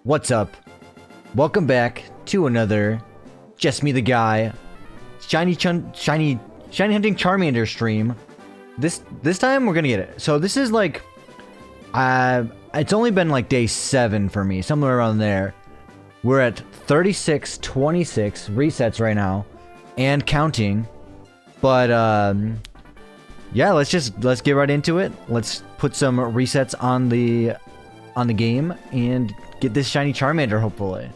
What's up? Welcome back to another Just Me the Guy shiny hunting Charmander stream. This time we're gonna get it. So this is like it's only been like day 7 for me, somewhere around there. We're at 36, 26 resets right now and counting. But yeah, let's get right into it. Let's put some resets on the game and get this shiny Charmander, hopefully.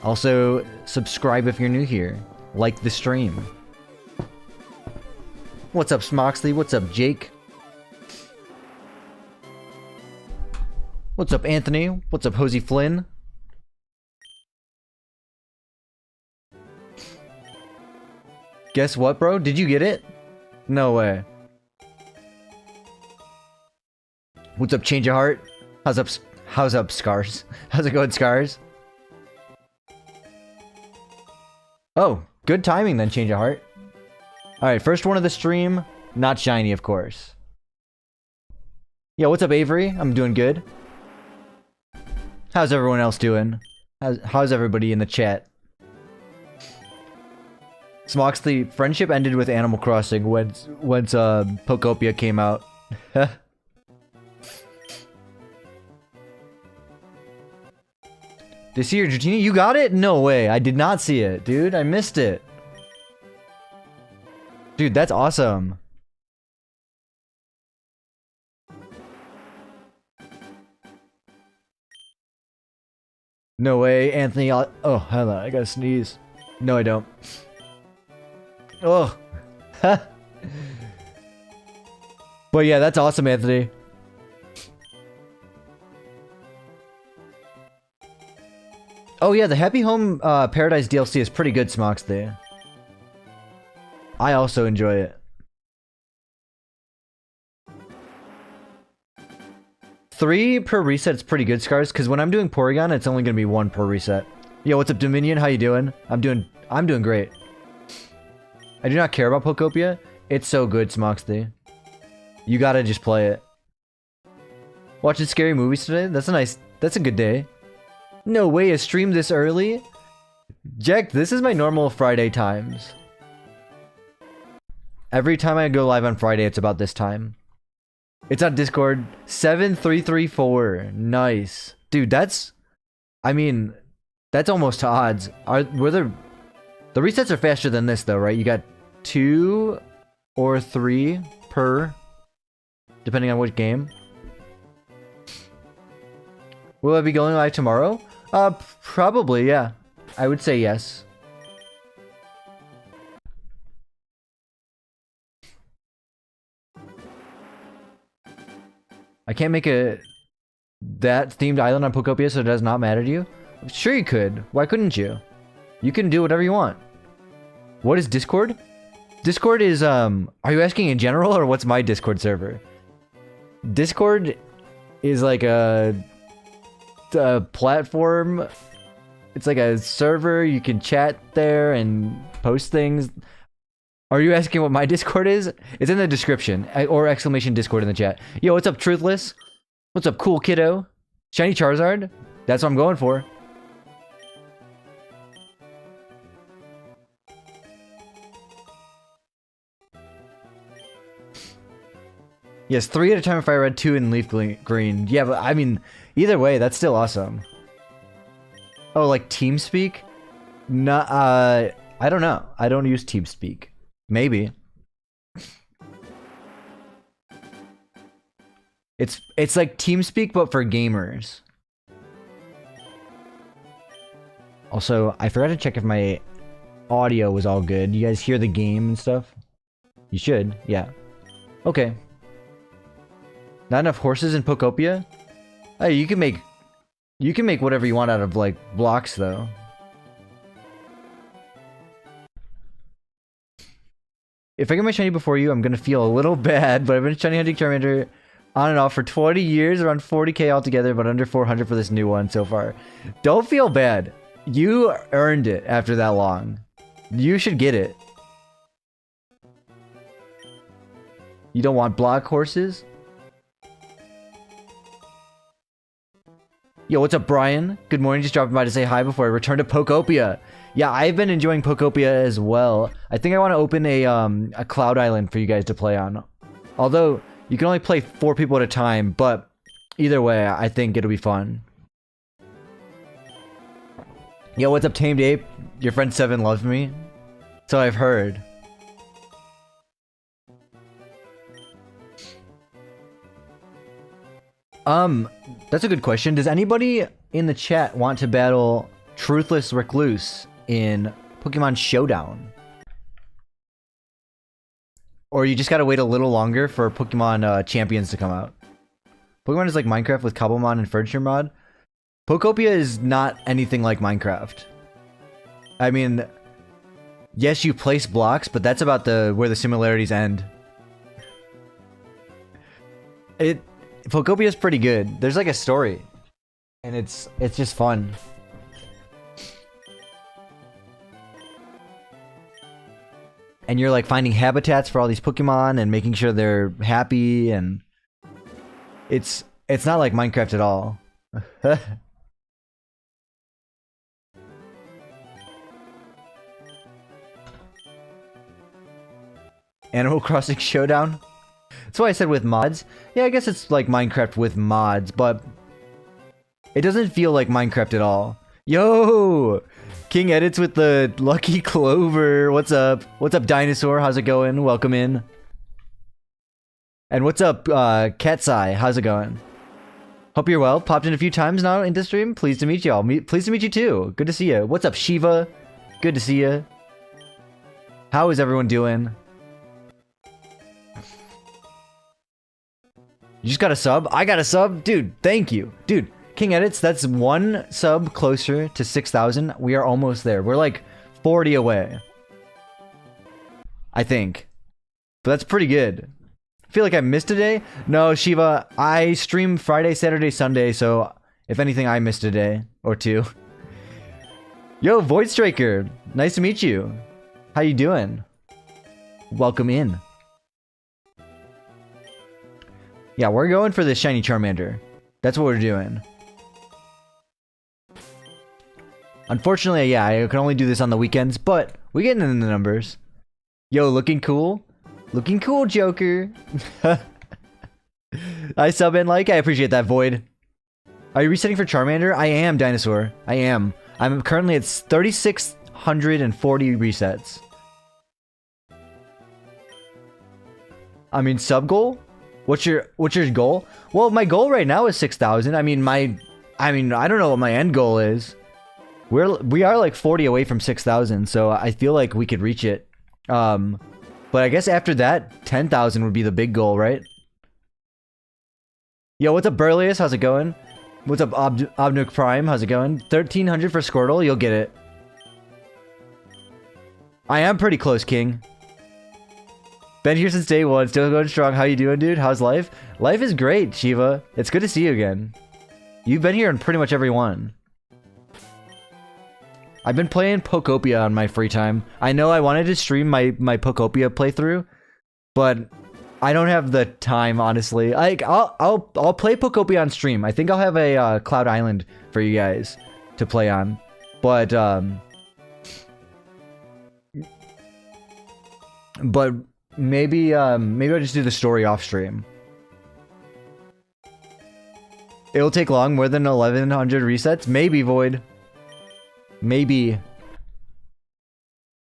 Also, subscribe if you're new here. Like the stream. What's up, Smoxley? What's up, Jake? What's up, Anthony? What's up, Hosey Flynn? Guess what, bro? Did you get it? No way. What's up, Change of Heart? How's up, Scars? How's it going, Scars? Oh, good timing then, Change of Heart. Alright, first one of the stream. Not shiny, of course. Yo, what's up, Avery? I'm doing good. How's everyone else doing? How's everybody in the chat? Smoxley, friendship ended with Animal Crossing once Pokopia came out. Did you see your Dratini? You got it? No way. I did not see it, dude. I missed it. Dude, that's awesome. No way, Anthony. Oh, hold on. I gotta sneeze. No, I don't. Oh. But yeah, that's awesome, Anthony. Oh yeah, the Happy Home Paradise DLC is pretty good, Smoxley. I also enjoy it. 3 per reset's pretty good, Scars, because when I'm doing Porygon, it's only gonna be 1 per reset. Yo, what's up, Dominion? How you doing? I'm doing great. I do not care about Pokopia. It's so good, Smoxley. You gotta just play it. Watching scary movies today? That's a good day. No way, a stream this early? Jack, this is my normal Friday times. Every time I go live on Friday, it's about this time. It's on Discord. 7334. Nice. Dude, that's almost to odds. The resets are faster than this though, right? You got 2 or 3 per, depending on which game. Will I be going live tomorrow? Probably, yeah. I would say yes. I can't make that themed island on Pokopia, so it does not matter to you? Sure you could. Why couldn't you? You can do whatever you want. What is Discord? Discord is, are you asking in general, or what's my Discord server? Discord is like a platform. It's like a server. You can chat there and post things. Are you asking what my Discord is? It's in the description, or exclamation Discord in the chat. Yo, what's up, Truthless? What's up, Cool Kiddo? Shiny Charizard? That's what I'm going for. Yes, 3 at a time if FireRed, 2 in leafgreen. Yeah, but I mean, either way, that's still awesome. Oh, like TeamSpeak? No, I don't know. I don't use TeamSpeak. Maybe. It's like TeamSpeak, but for gamers. Also, I forgot to check if my audio was all good. You guys hear the game and stuff? You should, yeah. Okay. Not enough horses in Pokopia? Hey, you can make whatever you want out of like blocks though. If I get my shiny before you, I'm gonna feel a little bad, but I've been shiny hunting Charmander on and off for 20 years, around 40k altogether, but under 400 for this new one so far. Don't feel bad. You earned it after that long. You should get it. You don't want block horses? Yo, what's up, Brian? Good morning. Just dropping by to say hi before I return to Pokopia. Yeah, I've been enjoying Pokopia as well. I think I want to open a Cloud Island for you guys to play on. Although, you can only play 4 people at a time, but either way, I think it'll be fun. Yo, what's up, Tamed Ape? Your friend 7 loves me. So I've heard. That's a good question. Does anybody in the chat want to battle Truthless Recluse in Pokemon Showdown? Or you just gotta wait a little longer for Pokemon Champions to come out? Pokemon is like Minecraft with Cobblemon and Furniture Mod. Pokopia is not anything like Minecraft. I mean, yes, you place blocks, but that's about where the similarities end. Pokopia is pretty good. There's like a story, and it's just fun. And you're like finding habitats for all these Pokemon and making sure they're happy, and it's not like Minecraft at all. Animal Crossing Showdown? That's why I said with mods. Yeah, I guess it's like Minecraft with mods, but it doesn't feel like Minecraft at all. Yo! King Edits with the Lucky Clover. What's up? What's up, Dinosaur? How's it going? Welcome in. And what's up, Cat's Eye? How's it going? Hope you're well. Popped in a few times now into stream. Pleased to meet y'all. Pleased to meet you too. Good to see you. What's up, Shiva? Good to see you. How is everyone doing? You just got a sub? I got a sub? Dude, thank you. Dude, King Edits, that's 1 sub closer to 6,000. We are almost there. We're like 40 away. I think. But that's pretty good. I feel like I missed a day. No, Shiva, I stream Friday, Saturday, Sunday, so if anything, I missed a day or 2. Yo, Void Striker, nice to meet you. How you doing? Welcome in. Yeah, we're going for the shiny Charmander. That's what we're doing. Unfortunately, yeah, I can only do this on the weekends, but we're getting in the numbers. Yo, looking cool? Looking cool, Joker. I sub and like. I appreciate that, Void. Are you resetting for Charmander? I am, Dinosaur. I am. I'm currently at 3,640 resets. I mean, sub goal? What's your goal? Well, my goal right now is 6,000. I mean, I don't know what my end goal is. We are like 40 away from 6,000, so I feel like we could reach it. But I guess after that, 10,000 would be the big goal, right? Yo, what's up, Burlius? How's it going? What's up, Obnuk Prime? How's it going? 1,300 for Squirtle. You'll get it. I am pretty close, King. Been here since day 1, still going strong. How you doing, dude? How's life? Life is great, Shiva. It's good to see you again. You've been here in pretty much every one. I've been playing Pokopia on my free time. I know I wanted to stream my Pokopia playthrough, but I don't have the time, honestly. I'll play Pokopia on stream. I think I'll have a Cloud Island for you guys to play on, but maybe I'll just do the story off stream. It'll take long, more than 1,100 resets? Maybe, Void. Maybe.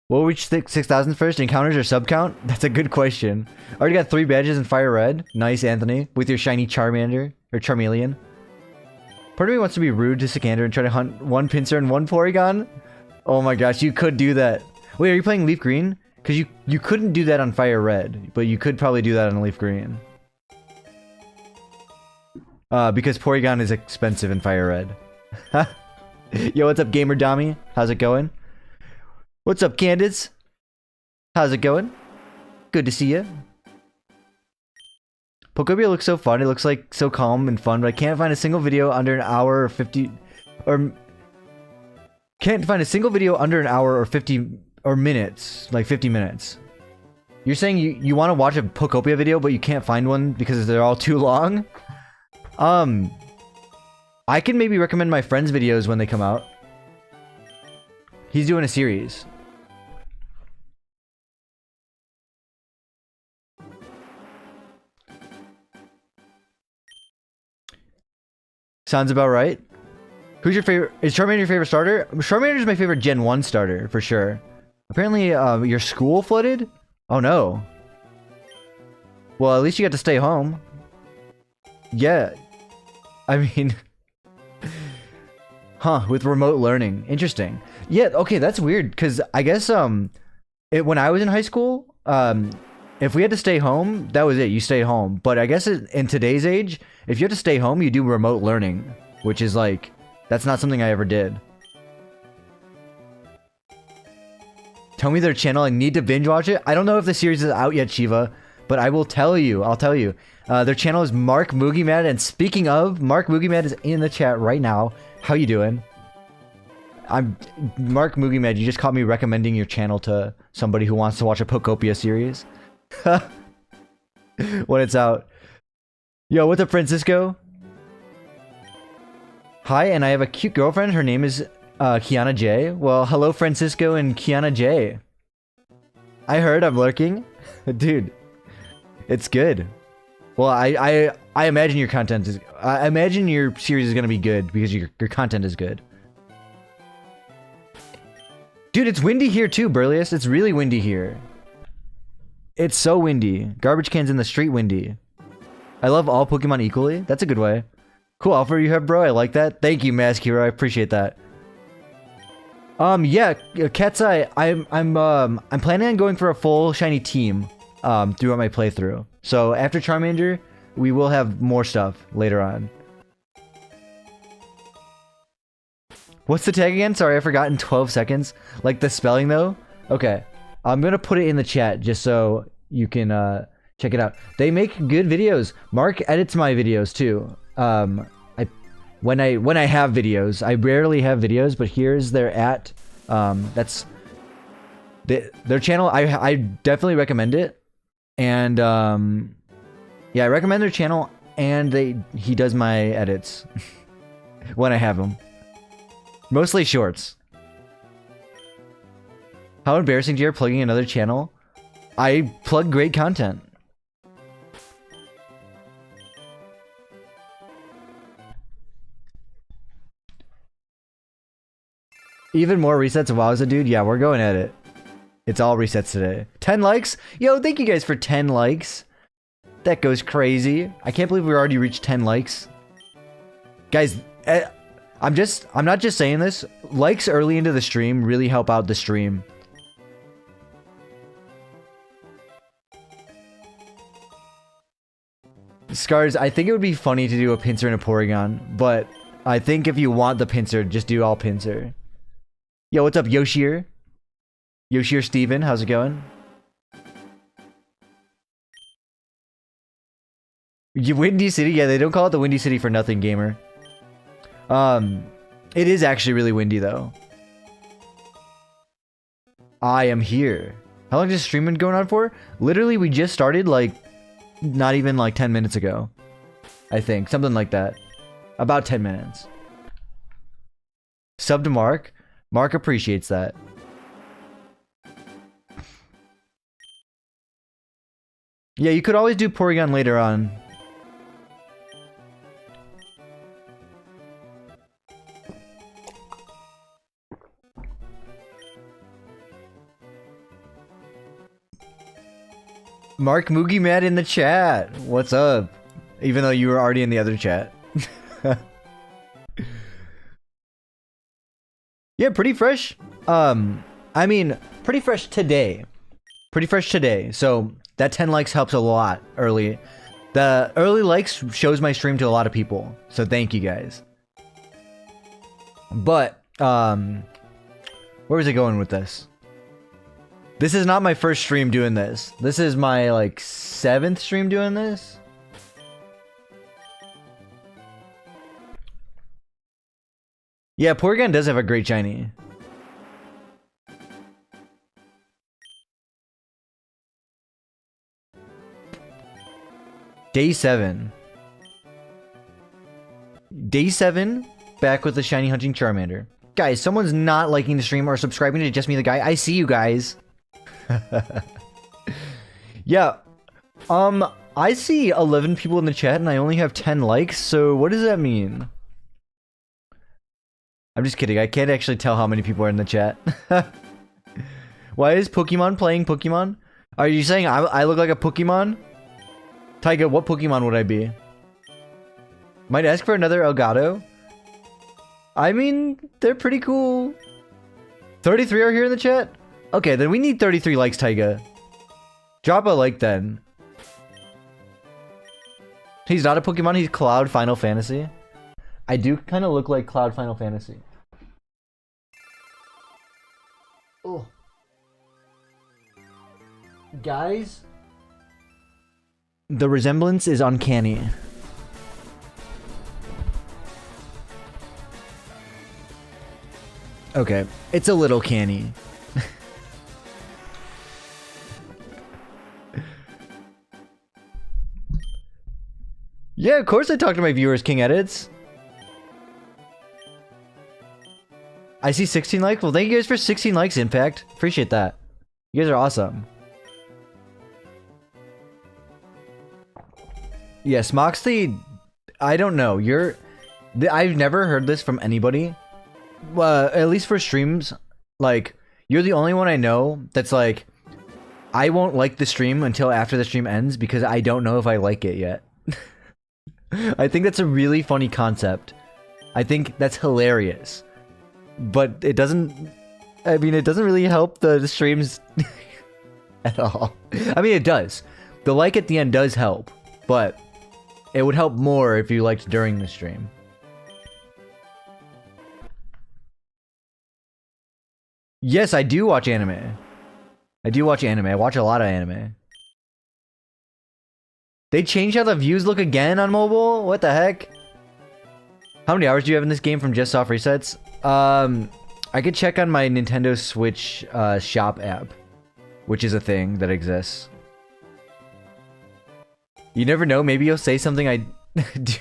Will we reach 6,000 first? Encounters or sub count? That's a good question. Already got 3 badges in FireRed. Nice, Anthony. With your shiny Charmander. Or Charmeleon. Part of me wants to be rude to Sikander and try to hunt 1 Pinsir and 1 Porygon. Oh my gosh, you could do that. Wait, are you playing Leaf Green? Because you couldn't do that on FireRed, but you could probably do that on Leaf Green. Because Porygon is expensive in FireRed. Yo, what's up, Gamer Dommy? How's it going? What's up, Candids? How's it going? Good to see you. Pokopia looks so fun. It looks like so calm and fun, but I can't find a single video under an hour or 50... Or... Can't find a single video under an hour or 50... Or minutes. Like 50 minutes. You're saying you want to watch a Pokopia video, but you can't find one because they're all too long? I can maybe recommend my friend's videos when they come out. He's doing a series. Sounds about right. Who's your favorite? Is Charmander your favorite starter? Charmander is my favorite Gen 1 starter, for sure. Apparently, your school flooded? Oh no. Well, at least you got to stay home. Yeah. I mean... Huh, with remote learning. Interesting. Yeah, okay, that's weird, because I guess, when I was in high school, if we had to stay home, that was it, you stay home. But I guess in today's age, if you have to stay home, you do remote learning, which is like, that's not something I ever did. Tell me their channel, I need to binge watch it. I don't know if the series is out yet, Shiva, but I will tell you, I'll tell you. Their channel is Mark Moogie Mad, and speaking of, Mark Moogie Mad is in the chat right now. How you doing? I'm Mark Moogie Mad, you just caught me recommending your channel to somebody who wants to watch a Pokopia series. When it's out. Yo, what's up, Francisco? Hi, and I have a cute girlfriend. Her name is Kiana J. Well, hello, Francisco and Kiana J. I heard I'm lurking. Dude, it's good. Well, I imagine your content is... I imagine your series is going to be good because your content is good. Dude, it's windy here too, Burlius. It's really windy here. It's so windy. Garbage cans in the street windy. I love all Pokemon equally. That's a good way. Cool offer you have, bro. I like that. Thank you, Mask Hero. I appreciate that. Yeah, Cat's Eye. I'm planning on going for a full shiny team throughout my playthrough. So after Charmander, we will have more stuff later on. What's the tag again? Sorry, I forgot in 12 seconds. Like the spelling though? Okay. I'm gonna put it in the chat just so you can check it out. They make good videos. Mark edits my videos too. When I have videos, I rarely have videos, but here's their @ that's their channel. I definitely recommend it. And yeah, I recommend their channel, and he does my edits when I have them. Mostly shorts. How embarrassing, you're plugging another channel? I plug great content. Even more resets. Wowza, dude. Yeah, we're going at it. It's all resets today. 10 likes? Yo, thank you guys for 10 likes. That goes crazy. I can't believe we already reached 10 likes. Guys, I'm not just saying this. Likes early into the stream really help out the stream. Scars, I think it would be funny to do a pincer and a Porygon, but I think if you want the pincer, just do all pincer. Yo, what's up, Yoshir? Yoshir Steven, how's it going? Windy City? Yeah, they don't call it the Windy City for nothing, gamer. It is actually really windy, though. I am here. How long has this stream been going on for? Literally, we just started, like, not even, like, 10 minutes ago. I think. Something like that. About 10 minutes. Sub to Mark. Mark appreciates that. Yeah, you could always do Porygon later on. Mark Moogie Mad in the chat. What's up? Even though you were already in the other chat. Yeah, pretty fresh. I mean, pretty fresh today. Pretty fresh today. So that 10 likes helps a lot early. The early likes shows my stream to a lot of people. So thank you guys. But, where was I going with this? This is not my first stream doing this. This is my, like, 7th stream doing this. Yeah, Porygon does have a great shiny. Day 7. Day 7, back with the shiny hunting Charmander. Guys, someone's not liking the stream or subscribing to Just Me the Guy. I see you guys. Yeah. I see 11 people in the chat and I only have 10 likes, so what does that mean? I'm just kidding. I can't actually tell how many people are in the chat. Why is Pokemon playing Pokemon? Are you saying I look like a Pokemon? Taiga, what Pokemon would I be? Might ask for another Elgato? I mean, they're pretty cool. 33 are here in the chat? Okay, then we need 33 likes, Taiga. Drop a like then. He's not a Pokemon, he's Cloud Final Fantasy. I do kind of look like Cloud Final Fantasy. Oh. Guys, the resemblance is uncanny. Okay, it's a little canny. Yeah, of course I talk to my viewers, King Edits. I see 16 likes. Well, thank you guys for 16 likes, Impact. Appreciate that. You guys are awesome. Yes, Moxley, I don't know. I've never heard this from anybody. At least for streams, like, you're the only one I know that's like, I won't like the stream until after the stream ends because I don't know if I like it yet. I think that's a really funny concept. I think that's hilarious. But it doesn't, I mean, it doesn't really help the streams at all. I mean, it does. The like at the end does help, but it would help more if you liked during the stream. Yes, I do watch anime. I do watch anime. I watch a lot of anime. They changed how the views look again on mobile? What the heck? How many hours do you have in this game from just soft resets? I could check on my Nintendo Switch shop app, which is a thing that exists. You never know, maybe you'll say something I do.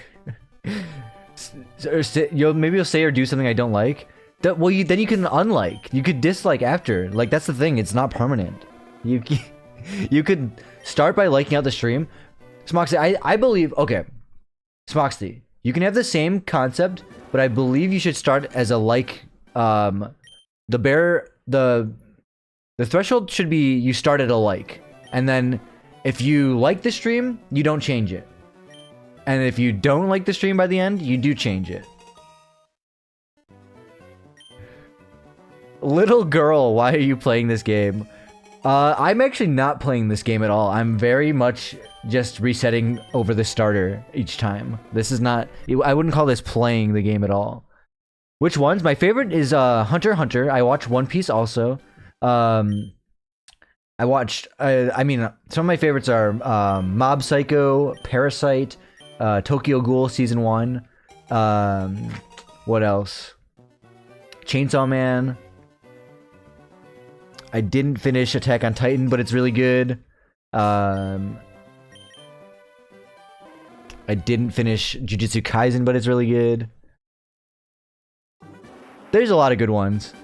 Maybe you'll say or do something I don't like. Well, then you can unlike. You could dislike after. Like, that's the thing, it's not permanent. You could start by liking out the stream. Smoxy, I believe, okay. Smoxy, you can have the same concept, but I believe you should start as a like. The threshold should be you start at a like, and then if you like the stream, you don't change it, and if you don't like the stream by the end, you do change it. Little girl, why are you playing this game? I'm actually not playing this game at all. I'm very much just resetting over the starter each time. This is not, I wouldn't call this playing the game at all. Which ones? My favorite is Hunter x Hunter. I watch One Piece also. I watched, I mean, some of my favorites are Mob Psycho, Parasite, Tokyo Ghoul Season 1. What else? Chainsaw Man. I didn't finish Attack on Titan, but it's really good. I didn't finish Jujutsu Kaisen, but it's really good. There's a lot of good ones.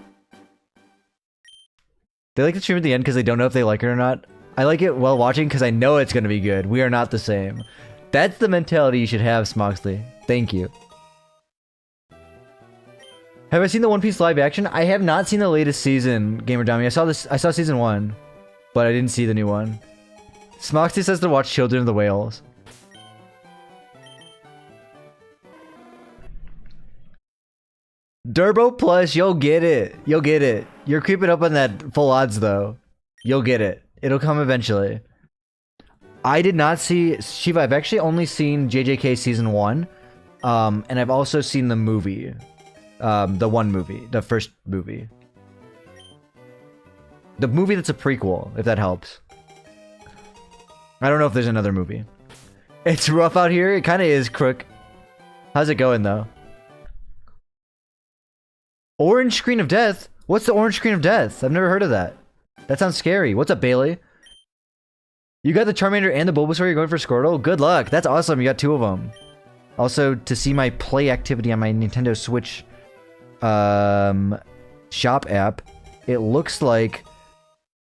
They like to stream at the end because they don't know if they like it or not. I like it while watching because I know it's going to be good. We are not the same. That's the mentality you should have, Smoxley. Thank you. Have I seen the One Piece live action? I have not seen the latest season, Gamer Dummy. I saw season 1, but I didn't see the new one. Smoxy says to watch Children of the Whales. Durbo Plus, you'll get it. You'll get it. You're creeping up on that full odds though. You'll get it. It'll come eventually. I did not see Shiva. I've actually only seen JJK season 1, and I've also seen the movie. The one movie, the first movie. The movie that's a prequel, if that helps. I don't know if there's another movie. It's rough out here. It kind of is, Crook. How's it going, though? Orange Screen of Death? What's the Orange Screen of Death? I've never heard of that. That sounds scary. What's up, Bailey? You got the Charmander and the Bulbasaur. You're going for Squirtle? Good luck. That's awesome. You got 2 of them. Also, to see my play activity on my Nintendo Switch shop app, it looks like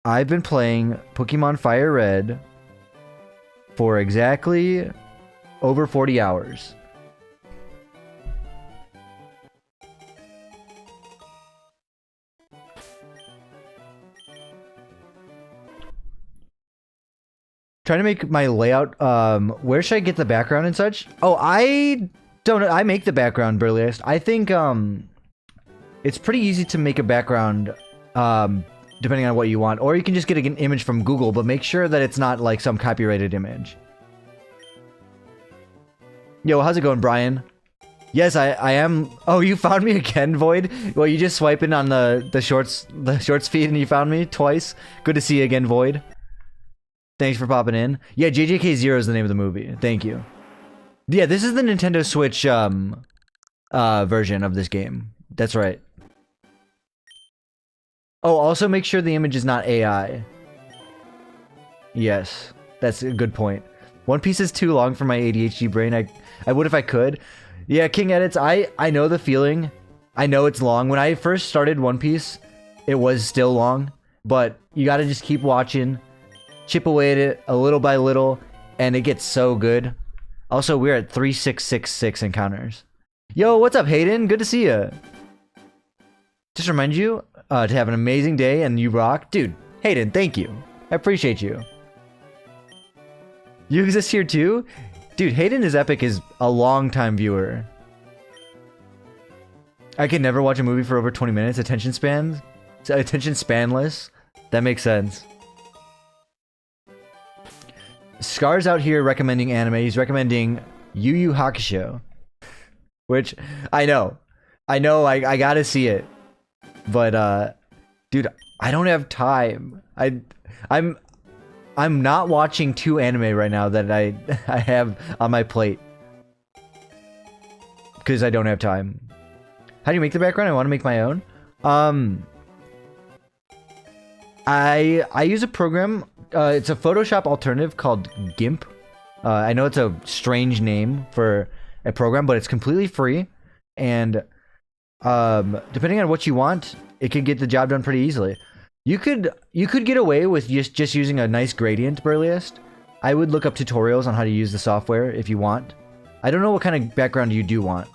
I've been playing Pokemon FireRed for exactly over 40 hours. Trying to make my layout, where should I get the background and such? Oh, I don't know. I make the background, Burliest. I think, it's pretty easy to make a background, depending on what you want. Or you can just get an image from Google, but make sure that it's not like some copyrighted image. Yo, how's it going, Brian? Yes, I am. Oh, you found me again, Void? Well, you just swiping on the shorts feed and you found me twice. Good to see you again, Void. Thanks for popping in. Yeah, JJK0 is the name of the movie. Thank you. Yeah, this is the Nintendo Switch version of this game. That's right. Oh, also make sure the image is not AI. Yes, that's a good point. One Piece is too long for my ADHD brain. I would if I could. Yeah, King Edits, I know the feeling. I know it's long. When I first started One Piece, it was still long. But you gotta just keep watching. Chip away at it a little by little, and it gets so good. Also, we're at 3666 encounters. Yo, what's up, Hayden? Good to see you. Just remind you to have an amazing day, and you rock. Dude, Hayden, thank you. I appreciate you. You exist here too? Dude, Hayden is Epic is a long-time viewer. I can never watch a movie for over 20 minutes. Attention spanless. That makes sense. Scar's out here recommending anime. He's recommending Yu Yu Hakusho, which I know, I gotta see it, but dude, I don't have time. I'm not watching 2 anime right now that I have on my plate because I don't have time. How do you make the background? I want to make my own. I use a program. It's a Photoshop alternative called GIMP. I know it's a strange name for a program, but it's completely free. And depending on what you want, it could get the job done pretty easily. You could get away with just using a nice gradient, Burliest. I would look up tutorials on how to use the software if you want. I don't know what kind of background you do want.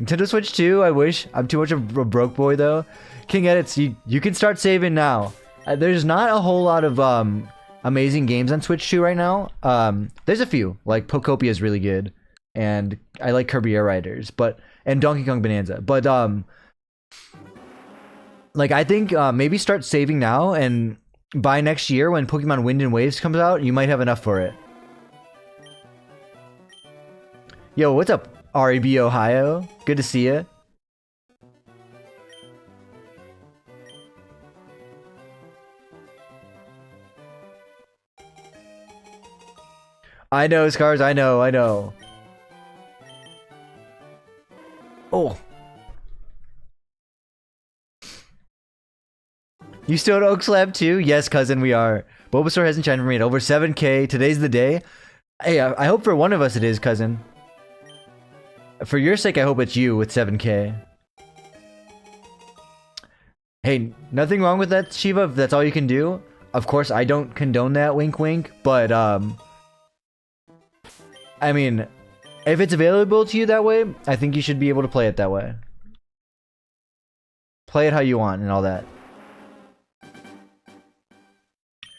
Nintendo Switch 2, I wish. I'm too much of a broke boy though. King Edits, you can start saving now. There's not a whole lot of amazing games on Switch 2 right now. There's a few, like Pokopia is really good, and I like Kirby Air Riders, and Donkey Kong Bonanza. But like I think maybe start saving now, and by next year when Pokemon Wind and Waves comes out, you might have enough for it. Yo, what's up, REB Ohio? Good to see you. I know, Scars, I know. Oh. You still at Oaks Lab too? Yes, cousin, we are. Bulbasaur hasn't shined for me at over 7K. Today's the day. Hey, I hope for one of us it is, cousin. For your sake, I hope it's you with 7K. Hey, nothing wrong with that, Shiva, if that's all you can do. Of course, I don't condone that, wink wink, but I mean, if it's available to you that way, I think you should be able to play it that way. Play it how you want and all that.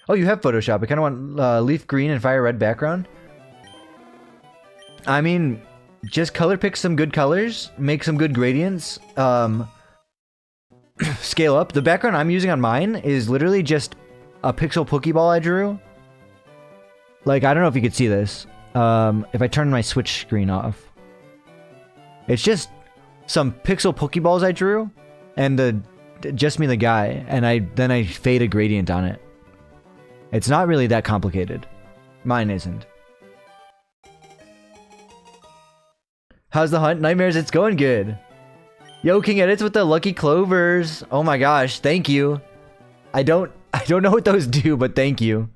Oh, you have Photoshop. I kind of want leaf green and FireRed background. I mean, just color pick some good colors, make some good gradients, scale up. The background I'm using on mine is literally just a pixel Pokeball I drew. Like, I don't know if you could see this. If I turn my Switch screen off, it's just some pixel Pokeballs I drew, and just me the guy, and then I fade a gradient on it. It's not really that complicated. Mine isn't. How's the hunt? Nightmares, it's going good. Yo, King Edits with the lucky clovers. Oh my gosh, thank you. I don't know what those do, but thank you.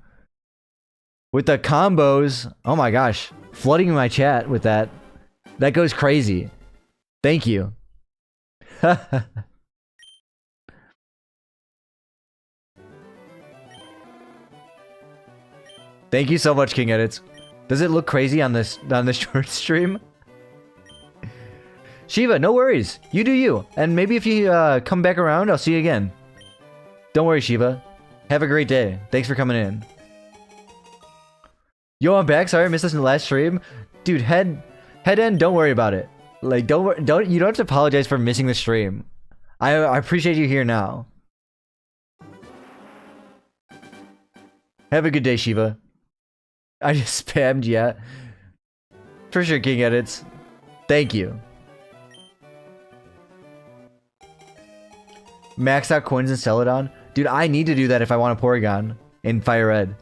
With the combos. Oh my gosh. Flooding my chat with that. That goes crazy. Thank you. Thank you so much, King Edits. Does it look crazy on this short stream? Shiva, no worries. You do you. And maybe if you come back around, I'll see you again. Don't worry, Shiva. Have a great day. Thanks for coming in. Yo, I'm back. Sorry I missed this in the last stream. Dude, head end, don't worry about it. Like, you don't have to apologize for missing the stream. I appreciate you here now. Have a good day, Shiva. I just spammed, yeah. For sure, King Edits. Thank you. Max out coins and sell it on. Dude, I need to do that if I want a Porygon in FireRed.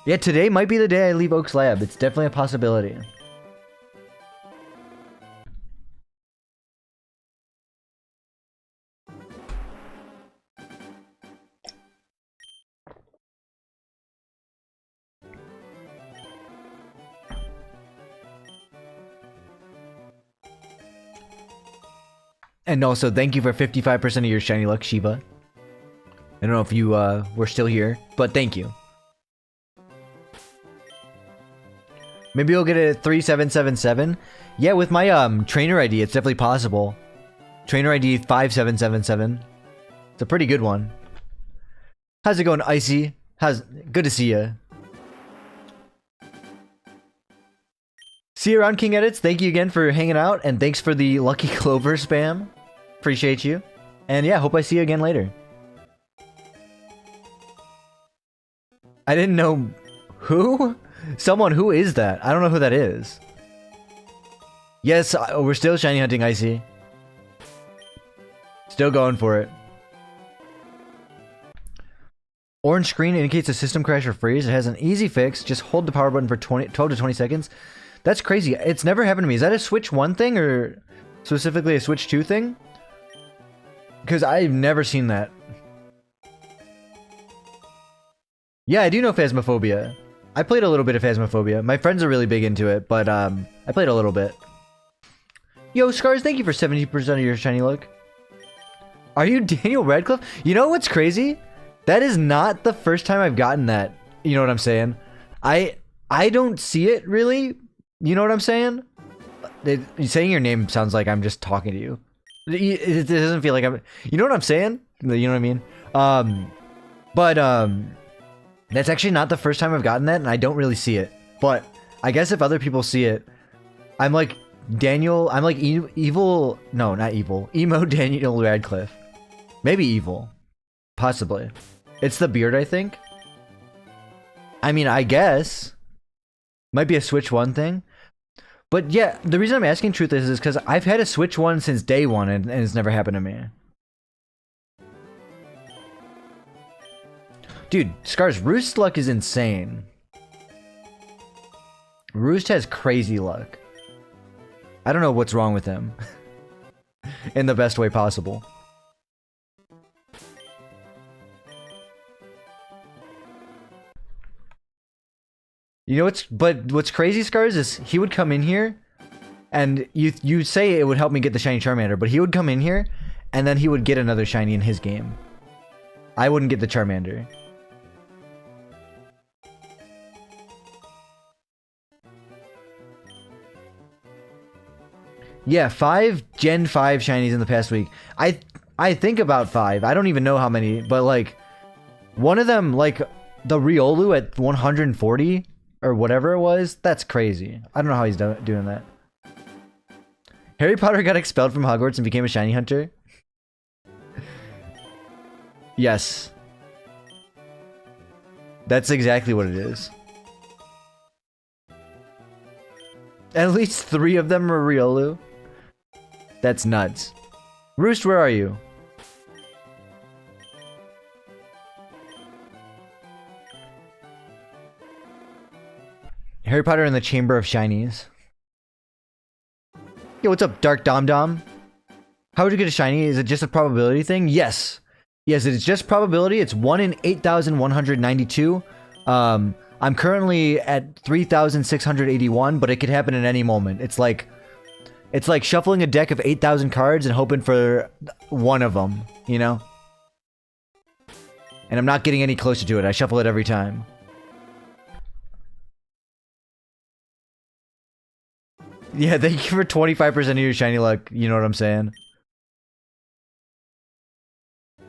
Yeah, today might be the day I leave Oak's Lab. It's definitely a possibility. And also, thank you for 55% of your shiny luck, Shiva. I don't know if you were still here, but thank you. Maybe you'll get it at 3777. Yeah, with my trainer ID, it's definitely possible. Trainer ID 5777. It's a pretty good one. How's it going, Icy? Good to see you. See you around, King Edits. Thank you again for hanging out, and thanks for the Lucky Clover spam. Appreciate you. And yeah, hope I see you again later. I didn't know... Who? Someone, who is that? I don't know who that is. Yes, we're still shiny hunting, Icy. Still going for it. Orange screen indicates a system crash or freeze. It has an easy fix. Just hold the power button for 12 to 20 seconds. That's crazy. It's never happened to me. Is that a Switch 1 thing or specifically a Switch 2 thing? Because I've never seen that. Yeah, I do know Phasmophobia. I played a little bit of Phasmophobia. My friends are really big into it, but I played a little bit. Yo, Scars, thank you for 70% of your shiny luck. Are you Daniel Radcliffe? You know what's crazy? That is not the first time I've gotten that. You know what I'm saying? I don't see it really. You know what I'm saying? Saying your name sounds like I'm just talking to you. It doesn't feel like I'm... You know what I'm saying? You know what I mean? That's actually not the first time I've gotten that, and I don't really see it. But I guess if other people see it, I'm like Daniel... I'm like evil... No, not evil. Emo Daniel Radcliffe. Maybe evil. Possibly. It's the beard, I think. I mean, I guess. Might be a Switch 1 thing. But yeah, the reason I'm asking truth is because I've had a Switch 1 since day one, and it's never happened to me. Dude, Scar's Roost luck is insane. Roost has crazy luck. I don't know what's wrong with him. In the best way possible. You know what's crazy, Scars, is he would come in here, and you say it would help me get the shiny Charmander, but he would come in here, and then he would get another shiny in his game. I wouldn't get the Charmander. Yeah, 5 Gen 5 shinies in the past week. I think about 5. I don't even know how many, but like one of them, like the Riolu at 140 or whatever it was, that's crazy. I don't know how he's doing that. Harry Potter got expelled from Hogwarts and became a shiny hunter. Yes. That's exactly what it is. At least 3 of them are Riolu. That's nuts. Roost, where are you? Harry Potter in the Chamber of Shinies. Yo, what's up, Dark Dom Dom? How would you get a shiny? Is it just a probability thing? Yes. Yes, it is just probability. It's 1 in 8,192. I'm currently at 3,681, but it could happen at any moment. It's like shuffling a deck of 8,000 cards and hoping for one of them, you know? And I'm not getting any closer to it. I shuffle it every time. Yeah, thank you for 25% of your shiny luck. You know what I'm saying?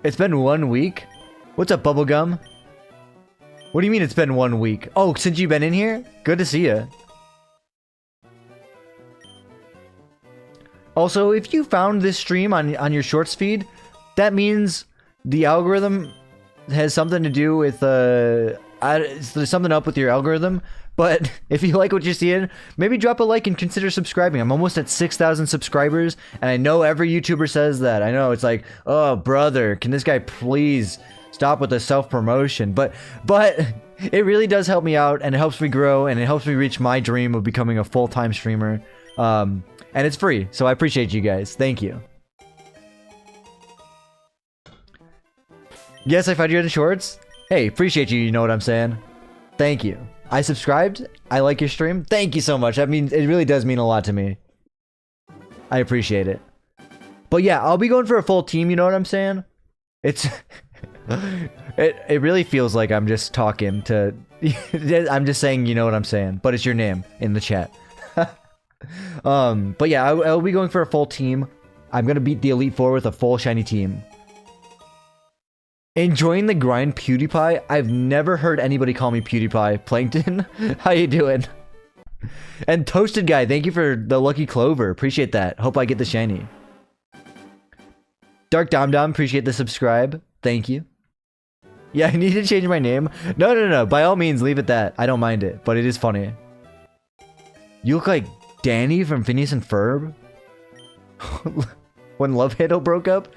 It's been 1 week? What's up, Bubblegum? What do you mean it's been 1 week? Oh, since you've been in here? Good to see you. Also, if you found this stream on your shorts feed, that means the algorithm has something to do with, there's something up with your algorithm. But if you like what you're seeing, maybe drop a like and consider subscribing. I'm almost at 6,000 subscribers, and I know every YouTuber says that. I know, it's like, oh, brother, can this guy please stop with the self-promotion? But it really does help me out, and it helps me grow, and it helps me reach my dream of becoming a full-time streamer. And it's free, so I appreciate you guys. Thank you. Yes, I found you in the shorts. Hey, appreciate you, you know what I'm saying? Thank you. I subscribed. I like your stream. Thank you so much. I mean, it really does mean a lot to me. I appreciate it. But yeah, I'll be going for a full team, you know what I'm saying? It's... it really feels like I'm just talking to... I'm just saying, you know what I'm saying. But it's your name in the chat. But yeah, I'll be going for a full team. I'm gonna beat the Elite Four with a full shiny team. Enjoying the grind, PewDiePie? I've never heard anybody call me PewDiePie. Plankton, how you doing? And Toasted Guy, thank you for the lucky clover. Appreciate that. Hope I get the shiny. Dark Dom Dom, appreciate the subscribe. Thank you. Yeah, I need to change my name. No. By all means, leave it that. I don't mind it, but it is funny. You look like Danny from Phineas and Ferb? When Love Handle broke up?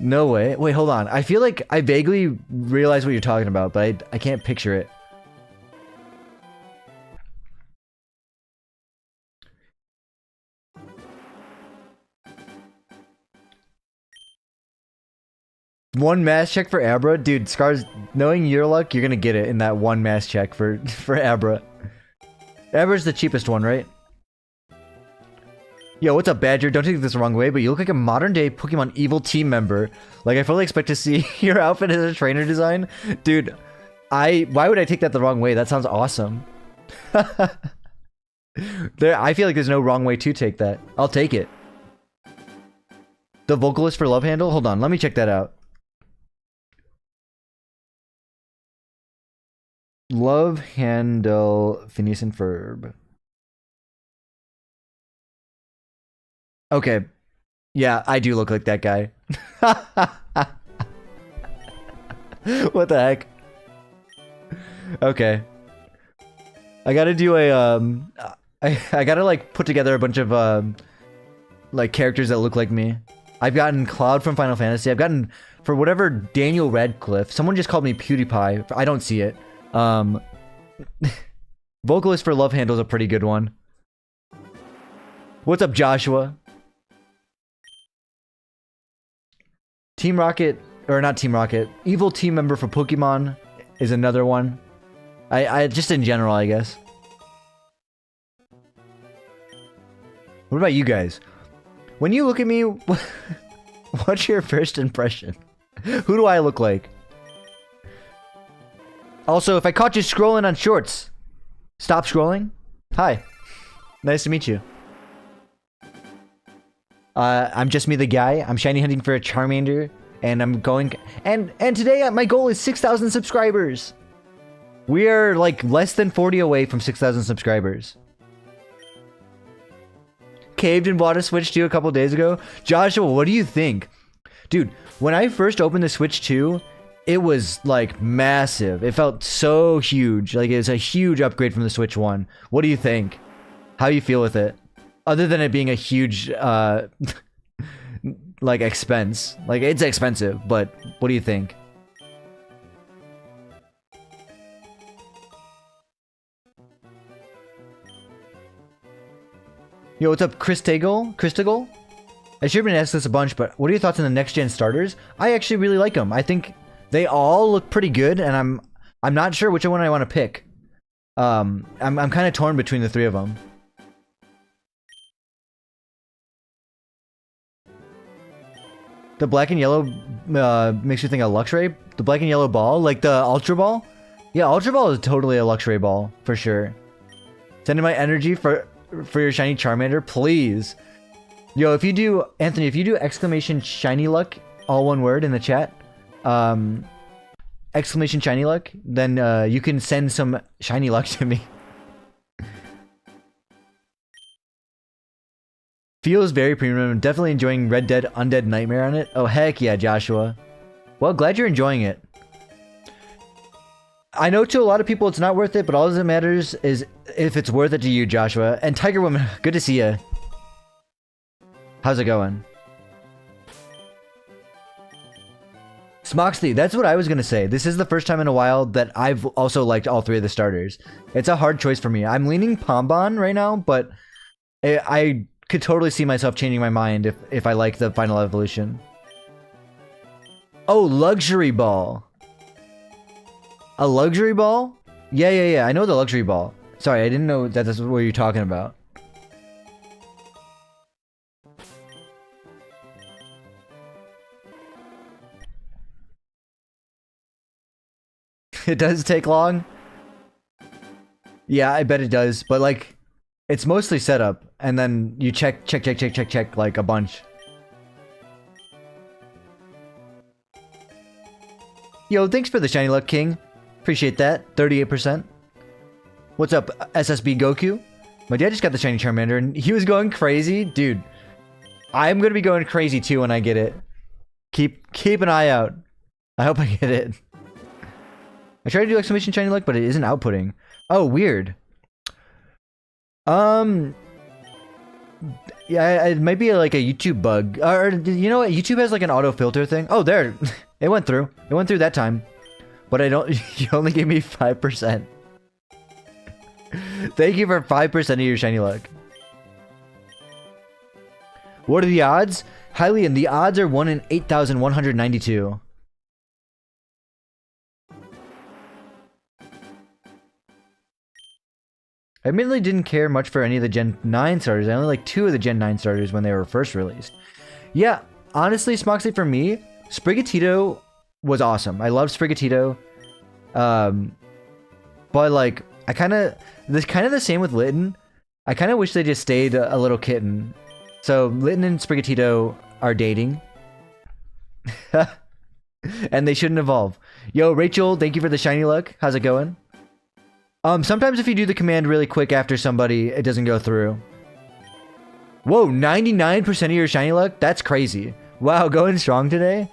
No way. Wait, hold on. I feel like I vaguely realize what you're talking about, but I can't picture it. One mass check for Abra? Dude, Scars, knowing your luck, you're gonna get it in that one mass check for Abra. Abra's the cheapest one, right? Yo, what's up, Badger? Don't take this the wrong way, but you look like a modern-day Pokemon Evil team member. Like, I fully expect to see your outfit as a trainer design. Dude, why would I take that the wrong way? That sounds awesome. I feel like there's no wrong way to take that. I'll take it. The vocalist for Love Handle? Hold on, let me check that out. Love Handle, Phineas and Ferb. Okay. Yeah, I do look like that guy. What the heck? Okay. I gotta do a, I gotta, like, put together a bunch of, like, characters that look like me. I've gotten Cloud from Final Fantasy. I've gotten, for whatever, Daniel Radcliffe. Someone just called me PewDiePie. I don't see it. Vocalist for Love Handle's a pretty good one. What's up, Joshua? Team Rocket, or not Team Rocket, evil team member for Pokemon is another one. I just in general, I guess. What about you guys? When you look at me, what's your first impression? Who do I look like? Also, if I caught you scrolling on shorts, stop scrolling. Hi. Nice to meet you. I'm just me the guy. I'm shiny hunting for a Charmander, and I'm going... And today, my goal is 6,000 subscribers. We are, like, less than 40 away from 6,000 subscribers. Caved and bought a Switch 2 a couple days ago. Joshua, what do you think? Dude, when I first opened the Switch 2, it was, like, massive. It felt so huge. Like, it was a huge upgrade from the Switch 1. What do you think? How do you feel with it? Other than it being a huge, like, expense. Like, it's expensive, but what do you think? Yo, what's up, Chris Tagel? I should have been asked this a bunch, but what are your thoughts on the next-gen starters? I actually really like them. I think they all look pretty good, and I'm not sure which one I want to pick. I'm kind of torn between the three of them. The black and yellow makes you think of Luxray. The black and yellow ball, like the Ultra Ball. Yeah, Ultra Ball is totally a Luxray ball for sure. Sending my energy for your shiny Charmander, please. Yo, if you do, Anthony, if you do exclamation shiny luck, all one word in the chat, exclamation shiny luck, then you can send some shiny luck to me. Feels very premium. I'm definitely enjoying Red Dead Undead Nightmare on it. Oh, heck yeah, Joshua. Well, glad you're enjoying it. I know to a lot of people it's not worth it, but all that matters is if it's worth it to you, Joshua. And Tiger Woman, good to see you. How's it going? Smoxley, that's what I was going to say. This is the first time in a while that I've also liked all three of the starters. It's a hard choice for me. I'm leaning Pombon right now, but I could totally see myself changing my mind if I like the final evolution. Oh, luxury ball. A luxury ball? Yeah. I know the luxury ball. Sorry, I didn't know that that's what you're talking about. It does take long. Yeah, I bet it does. But like, it's mostly setup, and then you check like a bunch. Yo, thanks for the shiny luck, King. Appreciate that. 38%. What's up, SSB Goku? My dad just got the shiny Charmander, and he was going crazy, dude. I'm gonna be going crazy too when I get it. Keep an eye out. I hope I get it. I tried to do exclamation shiny luck, but it isn't outputting. Oh, weird. Yeah, it might be like a YouTube bug. Or, you know what? YouTube has like an auto filter thing. Oh, there. It went through. It went through that time. But I don't... You only gave me 5%. Thank you for 5% of your shiny luck. What are the odds? Hylian, the odds are 1 in 8,192. I admittedly didn't care much for any of the Gen 9 starters. I only like 2 of the Gen 9 starters when they were first released. Yeah, honestly, Smoxley, for me, Sprigatito was awesome. I love Sprigatito. But like, I kind of the same with Litten. I kind of wish they just stayed a little kitten. So Litten and Sprigatito are dating. And they shouldn't evolve. Yo, Rachel, thank you for the shiny luck. How's it going? Sometimes if you do the command really quick after somebody, it doesn't go through. Whoa, 99% of your shiny luck? That's crazy. Wow, going strong today?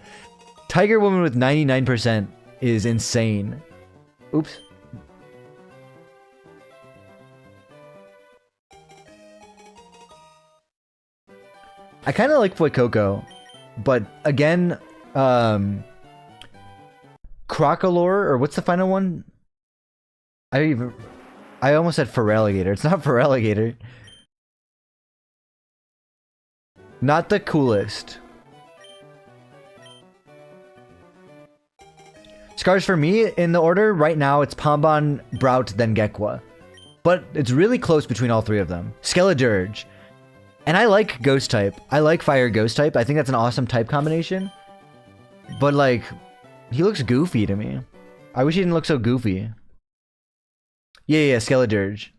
Tiger Woman with 99% is insane. Oops. I kind of like Fuecoco, but again, Crocolore, or what's the final one? I almost said Feraligatr. It's not Feraligatr. Not the coolest. Scars for me, in the order, right now, it's Pombon, Brout, then Gekwa. But it's really close between all three of them. Skeledirge. And I like Ghost type. I like Fire Ghost type. I think that's an awesome type combination. But like, he looks goofy to me. I wish he didn't look so goofy. Yeah, Skeledirge.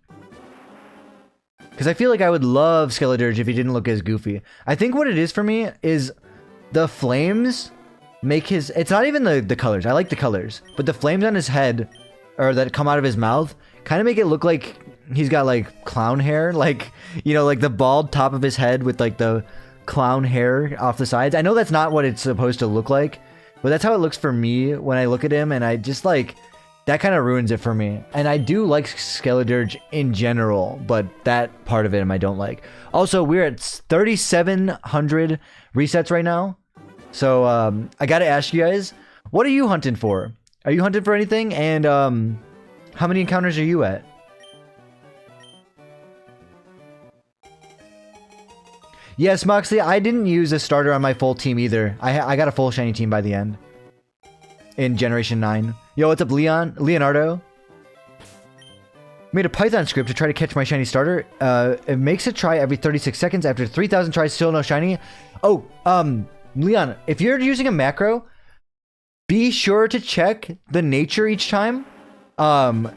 Because I feel like I would love Skeledirge if he didn't look as goofy. I think what it is for me is the flames make his... It's not even the colors. I like the colors. But the flames on his head, or that come out of his mouth, kind of make it look like he's got like clown hair. Like, you know, like the bald top of his head with like the clown hair off the sides. I know that's not what it's supposed to look like, but that's how it looks for me when I look at him, and I just like... That kind of ruins it for me. And I do like Skeledirge in general, but that part of him I don't like. Also, we're at 3,700 resets right now. So, I gotta ask you guys, what are you hunting for? Are you hunting for anything? And, how many encounters are you at? Yes, Moxley, I didn't use a starter on my full team either. I got a full shiny team by the end. In Generation 9. Yo, what's up, Leonardo? Made a Python script to try to catch my shiny starter. It makes a try every 36 seconds. After 3,000 tries, still no shiny. Oh, Leon, if you're using a macro, be sure to check the nature each time. The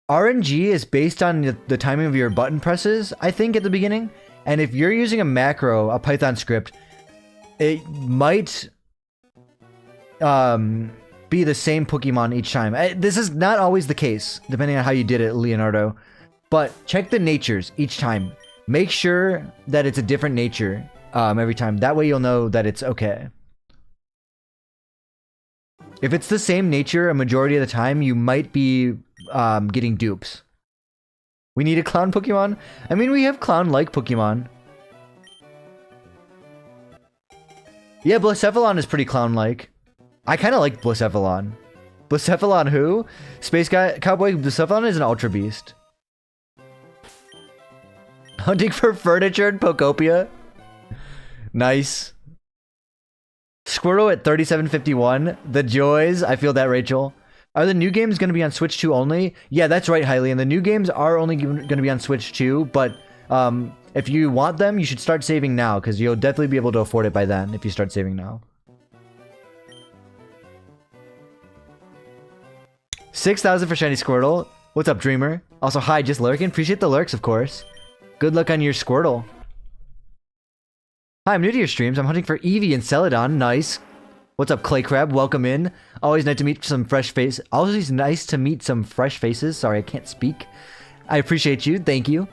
RNG is based on the timing of your button presses, I think, at the beginning. And if you're using a macro, a Python script, it might be the same Pokemon each time. This is not always the case, depending on how you did it, Leonardo. But check the natures each time. Make sure that it's a different nature every time. That way you'll know that it's okay. If it's the same nature a majority of the time, you might be getting dupes. We need a clown Pokemon? I mean, we have clown-like Pokemon. Yeah, Blacephalon is pretty clown-like. I kind of like Blacephalon. Blacephalon who? Space Guy Cowboy Blacephalon is an Ultra Beast. Hunting for furniture in Pokopia. Nice. Squirtle at 3751. The joys. I feel that, Rachel. Are the new games going to be on Switch 2 only? Yeah, that's right, Hylian. And the new games are only going to be on Switch 2, but if you want them, you should start saving now, because you'll definitely be able to afford it by then if you start saving now. 6,000 for Shiny Squirtle. What's up, Dreamer? Also, hi, just lurking. Appreciate the lurks, of course. Good luck on your Squirtle. Hi, I'm new to your streams. I'm hunting for Eevee and Celadon. Nice. What's up, Clay Crab? Welcome in. Always nice to meet some fresh faces. Always nice to meet some fresh faces. Sorry, I can't speak. I appreciate you. Thank you.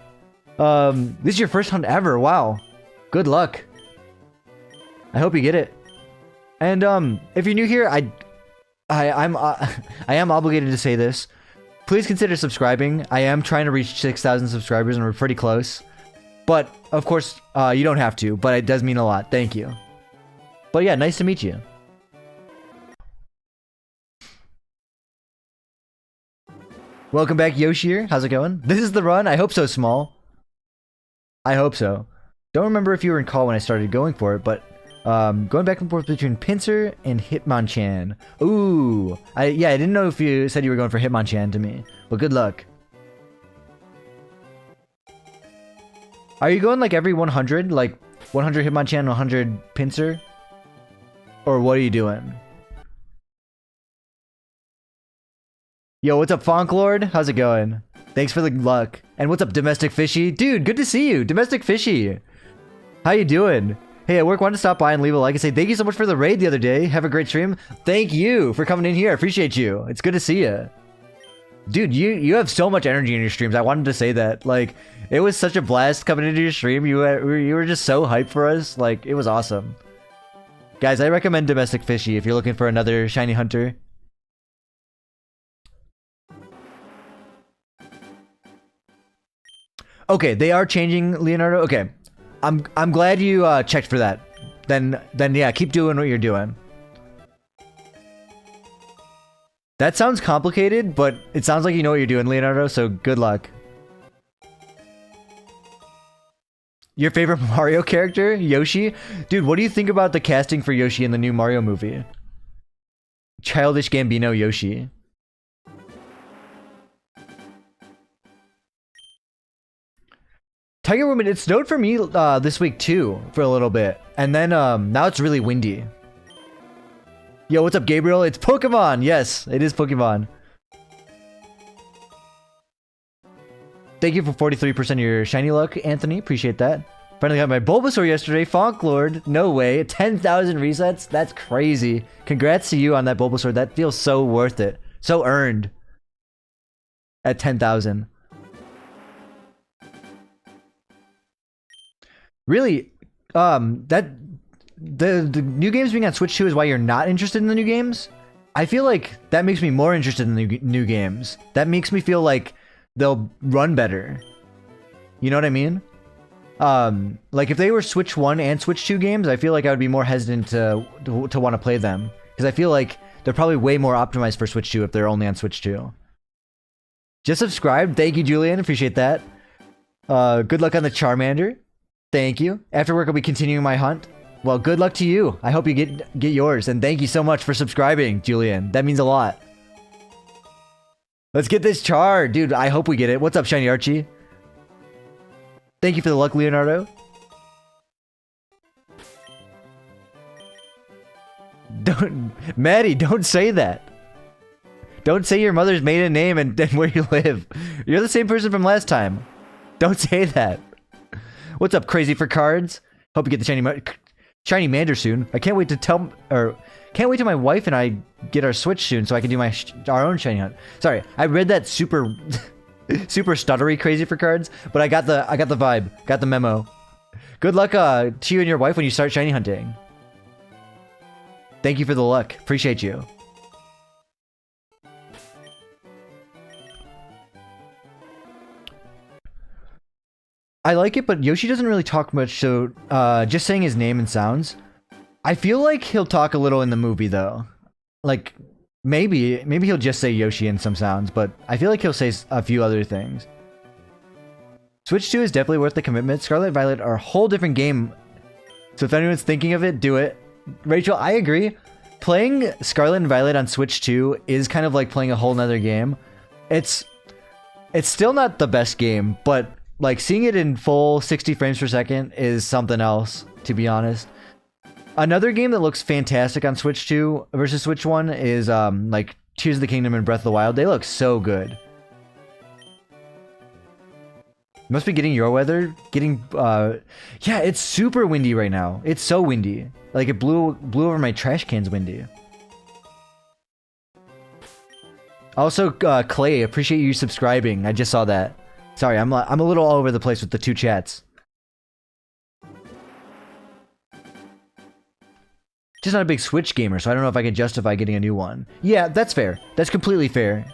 This is your first hunt ever. Wow. Good luck. I hope you get it. And if you're new here, I am obligated to say this. Please consider subscribing. I am trying to reach 6,000 subscribers, and we're pretty close. But of course, you don't have to. But it does mean a lot. Thank you. But yeah, nice to meet you. Welcome back, Yoshir. How's it going? This is the run. I hope so, Small. I hope so. Don't remember if you were in call when I started going for it, but going back and forth between Pinsir and Hitmonchan. Ooh. Yeah, I didn't know if you said you were going for Hitmonchan to me, but good luck. Are you going like every 100? Like 100 Hitmonchan, 100 Pinsir? Or what are you doing? Yo, what's up, Fonklord? How's it going? Thanks for the luck. And what's up, Domestic Fishy? Dude, good to see you. Domestic Fishy. How you doing? Hey, at work, wanted to stop by and leave a like and say thank you so much for the raid the other day. Have a great stream. Thank you for coming in here. I appreciate you. It's good to see you. Dude, you have so much energy in your streams. I wanted to say that. Like, it was such a blast coming into your stream. You were just so hyped for us. Like, it was awesome. Guys, I recommend Domestic Fishy if you're looking for another shiny hunter. Okay, they are changing, Leonardo. Okay, I'm glad you checked for that. Then yeah, keep doing what you're doing. That sounds complicated, but it sounds like you know what you're doing, Leonardo. So good luck. Your favorite Mario character, Yoshi? Dude, what do you think about the casting for Yoshi in the new Mario movie? Childish Gambino Yoshi. Tiger Woman, it snowed for me this week too, for a little bit. And then now it's really windy. Yo, what's up, Gabriel? It's Pokemon! Yes, it is Pokemon. Thank you for 43% of your shiny luck, Anthony. Appreciate that. Finally got my Bulbasaur yesterday. Fonklord, no way. 10,000 resets? That's crazy. Congrats to you on that Bulbasaur. That feels so worth it. So earned. At 10,000. Really, the new games being on Switch 2 is why you're not interested in the new games? I feel like that makes me more interested in the new games. That makes me feel like they'll run better. You know what I mean? Like if they were Switch 1 and Switch 2 games, I feel like I would be more hesitant to want to play them. Because I feel like they're probably way more optimized for Switch 2 if they're only on Switch 2. Just subscribe. Thank you, Julian. Appreciate that. Good luck on the Charmander. Thank you. After work, I'll be continuing my hunt. Well, good luck to you. I hope you get yours. And thank you so much for subscribing, Julian. That means a lot. Let's get this char. Dude, I hope we get it. What's up, Shiny Archie? Thank you for the luck, Leonardo. Maddie, don't say that. Don't say your mother's maiden name and where you live. You're the same person from last time. Don't say that. What's up, Crazy for Cards? Hope you get the shiny Mander soon. I can't wait to can't wait till my wife and I get our Switch soon so I can do our own shiny hunt. Sorry, I read that super super stuttery Crazy for Cards, but I got the vibe, got the memo. Good luck to you and your wife when you start shiny hunting. Thank you for the luck. Appreciate you. I like it, but Yoshi doesn't really talk much, so just saying his name and sounds. I feel like he'll talk a little in the movie, though. Like, maybe he'll just say Yoshi in some sounds, but I feel like he'll say a few other things. Switch 2 is definitely worth the commitment. Scarlet and Violet are a whole different game, so if anyone's thinking of it, do it. Rachel, I agree. Playing Scarlet and Violet on Switch 2 is kind of like playing a whole nother game. It's still not the best game, but like seeing it in full 60 frames per second is something else, to be honest. Another game that looks fantastic on Switch 2 versus Switch 1 is like Tears of the Kingdom and Breath of the Wild. They look so good. Must be getting your weather. Yeah, it's super windy right now. It's so windy. Like it blew over my trash cans windy. Also, Clay, appreciate you subscribing. I just saw that. Sorry, I'm a little all over the place with the two chats. Just not a big Switch gamer, so I don't know if I can justify getting a new one. Yeah, that's fair. That's completely fair.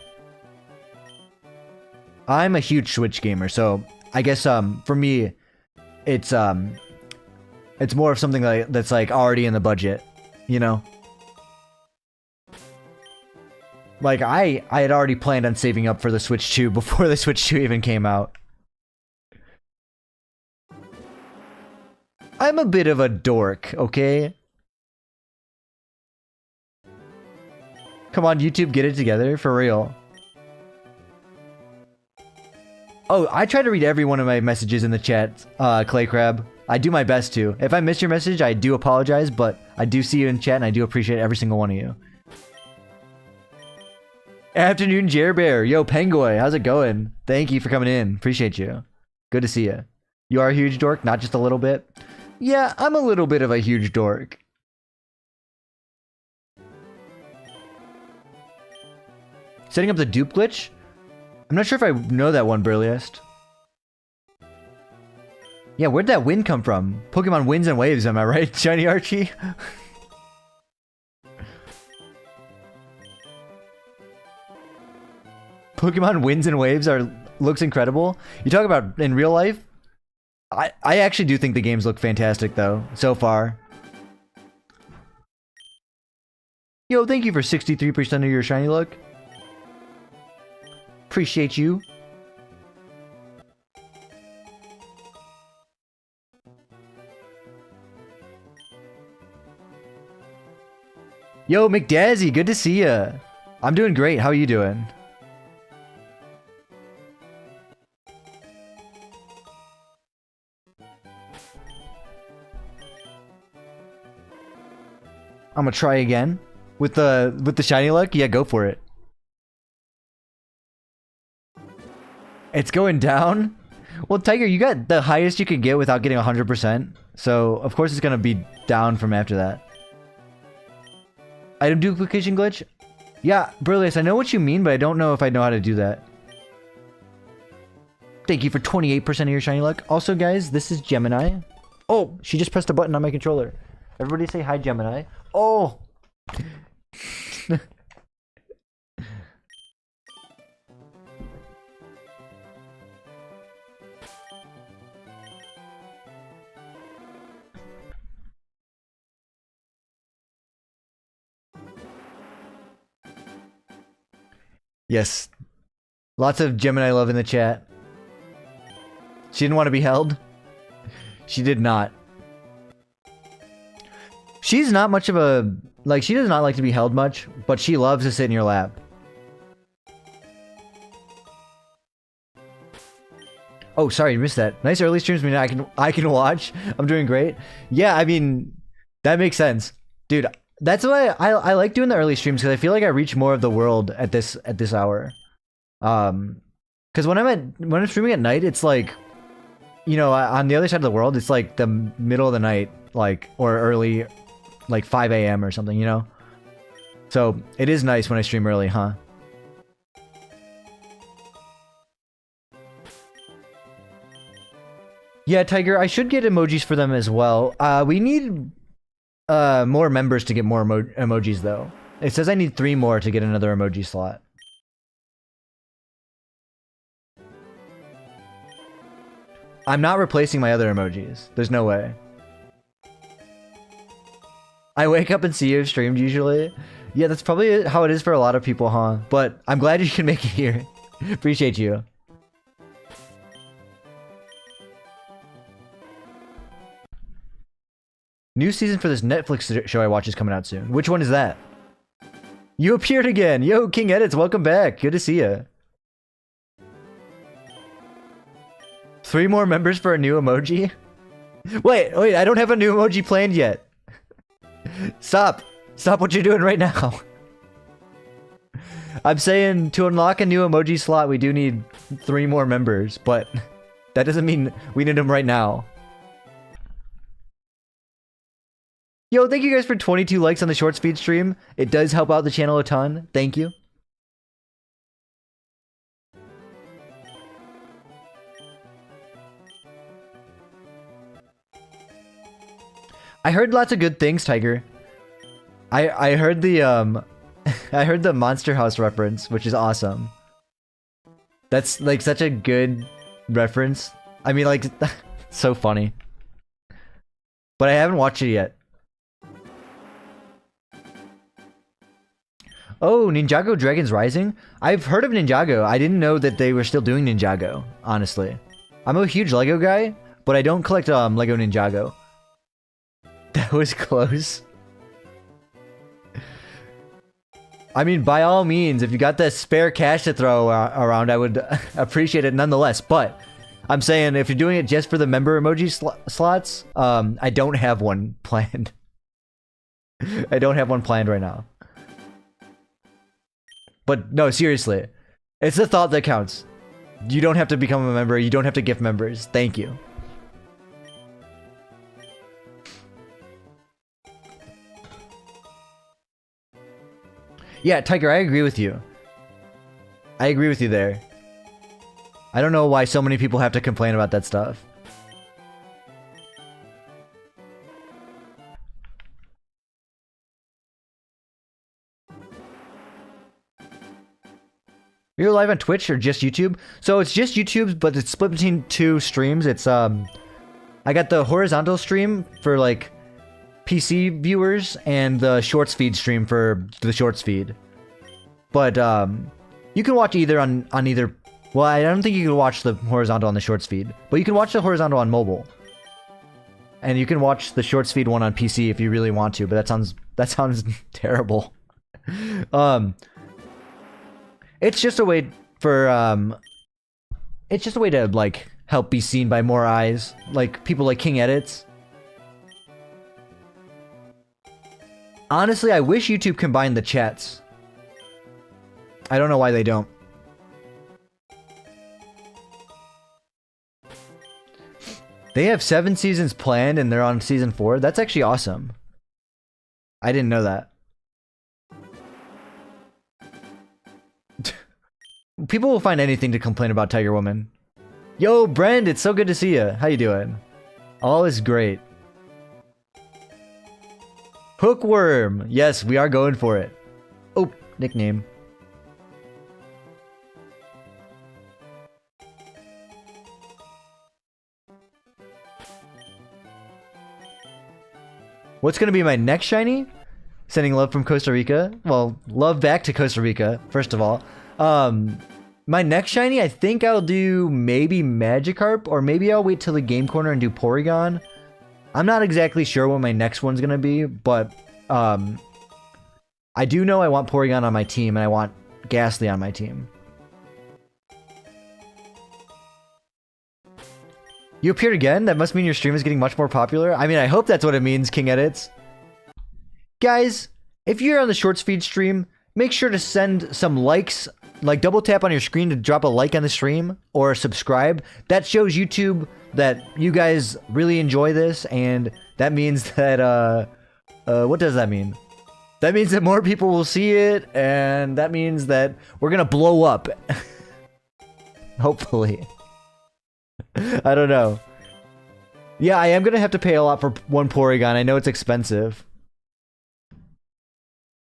I'm a huge Switch gamer, so I guess for me, it's more of something that's like already in the budget, you know? Like I had already planned on saving up for the Switch 2 before the Switch 2 even came out. I'm a bit of a dork, okay? Come on, YouTube, get it together, for real. Oh, I try to read every one of my messages in the chat, Clay Crab. I do my best to. If I miss your message, I do apologize, but I do see you in chat and I do appreciate every single one of you. Afternoon, Jerbear. Yo, Pengoy, how's it going? Thank you for coming in. Appreciate you. Good to see you. You are a huge dork, not just a little bit? Yeah, I'm a little bit of a huge dork. Setting up the dupe glitch? I'm not sure if I know that one, Burliest. Yeah, where'd that wind come from? Pokemon winds and waves, am I right, Shiny Archie? Pokemon winds and waves looks incredible. You talk about in real life? I actually do think the games look fantastic though, so far. Yo, thank you for 63% of your shiny luck. Appreciate you. Yo, McDazzy, good to see ya. I'm doing great. How are you doing? I'm gonna try again with the shiny luck. Yeah, go for it. It's going down. Well, Tiger, you got the highest you could get without getting 100%. So of course it's gonna be down from after that. Item duplication glitch? Yeah, Burlius, I know what you mean, but I don't know if I know how to do that. Thank you for 28% of your shiny luck. Also, guys, this is Gemini. Oh, she just pressed a button on my controller. Everybody say hi, Gemini. Oh! Yes. Lots of Gemini love in the chat. She didn't want to be held? She did not. She's not much of a... Like, she does not like to be held much, but she loves to sit in your lap. Oh, sorry, you missed that. Nice early streams mean I can watch. I'm doing great. Yeah, I mean, that makes sense. Dude, that's why I like doing the early streams, because I feel like I reach more of the world at this hour. Because when I'm streaming at night, it's like, you know, on the other side of the world, it's like the middle of the night, like, or early, like 5 a.m. or something, you know? So it is nice when I stream early, huh? Yeah, Tiger, I should get emojis for them as well. We need more members to get more emojis, though. It says I need 3 more to get another emoji slot. I'm not replacing my other emojis. There's no way. I wake up and see you streamed usually. Yeah, that's probably how it is for a lot of people, huh? But I'm glad you can make it here. Appreciate you. New season for this Netflix show I watch is coming out soon. Which one is that? You appeared again! Yo, King Edits, welcome back. Good to see you. 3 more members for a new emoji? Wait, I don't have a new emoji planned yet. Stop what you're doing right now. I'm saying to unlock a new emoji slot, we do need 3 more members, but that doesn't mean we need them right now. Yo, thank you guys for 22 likes on the short speed stream. It does help out the channel a ton. Thank you. I heard lots of good things, Tiger. I heard the I heard the Monster House reference, which is awesome. That's like such a good reference. I mean, like, so funny. But I haven't watched it yet. Oh, Ninjago Dragons Rising? I've heard of Ninjago. I didn't know that they were still doing Ninjago, honestly. I'm a huge Lego guy, but I don't collect Lego Ninjago. That was close. I mean, by all means, if you got the spare cash to throw around, I would appreciate it nonetheless. But I'm saying, if you're doing it just for the member emoji slots, I don't have one planned. I don't have one planned right now. But no, seriously, it's the thought that counts. You don't have to become a member. You don't have to gift members. Thank you. Yeah, Tiger, I agree with you. I agree with you there. I don't know why so many people have to complain about that stuff. You're live on Twitch or just YouTube? So it's just YouTube, but it's split between 2 streams. It's I got the horizontal stream for like PC viewers and the shorts feed stream for the shorts feed. But you can watch either on either. Well, I don't think you can watch the horizontal on the shorts feed, but you can watch the horizontal on mobile. And you can watch the shorts feed one on PC if you really want to, but that sounds terrible. It's just a way for it's just a way to like help be seen by more eyes, like people like King Edits. Honestly, I wish YouTube combined the chats. I don't know why they don't. They have 7 seasons planned and they're on season 4. That's actually awesome. I didn't know that. People will find anything to complain about Tiger Woman. Yo, Brand, it's so good to see you. How you doing? All is great. Hookworm. Yes, we are going for it. Oh, nickname. What's gonna be my next shiny? Sending love from Costa Rica. Well, love back to Costa Rica, first of all. My next shiny, I think I'll do maybe Magikarp, or maybe I'll wait till the game corner and do Porygon. I'm not exactly sure what my next one's gonna be, but I do know I want Porygon on my team, and I want Ghastly on my team. You appeared again? That must mean your stream is getting much more popular. I mean, I hope that's what it means, King Edits. Guys, if you're on the Shorts feed stream, make sure to send some likes, like double tap on your screen to drop a like on the stream, or subscribe. That shows YouTube that you guys really enjoy this, and that means that, what does that mean? That means that more people will see it, and that means that we're gonna blow up. Hopefully. I don't know. Yeah, I am gonna have to pay a lot for one Porygon. I know it's expensive.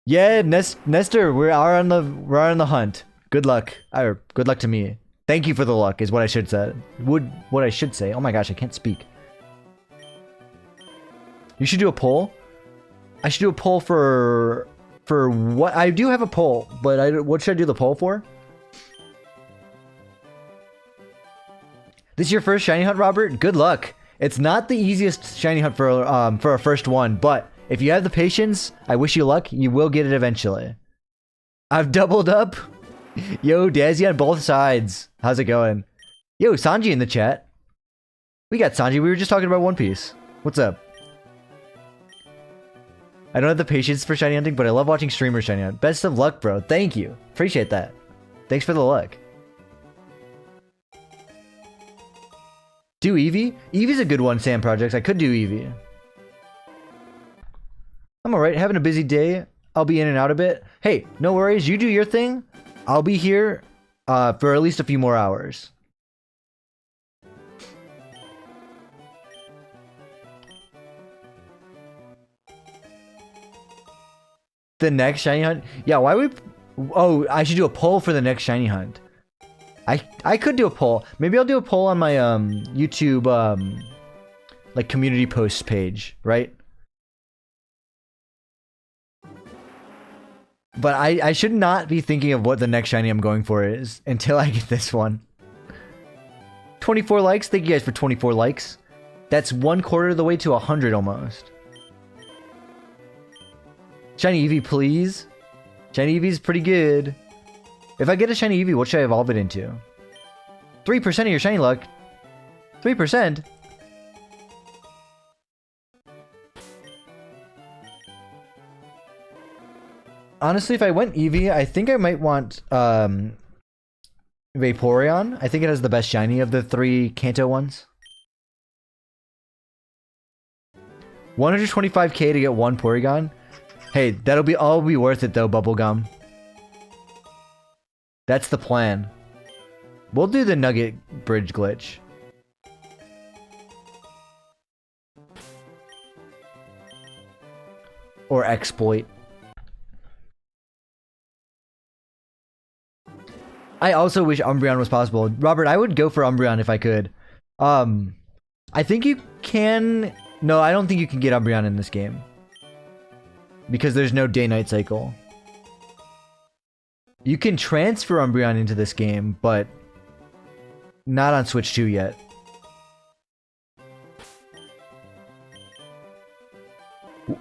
Yeah, Nestor, we're on the hunt. Good luck. Or good luck to me. Thank you for the luck is what I should say. What I should say. Oh my gosh, I can't speak. You should do a poll. I should do a poll for what? I do have a poll, but what should I do the poll for? This is your first shiny hunt, Robert? Good luck. It's not the easiest shiny hunt for a first one, but if you have the patience, I wish you luck. You will get it eventually. I've doubled up. Yo, Dazzy on both sides. How's it going? Yo, Sanji in the chat. We got Sanji. We were just talking about One Piece. What's up? I don't have the patience for shiny hunting, but I love watching streamers shiny hunt. Best of luck, bro. Thank you. Appreciate that. Thanks for the luck. Do Eevee? Eevee's a good one, Sam Projects. I could do Eevee. I'm alright, having a busy day. I'll be in and out a bit. Hey, no worries. You do your thing. I'll be here for at least a few more hours. The next shiny hunt? Yeah, why would... Oh, I should do a poll for the next shiny hunt. I could do a poll. Maybe I'll do a poll on my YouTube like community posts page, right? But I should not be thinking of what the next shiny I'm going for is until I get this one. 24 likes. Thank you guys for 24 likes. That's 1/4 of the way to 100 almost. Shiny Eevee, please. Shiny Eevee's pretty good. If I get a shiny Eevee, what should I evolve it into? 3% of your shiny luck. 3%? Honestly, if I went Eevee, I think I might want Vaporeon. I think it has the best shiny of the 3 Kanto ones. 125k to get 1 Porygon. Hey, that'll all be worth it though, Bubblegum. That's the plan. We'll do the Nugget Bridge glitch. Or exploit. I also wish Umbreon was possible. Robert, I would go for Umbreon if I could. I think you can... No, I don't think you can get Umbreon in this game. Because there's no day-night cycle. You can transfer Umbreon into this game, but not on Switch 2 yet.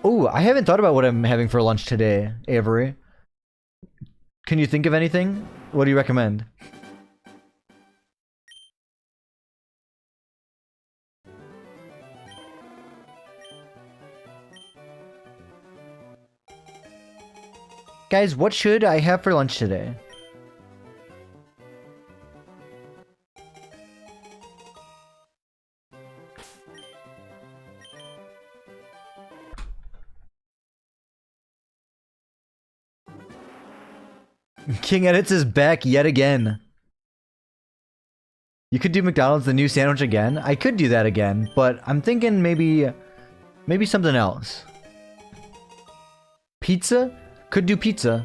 Oh, I haven't thought about what I'm having for lunch today, Avery. Can you think of anything? What do you recommend? Guys, what should I have for lunch today? King Edits is back yet again. You could do McDonald's the new sandwich again. I could do that again, but I'm thinking maybe something else. Pizza? Could do pizza.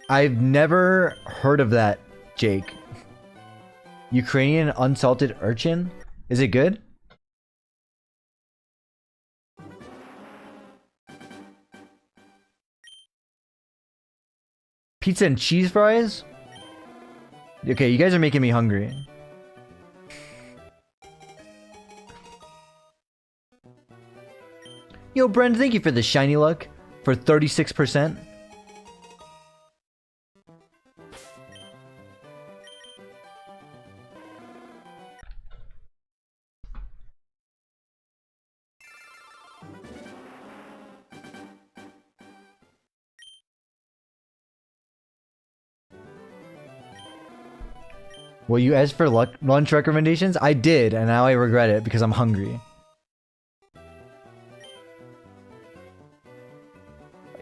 I've never heard of that, Jake. Ukrainian unsalted urchin? Is it good? Pizza and cheese fries? Okay, you guys are making me hungry. Yo, Bren, thank you for the shiny luck for 36%. Well, you asked for lunch recommendations? I did, and now I regret it because I'm hungry.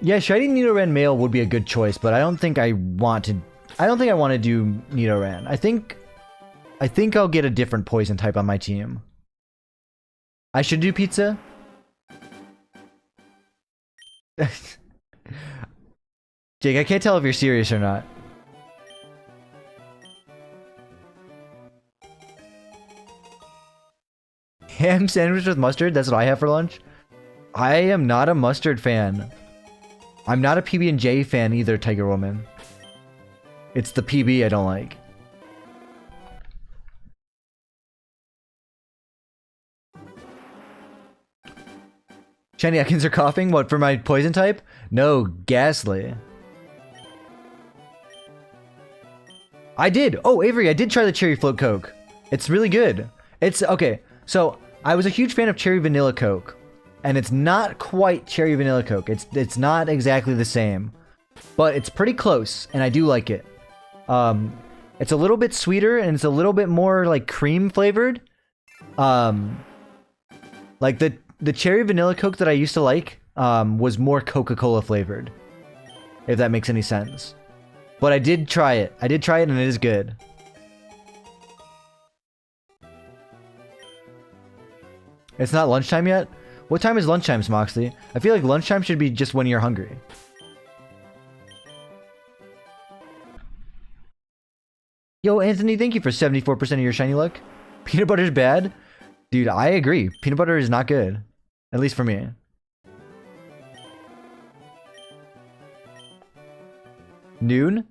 Yeah, shiny Nidoran male would be a good choice, but I don't think I want to. I don't think I want to do Nidoran. I think I'll get a different poison type on my team. I should do pizza. Jake, I can't tell if you're serious or not. Ham sandwich with mustard? That's what I have for lunch? I am not a mustard fan. I'm not a PB&J fan either, Tiger Woman. It's the PB I don't like. Shiny Atkins are coughing? What, for my poison type? No, Ghastly. I did! Oh, Avery, I did try the Cherry Float Coke. It's really good. It's, okay, so I was a huge fan of Cherry Vanilla Coke. And it's not quite Cherry Vanilla Coke. It's not exactly the same. But it's pretty close, and I do like it. It's a little bit sweeter, and it's a little bit more, like, cream flavored. Like, the Cherry Vanilla Coke that I used to like, was more Coca-Cola flavored. If that makes any sense. But I did try it. I did try it, and it is good. It's not lunchtime yet? What time is lunchtime, Smoxley? I feel like lunchtime should be just when you're hungry. Yo, Anthony, thank you for 74% of your shiny luck. Peanut butter's bad? Dude, I agree. Peanut butter is not good. At least for me. Noon?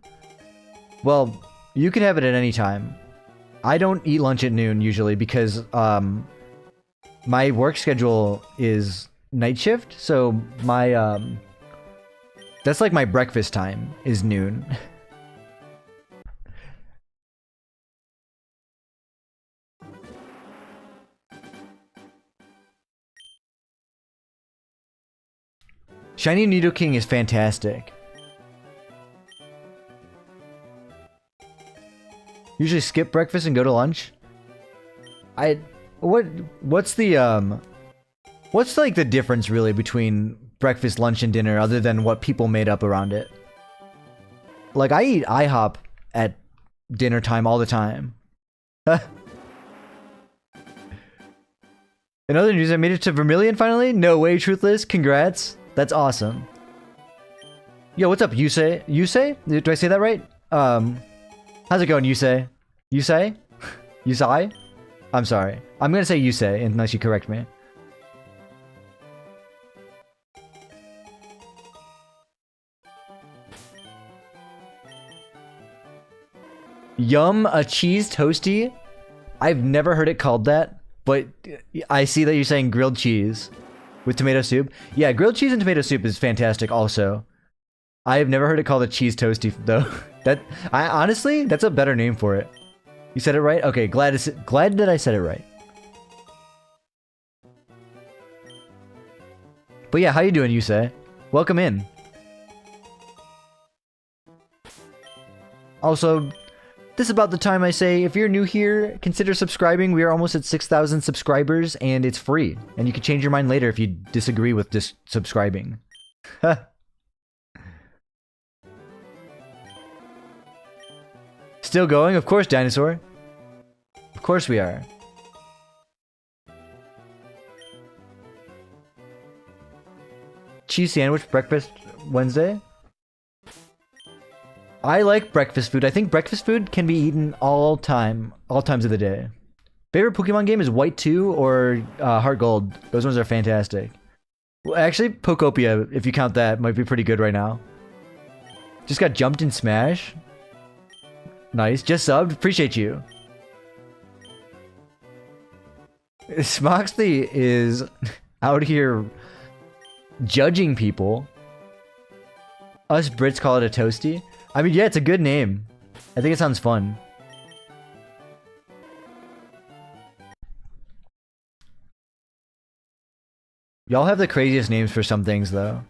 Well, you can have it at any time. I don't eat lunch at noon usually because, my work schedule is night shift, so my, that's like my breakfast time is noon. Shiny Nidoking is fantastic. Usually skip breakfast and go to lunch. What's like the difference really between breakfast, lunch, and dinner other than what people made up around it? Like, I eat IHOP at dinner time all the time. In other news, I made it to Vermilion finally? No way, Truthless. Congrats. That's awesome. Yo, what's up, Yusei? Yusei? Do I say that right? How's it going, Yusei? Yusei? Yusei? I'm sorry. I'm gonna say Yusei unless you correct me. Yum, a cheese toasty? I've never heard it called that, but I see that you're saying grilled cheese with tomato soup. Yeah, grilled cheese and tomato soup is fantastic also. I have never heard it called a cheese toasty though. Honestly, that's a better name for it. You said it right? Okay, glad that I said it right. But yeah, how you doing, Yusei? Welcome in. Also, this is about the time I say, if you're new here, consider subscribing. We are almost at 6,000 subscribers, and it's free. And you can change your mind later if you disagree with just subscribing. Still going? Of course, Dinosaur. Of course we are. Cheese sandwich, breakfast, Wednesday? I like breakfast food. I think breakfast food can be eaten all times of the day. Favorite Pokemon game is White 2 or Heart Gold. Those ones are fantastic. Well, actually, Pokopia, if you count that, might be pretty good right now. Just got jumped in Smash. Nice. Just subbed. Appreciate you. Smoxley is out here judging people. Us Brits call it a toasty. I mean, yeah, it's a good name. I think it sounds fun. Y'all have the craziest names for some things, though.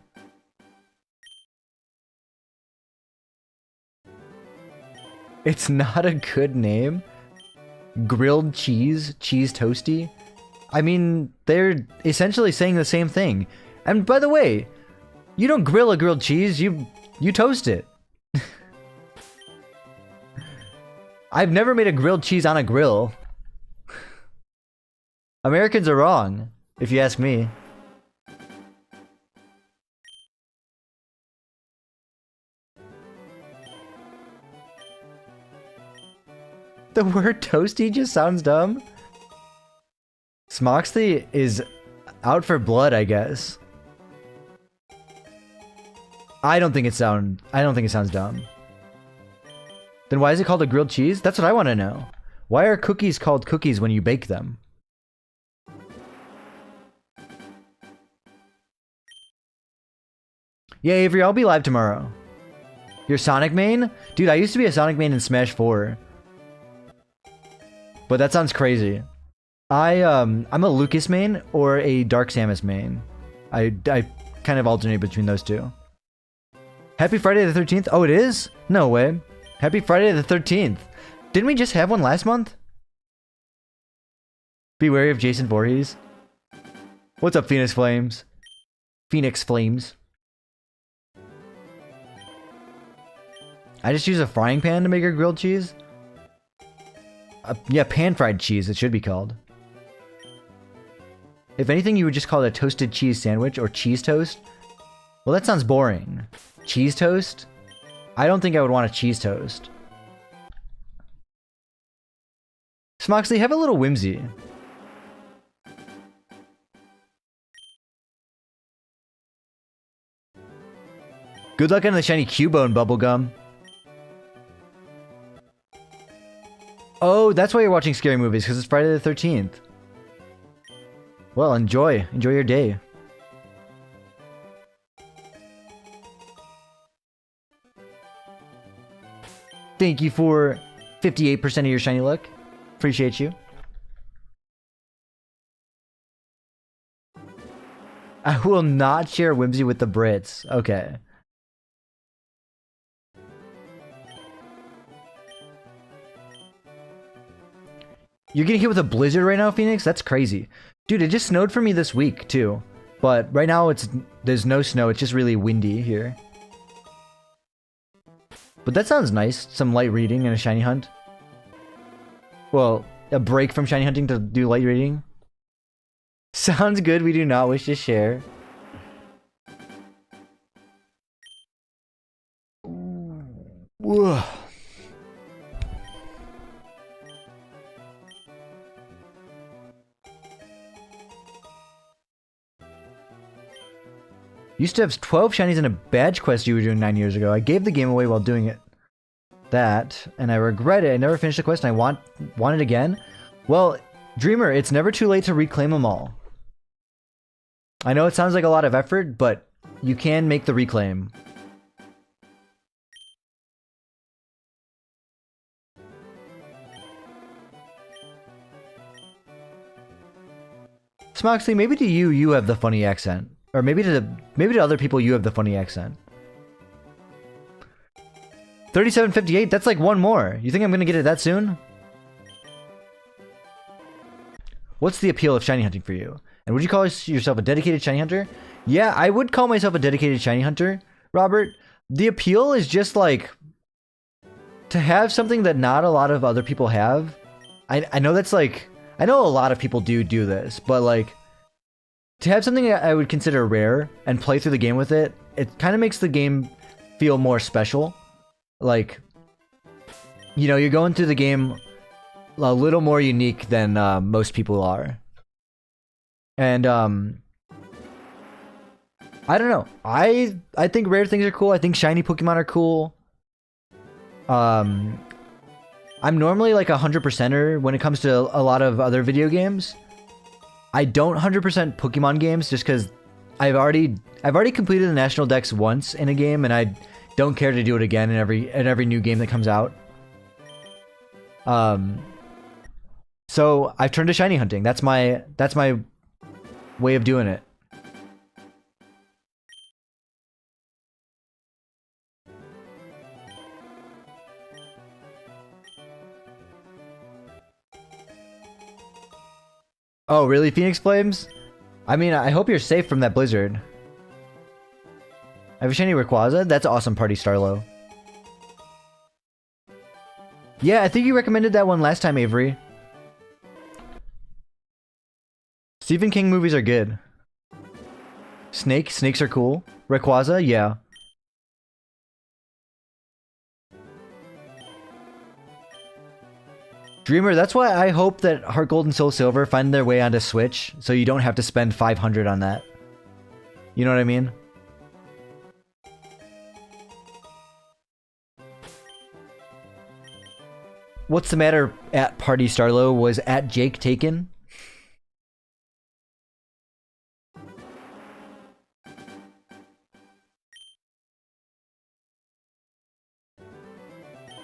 It's not a good name. Grilled cheese, cheese toasty. I mean, they're essentially saying the same thing. And by the way, you don't grill a grilled cheese, you toast it. I've never made a grilled cheese on a grill. Americans are wrong, if you ask me. The word toasty just sounds dumb. Smoxley is out for blood, I guess. I don't think it sounds dumb. Then why is it called a grilled cheese? That's what I want to know. Why are cookies called cookies when you bake them? Yeah, Avery, I'll be live tomorrow. You're Sonic main? Dude, I used to be a Sonic main in Smash 4. But that sounds crazy. I'm a Lucas main or a Dark Samus main. I kind of alternate between those two. Happy Friday the 13th? Oh, it is? No way. Happy Friday the 13th. Didn't we just have one last month? Be wary of Jason Voorhees. What's up, Phoenix Flames? Phoenix Flames. I just use a frying pan to make a grilled cheese? Yeah, pan-fried cheese, it should be called. If anything, you would just call it a toasted cheese sandwich or cheese toast. Well, that sounds boring. Cheese toast? I don't think I would want a cheese toast. Smoxley, have a little whimsy. Good luck on the shiny Cubone bubblegum. Oh, that's why you're watching scary movies, because it's Friday the 13th. Well, enjoy. Enjoy your day. Thank you for 58% of your shiny luck. Appreciate you. I will not share whimsy with the Brits. Okay. You're getting hit with a blizzard right now, Phoenix? That's crazy. Dude, it just snowed for me this week, too. But right now, there's no snow. It's just really windy here. But that sounds nice. Some light reading and a shiny hunt. Well, a break from shiny hunting to do light reading. Sounds good. We do not wish to share. Whoa. Used to have 12 shinies in a badge quest you were doing 9 years ago. I gave the game away while doing it. That, and I regret it. I never finished the quest and I want it again. Well, Dreamer, it's never too late to reclaim them all. I know it sounds like a lot of effort, but you can make the reclaim. Smoxley, maybe to you have the funny accent. Or maybe to other people you have the funny accent. 3758, that's like one more. You think I'm gonna get it that soon? What's the appeal of shiny hunting for you? And would you call yourself a dedicated shiny hunter? Yeah, I would call myself a dedicated shiny hunter, Robert. The appeal is just like to have something that not a lot of other people have. I know that's like, I know a lot of people do this, but like to have something I would consider rare and play through the game with it, it kind of makes the game feel more special. Like, you know, you're going through the game a little more unique than most people are. And I don't know. I think rare things are cool. I think shiny Pokemon are cool. I'm normally like 100%er when it comes to a lot of other video games. I don't 100% Pokemon games just because I've already completed the national dex once in a game, and I don't care to do it again in every new game that comes out. So I've turned to shiny hunting. That's my way of doing it. Oh, really, Phoenix Flames? I mean, I hope you're safe from that blizzard. I have a shiny Rayquaza. That's awesome, Party Starlo. Yeah, I think you recommended that one last time, Avery. Stephen King movies are good. Snakes are cool. Rayquaza, yeah. Dreamer, that's why I hope that Heart Gold and Soul Silver find their way onto Switch, so you don't have to spend 500 on that. You know what I mean? What's the matter at Party Starlo? Was at Jake taken?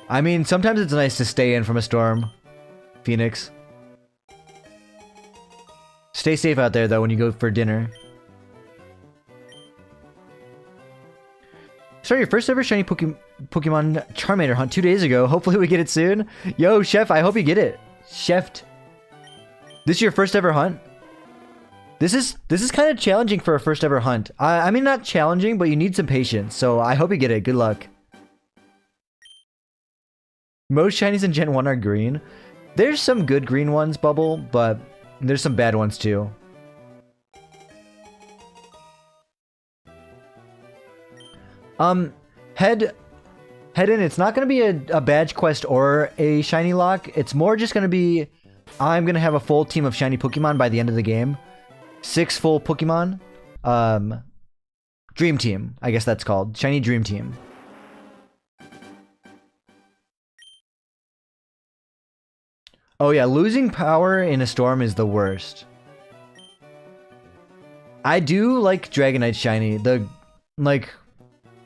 I mean, sometimes it's nice to stay in from a storm, Phoenix. Stay safe out there, though, when you go for dinner. Start your first ever shiny Pokemon Charmander hunt 2 days ago. Hopefully we get it soon. Yo, Chef, I hope you get it. Chef. This is your first ever hunt? This is kind of challenging for a first ever hunt. I mean, not challenging, but you need some patience. So I hope you get it. Good luck. Most shinies in Gen 1 are green. There's some good green ones, Bubble, but there's some bad ones too. Head in, it's not going to be a badge quest or a shiny lock. It's more just going to be, I'm going to have a full team of shiny Pokemon by the end of the game. 6 full Pokemon. Dream Team, I guess that's called. Shiny Dream Team. Oh yeah, losing power in a storm is the worst. I do like Dragonite shiny.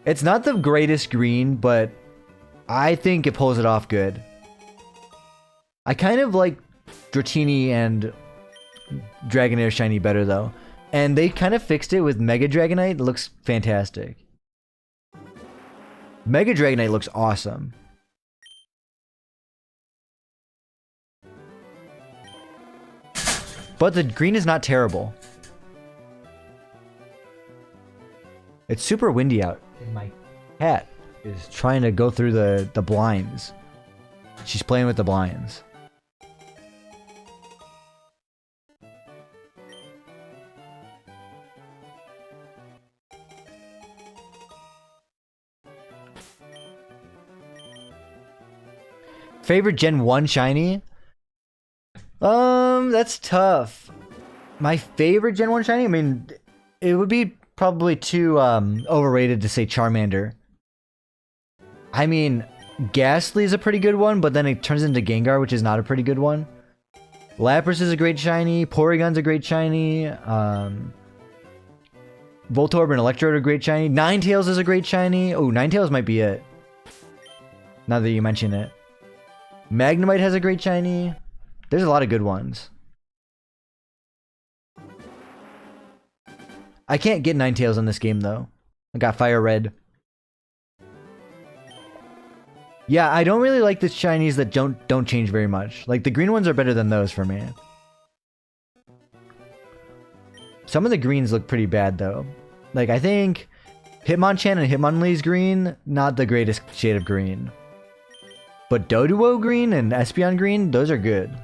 It's not the greatest green, but I think it pulls it off good. I kind of like Dratini and Dragonair shiny better though. And they kind of fixed it with Mega Dragonite. It looks fantastic. Mega Dragonite looks awesome. But the green is not terrible. It's super windy out. And my cat is trying to go through the blinds. She's playing with the blinds. Favorite Gen 1 shiny? That's tough. My favorite Gen 1 shiny? I mean, it would be probably too overrated to say Charmander. I mean, Ghastly is a pretty good one, but then it turns into Gengar, which is not a pretty good one. Lapras is a great shiny. Porygon's a great shiny. Voltorb and Electrode are great shiny. Ninetales is a great shiny. Oh, Ninetales might be it. Now that you mention it. Magnemite has a great shiny. There's a lot of good ones. I can't get Ninetales on this game though. I got FireRed. Yeah, I don't really like the shinies that don't change very much. Like the green ones are better than those for me. Some of the greens look pretty bad though. Like I think Hitmonchan and Hitmonlee's green, not the greatest shade of green. But Doduo green and Espeon green, those are good.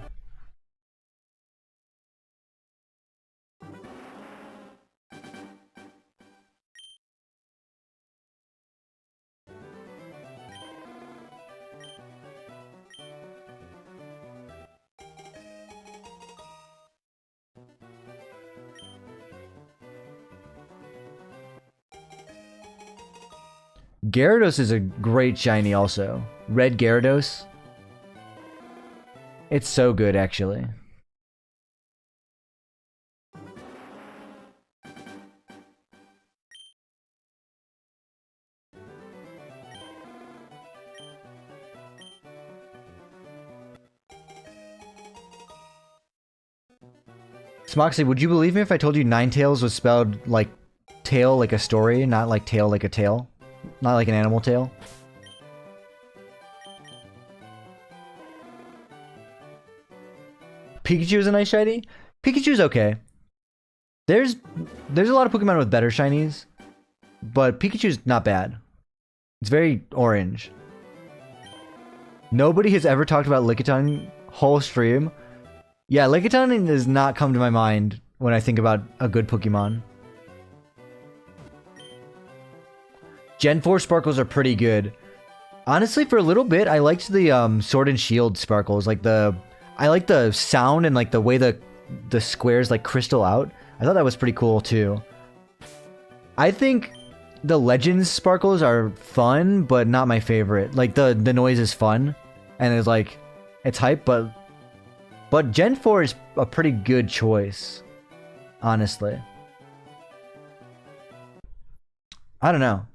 Gyarados is a great shiny also. Red Gyarados. It's so good, actually. Smoxy, would you believe me if I told you Ninetales was spelled like tail like a story, not like tail like a tail? Not like an animal tail? Pikachu is a nice shiny? Pikachu's okay. There's a lot of Pokemon with better shinies, but Pikachu's not bad. It's very orange. Nobody has ever talked about Lickitung whole stream. Yeah, Lickitung does not come to my mind when I think about a good Pokemon. Gen 4 Sparkles are pretty good. Honestly, for a little bit, I liked the Sword and Shield Sparkles. I like the sound and like the way the squares like crystal out. I thought that was pretty cool too. I think the Legends Sparkles are fun, but not my favorite. Like the noise is fun, and it's like it's hype, but Gen 4 is a pretty good choice, honestly. I don't know.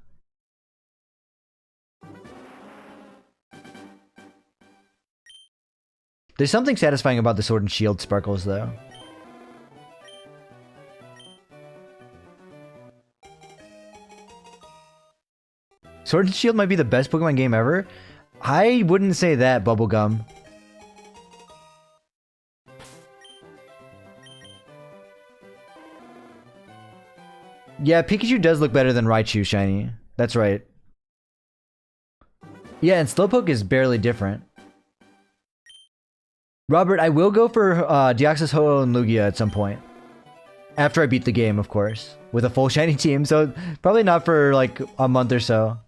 There's something satisfying about the Sword and Shield Sparkles, though. Sword and Shield might be the best Pokemon game ever. I wouldn't say that, Bubblegum. Yeah, Pikachu does look better than Raichu shiny. That's right. Yeah, and Slowpoke is barely different. Robert, I will go for Deoxys, Ho-Oh, and Lugia at some point. After I beat the game, of course. With a full shiny team, so probably not for like a month or so.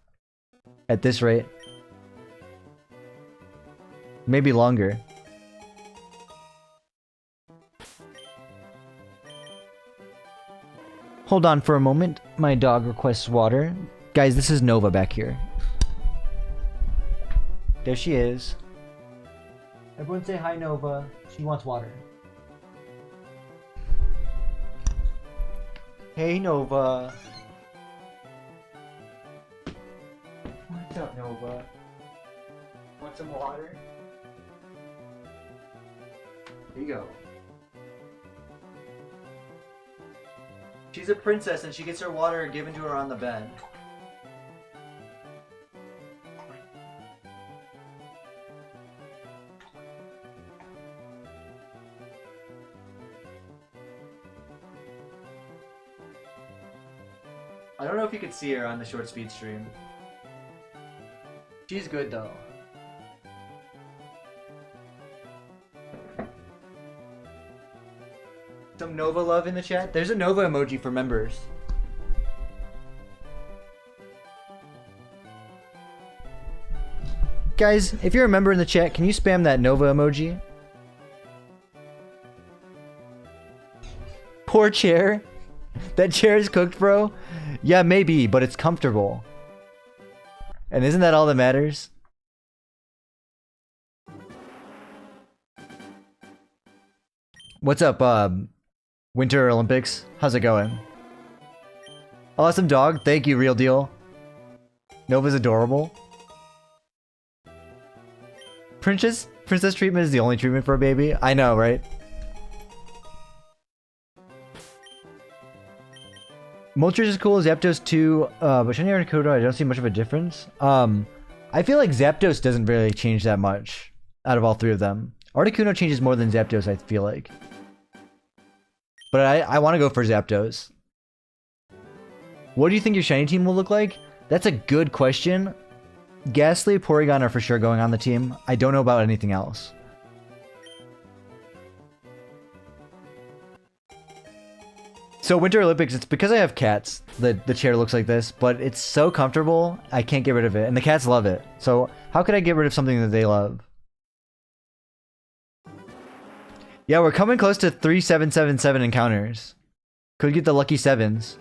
At this rate. Maybe longer. Hold on for a moment. My dog requests water. Guys, this is Nova back here. There she is. Everyone say hi, Nova. She wants water. Hey, Nova. What's up, Nova? Want some water? Here you go. She's a princess and she gets her water given to her on the bed. I don't know if you could see her on the short speed stream. She's good though. Some Nova love in the chat. There's a Nova emoji for members. Guys, if you're a member in the chat, can you spam that Nova emoji? Poor chair. That chair is cooked, bro. Yeah, maybe, but it's comfortable. And isn't that all that matters? What's up, Winter Olympics? How's it going? Awesome dog. Thank you, real deal. Nova's adorable. Princess treatment is the only treatment for a baby. I know, right? Moltres is cool, Zapdos too, but Shiny Articuno, I don't see much of a difference. I feel like Zapdos doesn't really change that much out of all three of them. Articuno changes more than Zapdos, I feel like. But I want to go for Zapdos. What do you think your shiny team will look like? That's a good question. Ghastly, Porygon are for sure going on the team. I don't know about anything else. So Winter Olympics, it's because I have cats that the chair looks like this, but it's so comfortable, I can't get rid of it. And the cats love it. So how could I get rid of something that they love? Yeah, we're coming close to 3777 encounters. Could get the lucky sevens.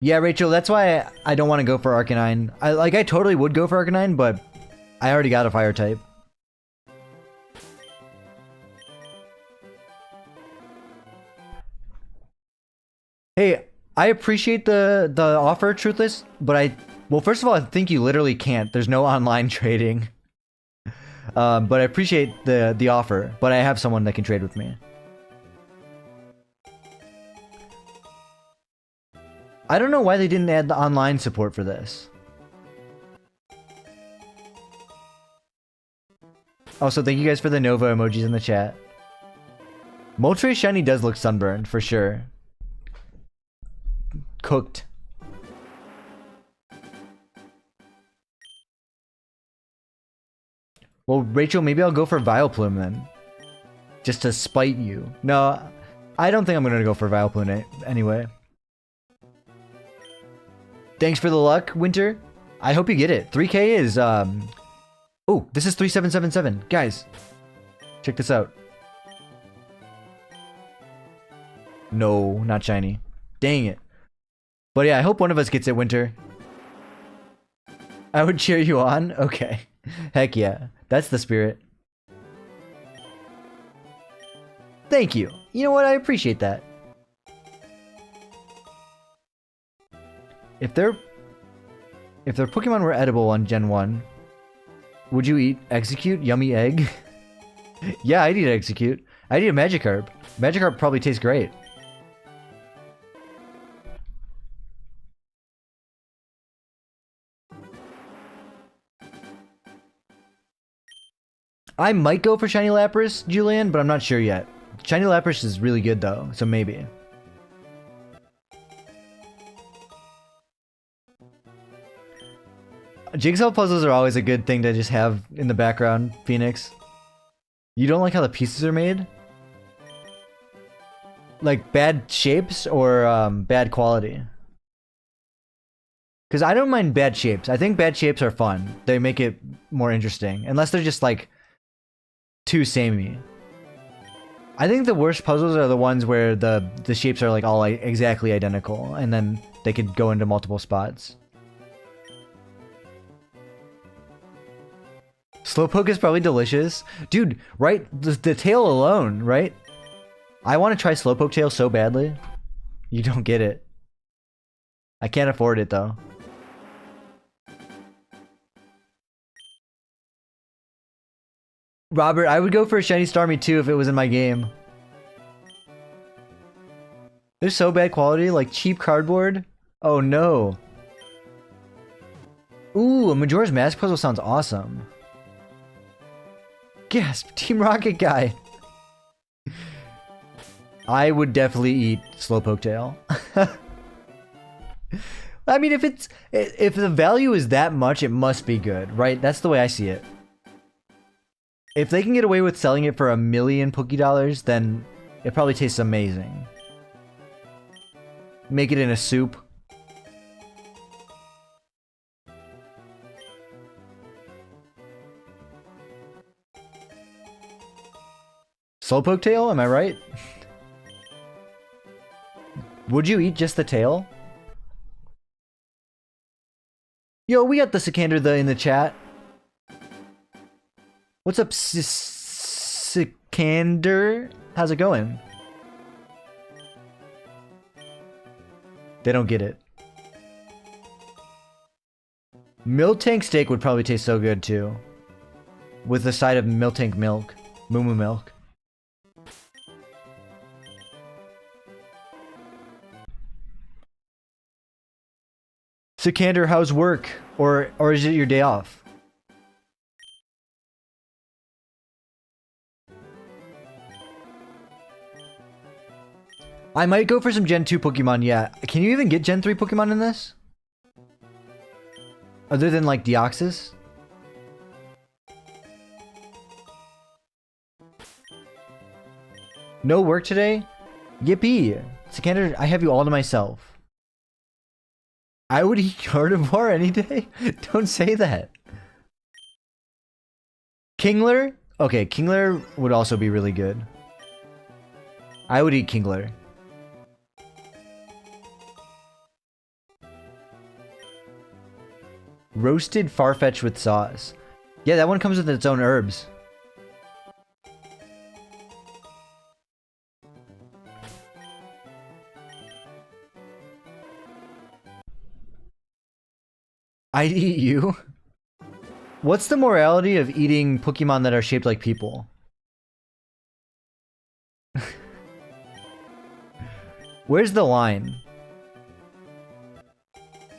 Yeah, Rachel, that's why I don't want to go for Arcanine. I totally would go for Arcanine, but I already got a fire type. Hey, I appreciate the offer, Truthless, but well, first of all, I think you literally can't. There's no online trading. But I appreciate the offer, but I have someone that can trade with me. I don't know why they didn't add the online support for this. Also, thank you guys for the Nova emojis in the chat. Moltres Shiny does look sunburned, for sure. Cooked. Well, Rachel, maybe I'll go for Vileplume then. Just to spite you. No, I don't think I'm gonna go for Vileplume anyway. Thanks for the luck, Winter. I hope you get it. 3K is, Oh, this is 3777. Guys, check this out. No, not shiny. Dang it. But yeah, I hope one of us gets it, Winter. I would cheer you on? Okay. Heck yeah. That's the spirit. Thank you. You know what? I appreciate that. If their Pokemon were edible on Gen 1, would you eat Execute? Yummy egg? Yeah, I'd eat Execute. I'd eat a Magikarp. Magikarp probably tastes great. I might go for Shiny Lapras, Julian, but I'm not sure yet. Shiny Lapras is really good though, so maybe. Jigsaw puzzles are always a good thing to just have in the background, Phoenix. You don't like how the pieces are made? Like bad shapes or bad quality? Because I don't mind bad shapes. I think bad shapes are fun. They make it more interesting. Unless they're just like too samey. I think the worst puzzles are the ones where the shapes are like all exactly identical and then they could go into multiple spots. Slowpoke is probably delicious. Dude, right? The tail alone, right? I want to try Slowpoke tail so badly. You don't get it. I can't afford it though. Robert, I would go for a Shiny Starmie too if it was in my game. They're so bad quality, like cheap cardboard. Oh no. Ooh, a Majora's Mask puzzle sounds awesome. Gasp, Team Rocket guy. I would definitely eat Slowpoke tail. I mean, if the value is that much, it must be good, right? That's the way I see it. If they can get away with selling it for $1 million Pokédollars, then it probably tastes amazing. Make it in a soup. Slowpoke tail, am I right? Would you eat just the tail? Yo, we got the Sikander in the chat. What's up, Sikander? How's it going? They don't get it. Miltank steak would probably taste so good too. With the side of Miltank milk. Moo Moo milk. Sikander, how's work? Or is it your day off? I might go for some Gen 2 Pokemon, yeah. Can you even get Gen 3 Pokemon in this? Other than, like, Deoxys? No work today? Yippee! Sikander, I have you all to myself. I would eat Gardevoir any day? Don't say that. Kingler? Okay, Kingler would also be really good. I would eat Kingler. Roasted Farfetch with sauce. Yeah, that one comes with its own herbs. I'd eat you. What's the morality of eating Pokemon that are shaped like people? Where's the line?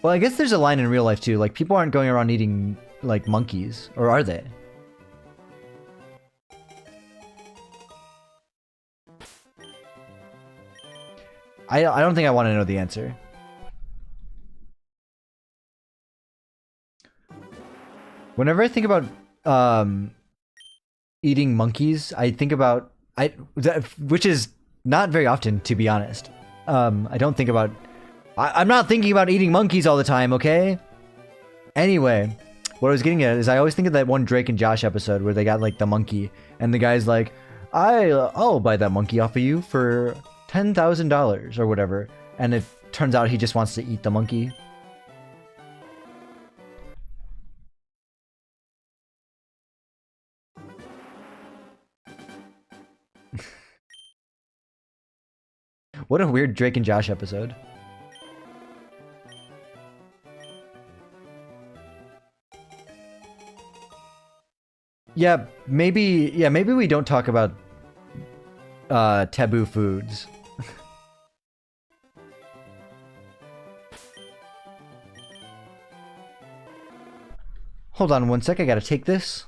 Well, I guess there's a line in real life too. Like, people aren't going around eating, like, monkeys. Or are they? I don't think I want to know the answer. Whenever I think about eating monkeys, I think about which is not very often, to be honest. I don't think about. I'm not thinking about eating monkeys all the time, okay? Anyway, what I was getting at is I always think of that one Drake and Josh episode where they got like the monkey, and the guy's like, "I'll buy that monkey off of you for $10,000 or whatever," and it turns out he just wants to eat the monkey. What a weird Drake and Josh episode. Yeah, maybe we don't talk about taboo foods. Hold on one sec, I gotta take this.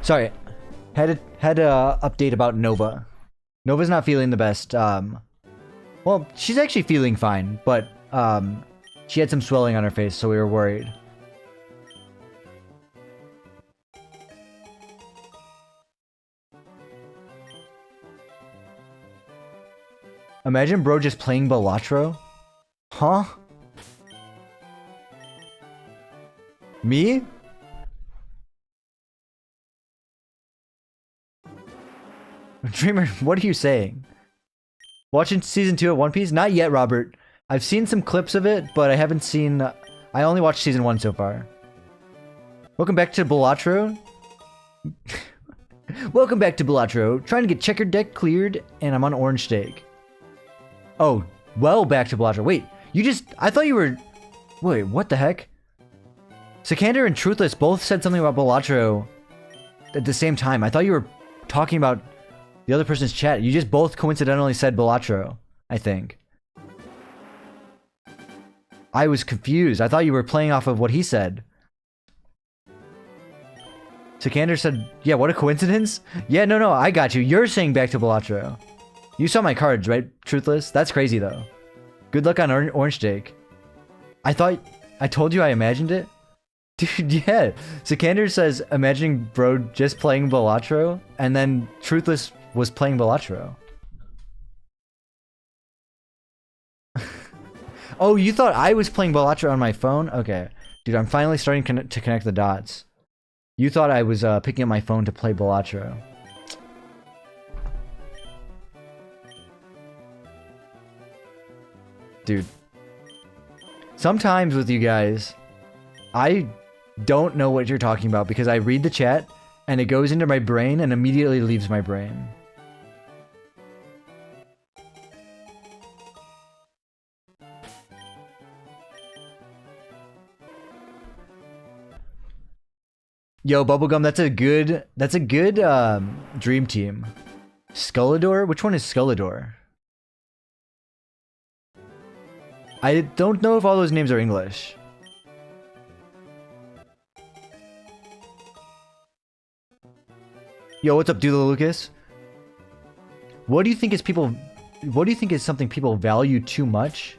Sorry, had a update about Nova. Nova's not feeling the best. Well, she's actually feeling fine, but she had some swelling on her face, so we were worried. Imagine bro just playing Balatro? Huh? Me? Dreamer, what are you saying? Watching season 2 of One Piece? Not yet, Robert. I've seen some clips of it, but I haven't seen... I only watched season 1 so far. Welcome back to Balatro. Welcome back to Balatro. Trying to get checkered deck cleared, and I'm on orange stake. Oh, well, back to Balatro. Wait, you just... I thought you were... Wait, what the heck? Sikander and Truthless both said something about Balatro at the same time. I thought you were talking about the other person's chat. You just both coincidentally said Balatro, I think. I was confused. I thought you were playing off of what he said. Sikander said, yeah, what a coincidence? Yeah, no, I got you. You're saying back to Balatro. You saw my cards, right, Truthless? That's crazy, though. Good luck on orange stake. I thought... I told you I imagined it? Dude, yeah. Sikander says, imagining bro just playing Balatro, and then Truthless was playing Balatro. Oh, you thought I was playing Balatro on my phone? Okay. Dude, I'm finally starting to connect the dots. You thought I was picking up my phone to play Balatro. Dude. Sometimes with you guys, I don't know what you're talking about because I read the chat and it goes into my brain and immediately leaves my brain. Yo, Bubblegum, that's a good dream team. Skullador? Which one is Skullador? I don't know if all those names are English. Yo, what's up, Dula Lucas? What do you think is people What do you think is something people value too much?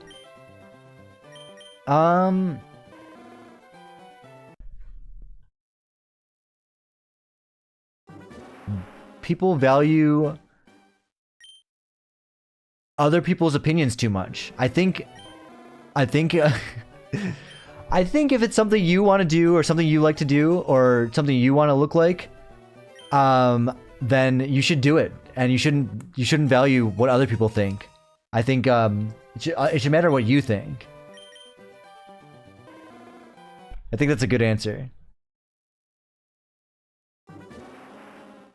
People value other people's opinions too much. I think I think if it's something you want to do or something you like to do or something you want to look like, then you should do it, and you shouldn't value what other people think. I think it should matter what you think. I think that's a good answer.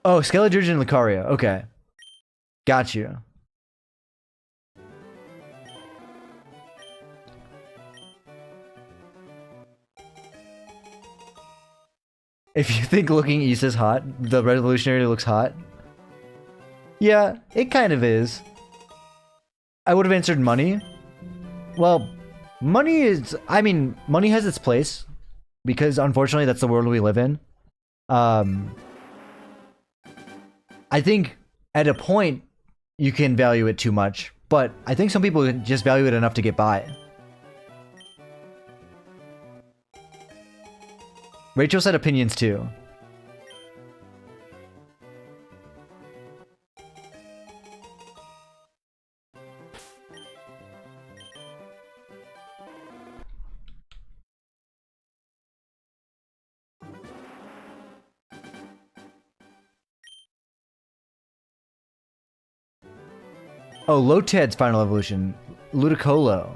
Oh, Skeledirge and Lucario. Okay, got you. If you think looking east is hot, the revolutionary looks hot. Yeah, it kind of is. I would have answered money. Well, money is... I mean, money has its place. Because, unfortunately, that's the world we live in. I think, at a point, you can value it too much. But I think some people just value it enough to get by. Rachel said opinions too. Oh, Lotad's final evolution. Ludicolo.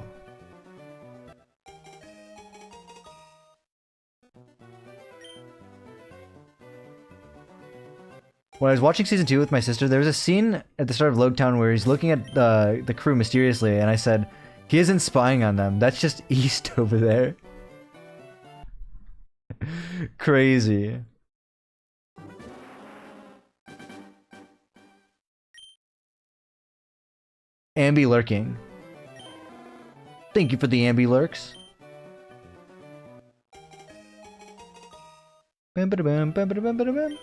When I was watching season 2 with my sister, there was a scene at the start of Logtown where he's looking at the crew mysteriously, and I said, he isn't spying on them. That's just East over there. Crazy. Ambi lurking. Thank you for the Ambi lurks. Bam ba bam bam ba bam ba bam.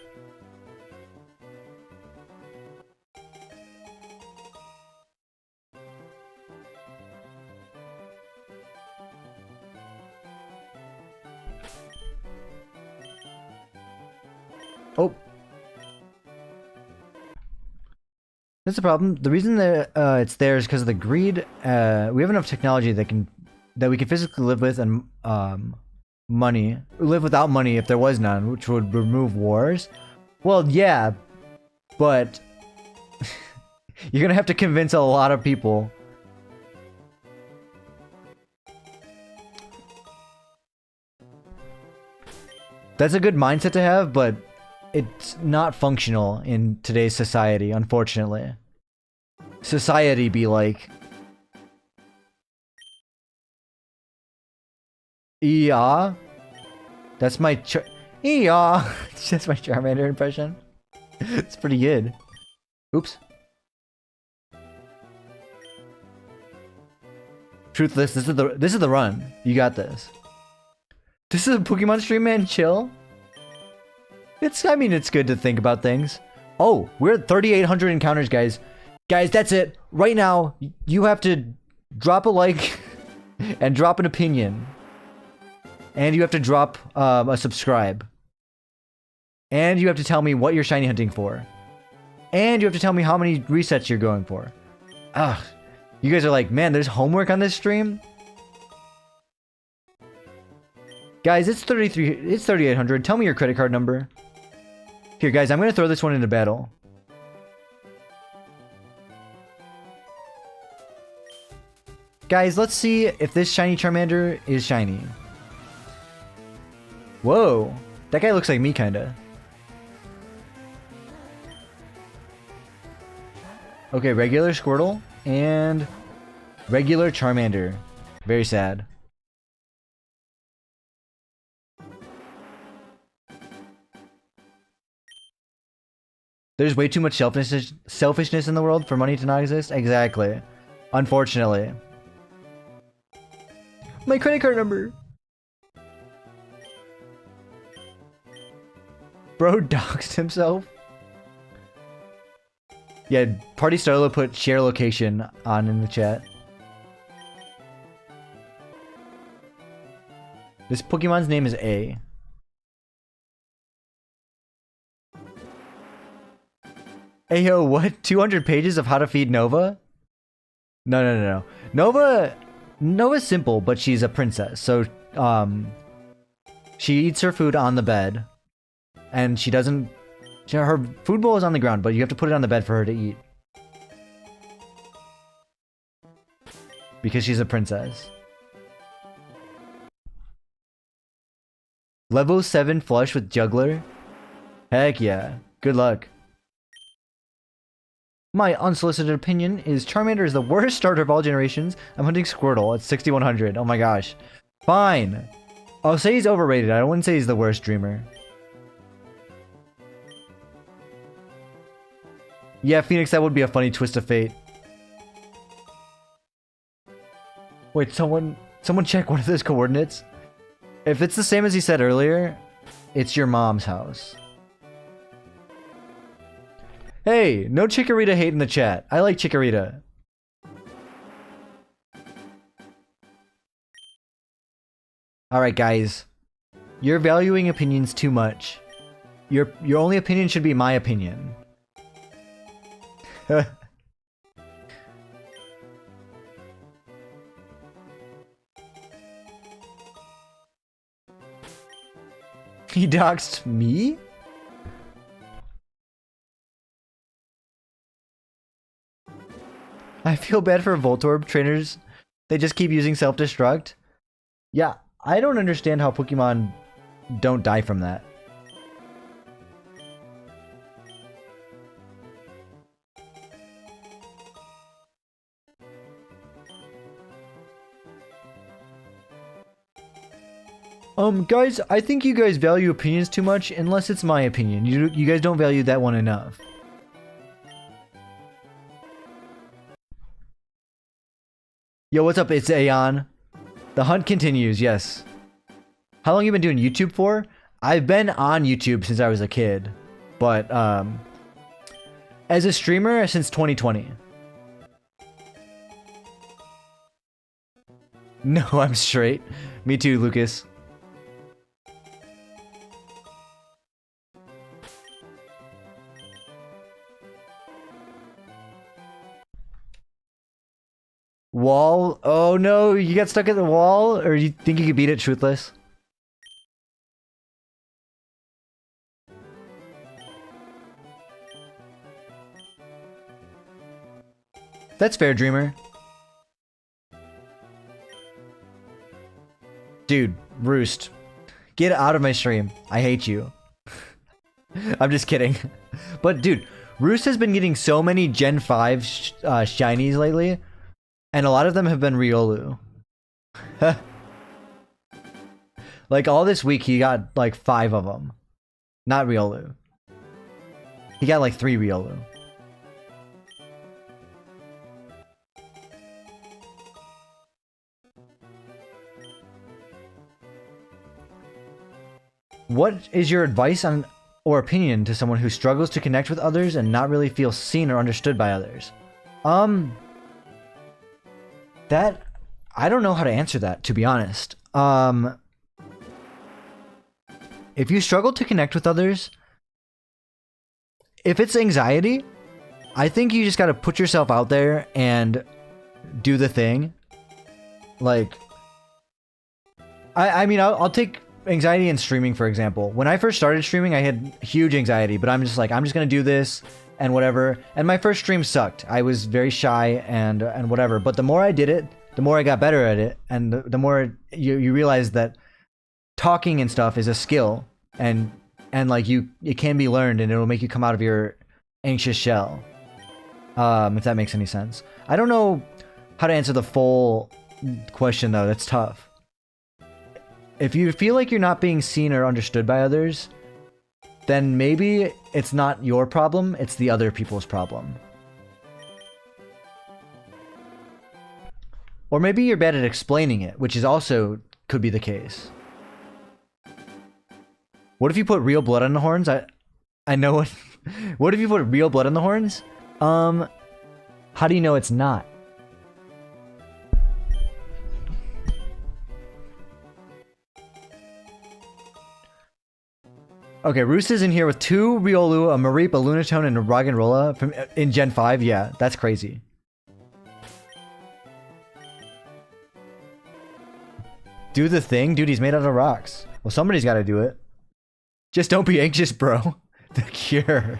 Oh. That's the problem. The reason that it's there is because of the greed. We have enough technology that we can physically live with, and money. Live without money if there was none, which would remove wars. Well, yeah, but you're gonna have to convince a lot of people. That's a good mindset to have, but it's not functional in today's society, unfortunately. Society be like... Yeah. That's my yeah. That's my Charmander impression. It's pretty good. Oops. Truthless, this is the run. You got this. This is a Pokemon stream, man. Chill. I mean, it's good to think about things. Oh, we're at 3,800 encounters, guys. Guys, that's it. Right now, you have to drop a like and drop an opinion. And you have to drop a subscribe. And you have to tell me what you're shiny hunting for. And you have to tell me how many resets you're going for. Ugh. You guys are like, man, there's homework on this stream? Guys, it's 3,800. Tell me your credit card number. Here, guys, I'm gonna throw this one into battle. Guys, let's see if this shiny Charmander is shiny. Whoa, that guy looks like me, kinda. Okay, regular Squirtle and regular Charmander. Very sad. There's way too much selfishness in the world for money to not exist? Exactly. Unfortunately. My credit card number! Bro doxed himself? Yeah, Party Starlo put share location on in the chat. This Pokemon's name is A. Hey yo, what? 200 pages of how to feed Nova? No. Nova's simple, but she's a princess. So, she eats her food on the bed. And she doesn't... Her food bowl is on the ground, but you have to put it on the bed for her to eat. Because she's a princess. Level 7 flush with Juggler? Heck yeah. Good luck. My unsolicited opinion is Charmander is the worst starter of all generations. I'm hunting Squirtle at 6100. Oh my gosh. Fine. I'll say he's overrated. I wouldn't say he's the worst dreamer. Yeah, Phoenix, that would be a funny twist of fate. Wait, someone check one of those coordinates. If it's the same as he said earlier, it's your mom's house. Hey, no Chikorita hate in the chat. I like Chikorita. Alright guys. You're valuing opinions too much. Your only opinion should be my opinion. He doxed me? I feel bad for Voltorb trainers. They just keep using self-destruct. Yeah, I don't understand how Pokemon don't die from that. Guys, I think you guys value opinions too much, unless it's my opinion. You guys don't value that one enough. Yo, what's up? It's Aeon. The hunt continues, yes. How long you been doing YouTube for? I've been on YouTube since I was a kid. But, as a streamer, since 2020. No, I'm straight. Me too, Lucas. Wall? Oh no, you got stuck at the wall? Or you think you could beat it truthless? That's fair, Dreamer. Dude, Roost. Get out of my stream. I hate you. I'm just kidding. But dude, Roost has been getting so many Gen 5 shinies lately. And a lot of them have been Riolu. Like all this week he got like 5 of them. Not Riolu. He got like 3 Riolu. What is your advice on or opinion to someone who struggles to connect with others and not really feel seen or understood by others? That I don't know how to answer that, to be honest. If you struggle to connect with others, if it's anxiety, I think you just gotta put yourself out there and do the thing. Like, I mean, I'll take anxiety in streaming, for example. When I first started streaming, I had huge anxiety, but I'm just like, I'm just gonna do this and whatever. And my first stream sucked. I was very shy and whatever. But the more I did it, the more I got better at it, and the more you realize that talking and stuff is a skill, and like it can be learned, and it'll make you come out of your anxious shell. If that makes any sense. I don't know how to answer the full question though. That's tough. If you feel like you're not being seen or understood by others, then maybe it's not your problem, it's the other people's problem. Or maybe you're bad at explaining it, which is also could be the case. What if you put real blood on the horns? I know what. What if you put real blood on the horns? How do you know it's not? Okay, Roos is in here with 2 Riolu, a Mareep, a Lunatone, and a Roggenrola from in Gen 5. Yeah, that's crazy. Do the thing? Dude, he's made out of rocks. Well, somebody's got to do it. Just don't be anxious, bro. The cure.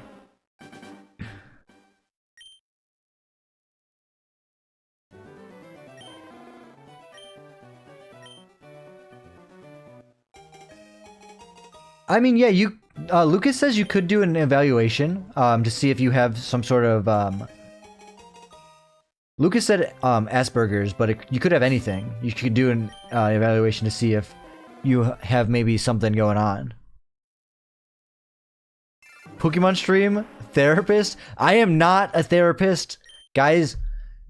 I mean, yeah, you... Lucas says you could do an evaluation to see if you have some sort of... Lucas said Asperger's, but you could have anything. You could do an evaluation to see if you have maybe something going on. Pokemon stream? Therapist? I am not a therapist. Guys,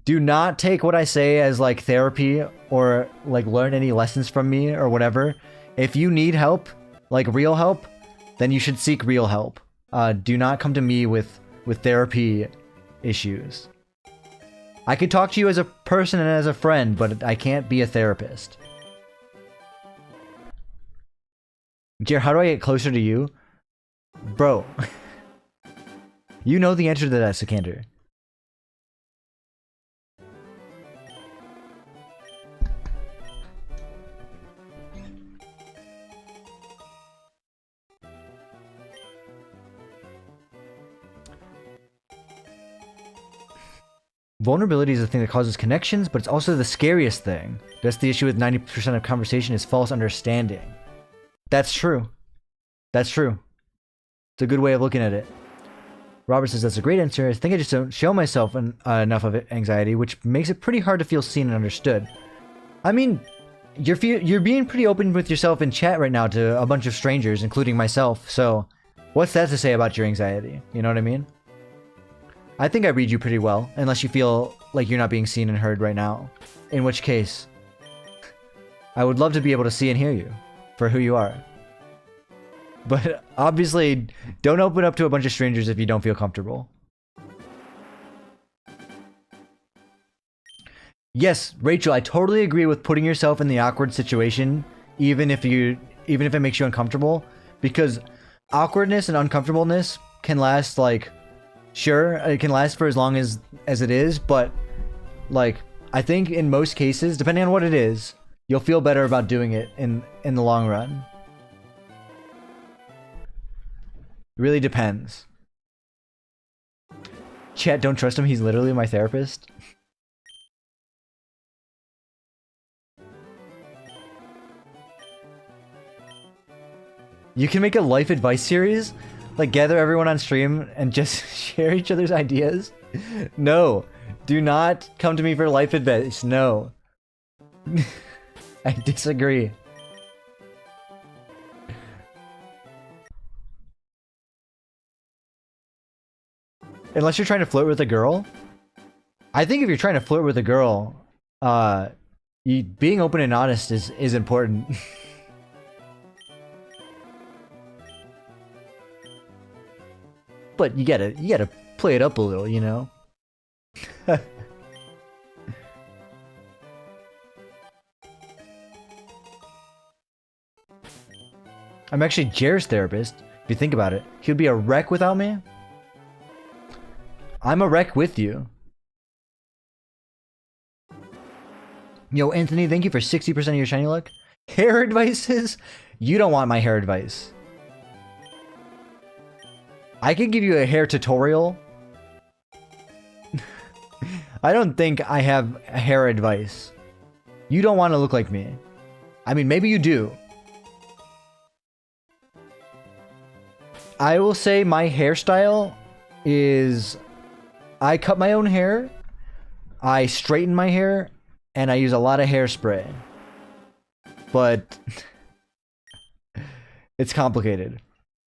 do not take what I say as like therapy or like learn any lessons from me or whatever. If you need help, like real help, then you should seek real help. Do not come to me with therapy issues. I could talk to you as a person and as a friend, but I can't be a therapist. Jer, how do I get closer to you? Bro. You know the answer to that, Sikander. Vulnerability is the thing that causes connections, but it's also the scariest thing. That's the issue with 90% of conversation is false understanding. That's true. That's true. It's a good way of looking at it. Robert says that's a great answer. I think I just don't show myself enough of anxiety, which makes it pretty hard to feel seen and understood. I mean, you're being pretty open with yourself in chat right now to a bunch of strangers, including myself. So, what's that to say about your anxiety? You know what I mean? I think I read you pretty well, unless you feel like you're not being seen and heard right now. In which case, I would love to be able to see and hear you for who you are. But obviously, don't open up to a bunch of strangers if you don't feel comfortable. Yes, Rachel, I totally agree with putting yourself in the awkward situation, even if it makes you uncomfortable, because awkwardness and uncomfortableness can last like... Sure, it can last for as long as it is, but like I think in most cases, depending on what it is, you'll feel better about doing it in the long run. It really depends. Chat, don't trust him, he's literally my therapist. You can make a life advice series? Like, gather everyone on stream and just share each other's ideas? No. Do not come to me for life advice. No. I disagree. Unless you're trying to flirt with a girl. I think if you're trying to flirt with a girl, being open and honest is important. But you gotta play it up a little, you know? I'm actually Jer's therapist, if you think about it. He'd be a wreck without me. I'm a wreck with you. Yo, Anthony, thank you for 60% of your shiny luck. Hair advices? You don't want my hair advice. I could give you a hair tutorial. I don't think I have a hair advice. You don't want to look like me. I mean, maybe you do. I will say my hairstyle is... I cut my own hair, I straighten my hair, and I use a lot of hairspray. But... it's complicated.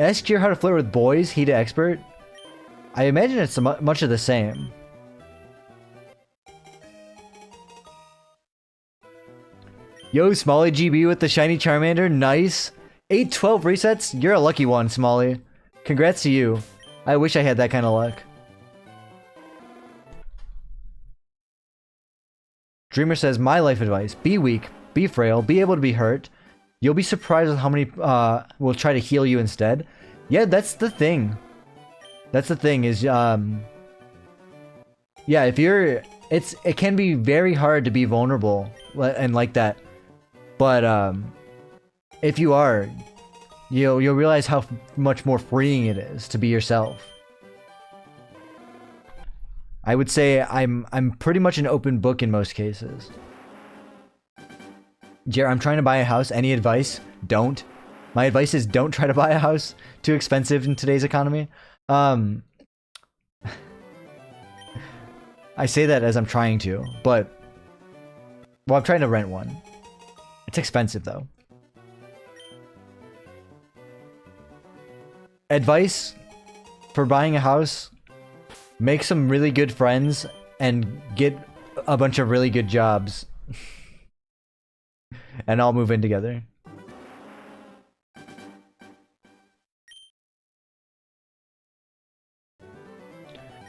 Ask Jer how to flirt with boys, he the expert. I imagine it's much of the same. Yo, Smalley GB with the shiny Charmander, nice. 812 resets, you're a lucky one, Smalley. Congrats to you. I wish I had that kind of luck. Dreamer says, my life advice: be weak, be frail, be able to be hurt. You'll be surprised with how many will try to heal you instead. Yeah, that's the thing. That's the thing is, yeah, if you're, it can be very hard to be vulnerable and like that. But if you are, you'll realize how much more freeing it is to be yourself. I would say I'm pretty much an open book in most cases. Jer, I'm trying to buy a house. Any advice? Don't. My advice is don't try to buy a house. Too expensive in today's economy. I say that as I'm trying to, but well, I'm trying to rent one. It's expensive though. Advice for buying a house: make some really good friends and get a bunch of really good jobs. And all move in together.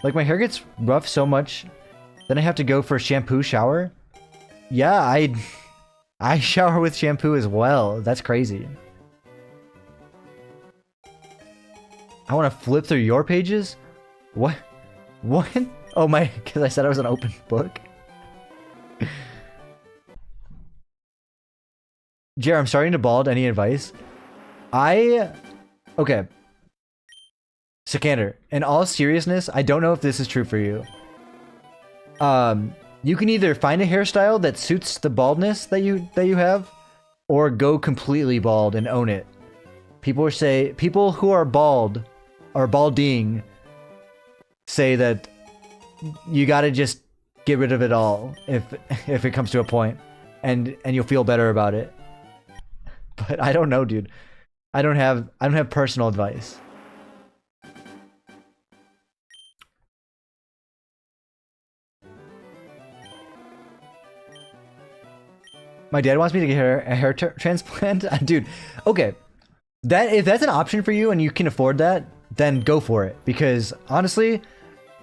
Like, my hair gets rough so much, then I have to go for a shampoo shower. Yeah, I shower with shampoo as well. That's crazy. I want to flip through your pages? What? What? Oh my, because I said I was an open book? Jer, I'm starting to bald. Any advice? Okay. Sikander, in all seriousness, I don't know if this is true for you. You can either find a hairstyle that suits the baldness that you have, or go completely bald and own it. People who are bald or balding say that you gotta just get rid of it all if it comes to a point, and you'll feel better about it. But I don't know, dude. I don't have personal advice. My dad wants me to get a hair transplant. Dude, okay. If that's an option for you and you can afford that, then go for it. Because honestly,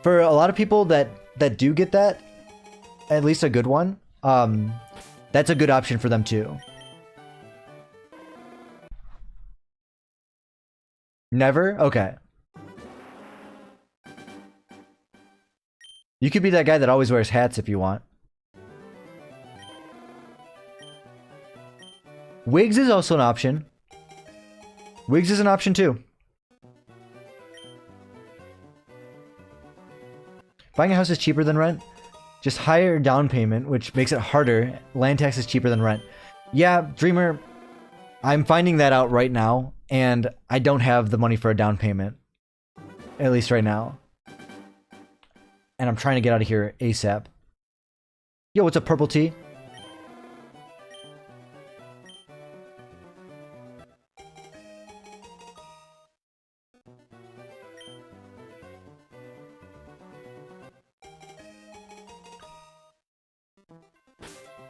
for a lot of people that do get that, at least a good one, that's a good option for them too. Never? Okay. You could be that guy that always wears hats if you want. Wigs is also an option. Wigs is an option too. Buying a house is cheaper than rent. Just higher down payment, which makes it harder. Land tax is cheaper than rent. Yeah, Dreamer, I'm finding that out right now, and I don't have the money for a down payment. At least right now. And I'm trying to get out of here ASAP. Yo, what's up, Purple Tea?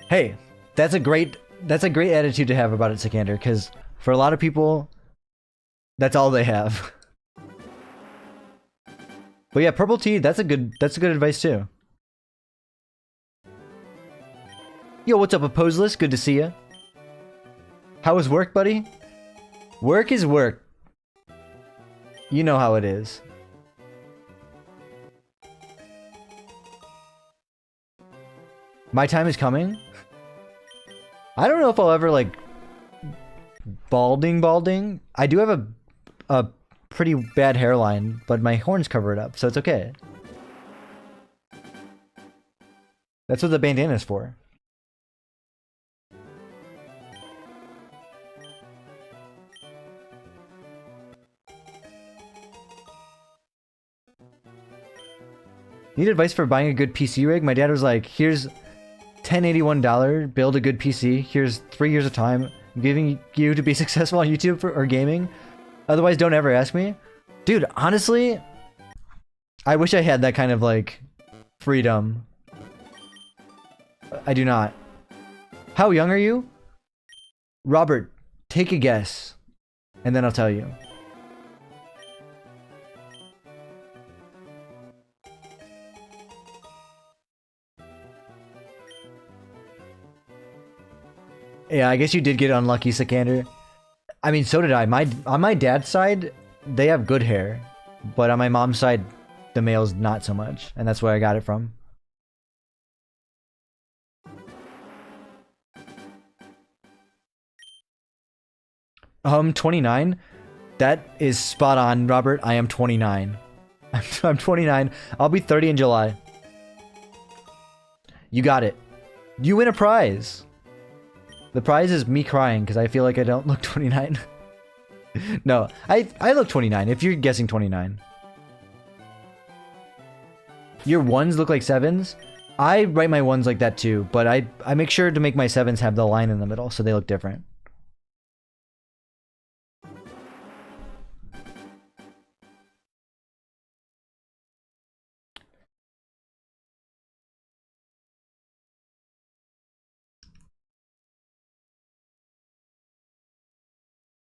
Hey, that's a great attitude to have about it, Sikander, because for a lot of people, that's all they have. But yeah, Purple Tea, that's a good advice too. Yo, what's up, Opposed List? Good to see ya. How was work, buddy? Work is work. You know how it is. My time is coming? I don't know if I'll ever, like, balding. I do have a pretty bad hairline, but my horns cover it up, so it's okay. That's what the bandana is for. Need advice for buying a good PC rig? My dad was like, here's $1081, build a good PC, here's 3 years of time, I'm giving you to be successful on YouTube or gaming. Otherwise, don't ever ask me. Dude, honestly, I wish I had that kind of, like, freedom. I do not. How young are you? Robert, take a guess, and then I'll tell you. Yeah, I guess you did get unlucky, Sikander. I mean, so did I. On my dad's side, they have good hair. But on my mom's side, the male's not so much. And that's where I got it from. 29? That is spot on, Robert. I am 29. I'm 29. I'll be 30 in July. You got it. You win a prize. The prize is me crying because I feel like I don't look 29. No, I look 29 if you're guessing 29. Your ones look like sevens? I write my ones like that too, but I make sure to make my sevens have the line in the middle so they look different.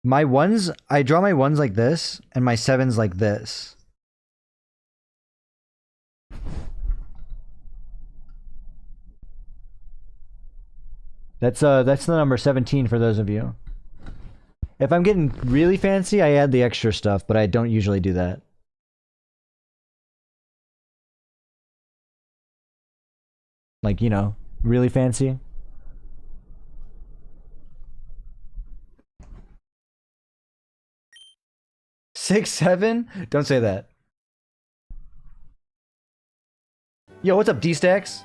My ones, I draw my ones like this, and my sevens like this. That's the number 17 for those of you. If I'm getting really fancy, I add the extra stuff, but I don't usually do that. Like, you know, really fancy. Six, seven? Don't say that. Yo, what's up, D-Stacks?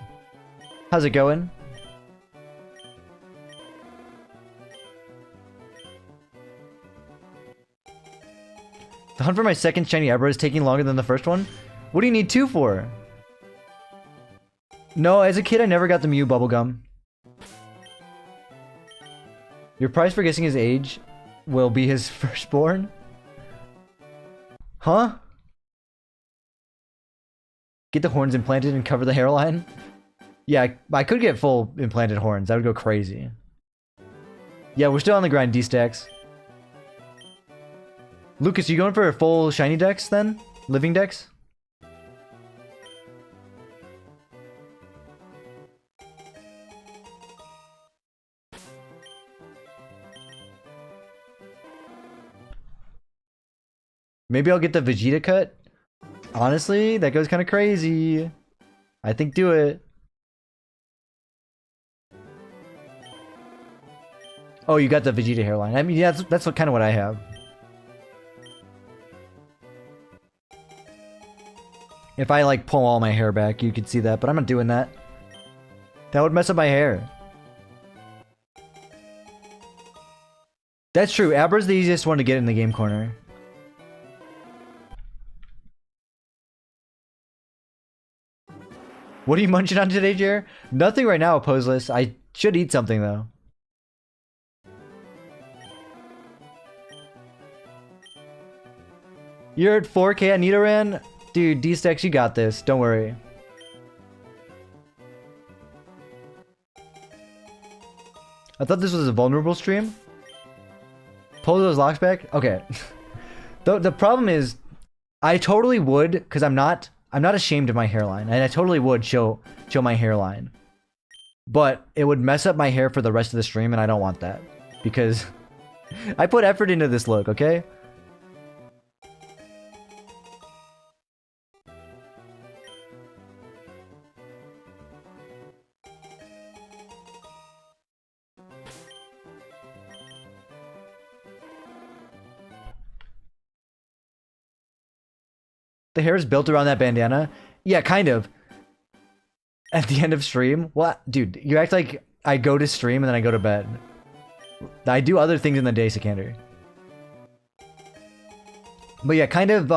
How's it going? The hunt for my second shiny ever is taking longer than the first one? What do you need two for? No, as a kid I never got the Mew bubblegum. Your prize for guessing his age will be his firstborn? Huh? Get the horns implanted and cover the hairline? Yeah, I could get full implanted horns. That would go crazy. Yeah, we're still on the grind, D-Stacks. Lucas, you going for a full shiny dex then? Living dex? Maybe I'll get the Vegeta cut. Honestly, that goes kind of crazy. I think do it. Oh, you got the Vegeta hairline. I mean, yeah, that's kind of what I have. If I like pull all my hair back, you could see that, but I'm not doing that. That would mess up my hair. That's true. Abra's the easiest one to get in the game corner. What are you munching on today, Jer? Nothing right now, Opposeless. I should eat something, though. You're at 4K on Nidoran? Dude, D-Stacks, you got this. Don't worry. I thought this was a vulnerable stream. Pull those locks back? Okay. The problem is, I totally would, because I'm not ashamed of my hairline, and I totally would show my hairline. But it would mess up my hair for the rest of the stream, and I don't want that. Because I put effort into this look, okay? The hair is built around that bandana? Yeah, kind of. At the end of stream? What? Dude, you act like I go to stream and then I go to bed. I do other things in the day, Sikander. But yeah, kind of,